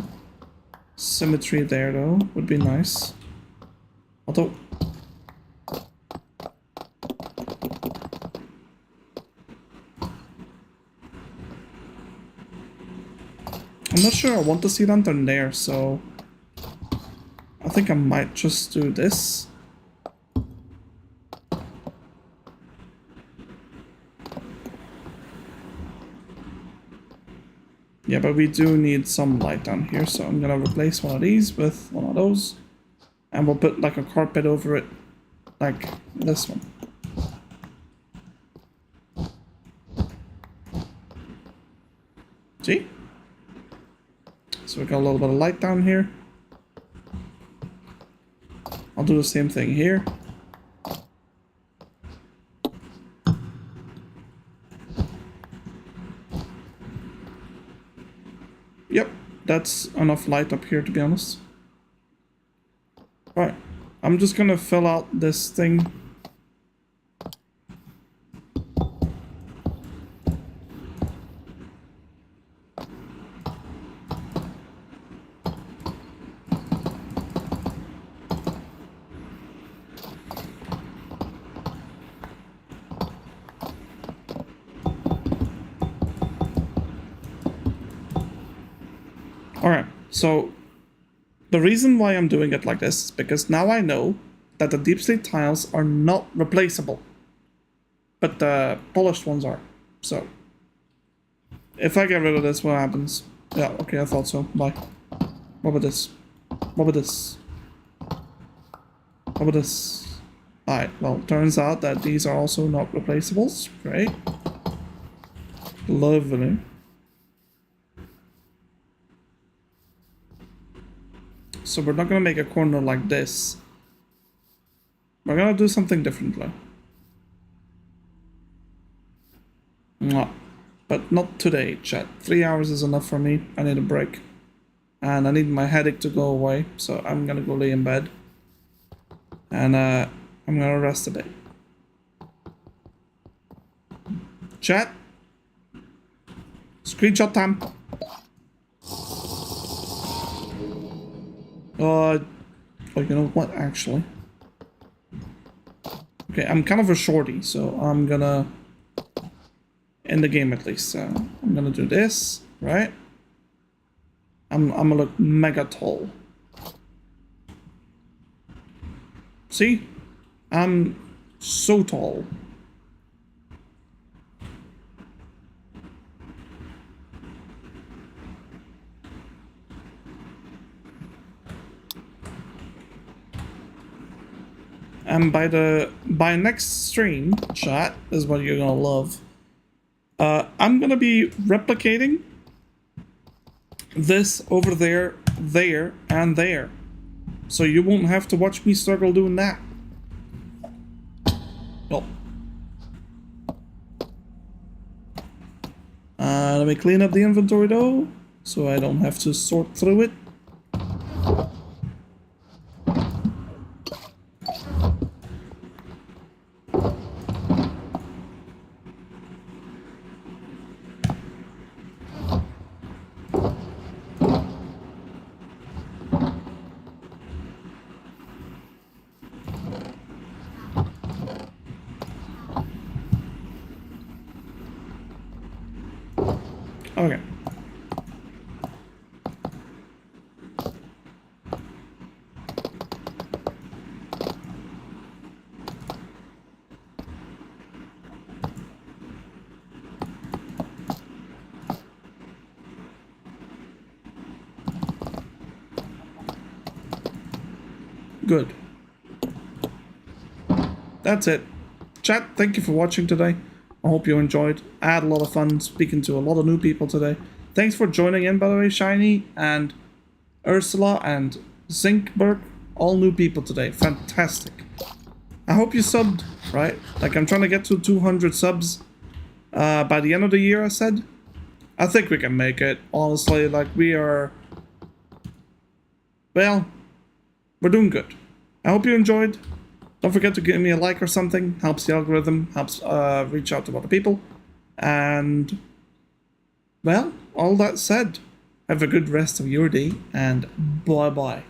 symmetry there though, would be nice. Although I'm not sure I want the sea lantern there, so I think I might just do this. Yeah, but we do need some light down here, so I'm gonna replace one of these with one of those. And we'll put like a carpet over it, like this one. See? So we got a little bit of light down here. I'll do the same thing here. Yep, that's enough light up here to be honest. Alright, I'm just gonna fill out this thing. Alright, so the reason why I'm doing it like this is because now I know that the deep slate tiles are not replaceable, but the polished ones are. So if I get rid of this, what happens? Yeah, okay, I thought so. Bye. What about this? What about this? What about this? Alright, well, turns out that these are also not replaceables. Great. Lovely. So we're not gonna make a corner like this. We're gonna do something differently. Mwah. But not today, chat. 3 hours is enough for me. I need a break. And I need my headache to go away. So I'm gonna go lay in bed. And I'm gonna rest a bit. Chat. Screenshot time. Oh, you know what, actually? Okay, I'm kind of a shorty, so I'm gonna... in the game, at least. I'm gonna do this, right? I'm gonna look mega tall. See? I'm so tall. And by next stream, chat is what you're gonna love. I'm gonna be replicating this over there, there, and there. So you won't have to watch me struggle doing that. Oh. Let me clean up the inventory though, so I don't have to sort through it. Okay. Good. That's it. Chat, thank you for watching today. I hope you enjoyed. I had a lot of fun speaking to a lot of new people today. Thanks for joining in, by the way, Shiny and Ursula and Zinkberg. All new people today. Fantastic. I hope you subbed, right? Like, I'm trying to get to 200 subs by the end of the year, I said. I think we can make it, honestly. Like, we are... Well, we're doing good. I hope you enjoyed. Don't forget to give me a like or something. Helps the algorithm, helps reach out to other people. And, well, all that said, have a good rest of your day, and bye-bye.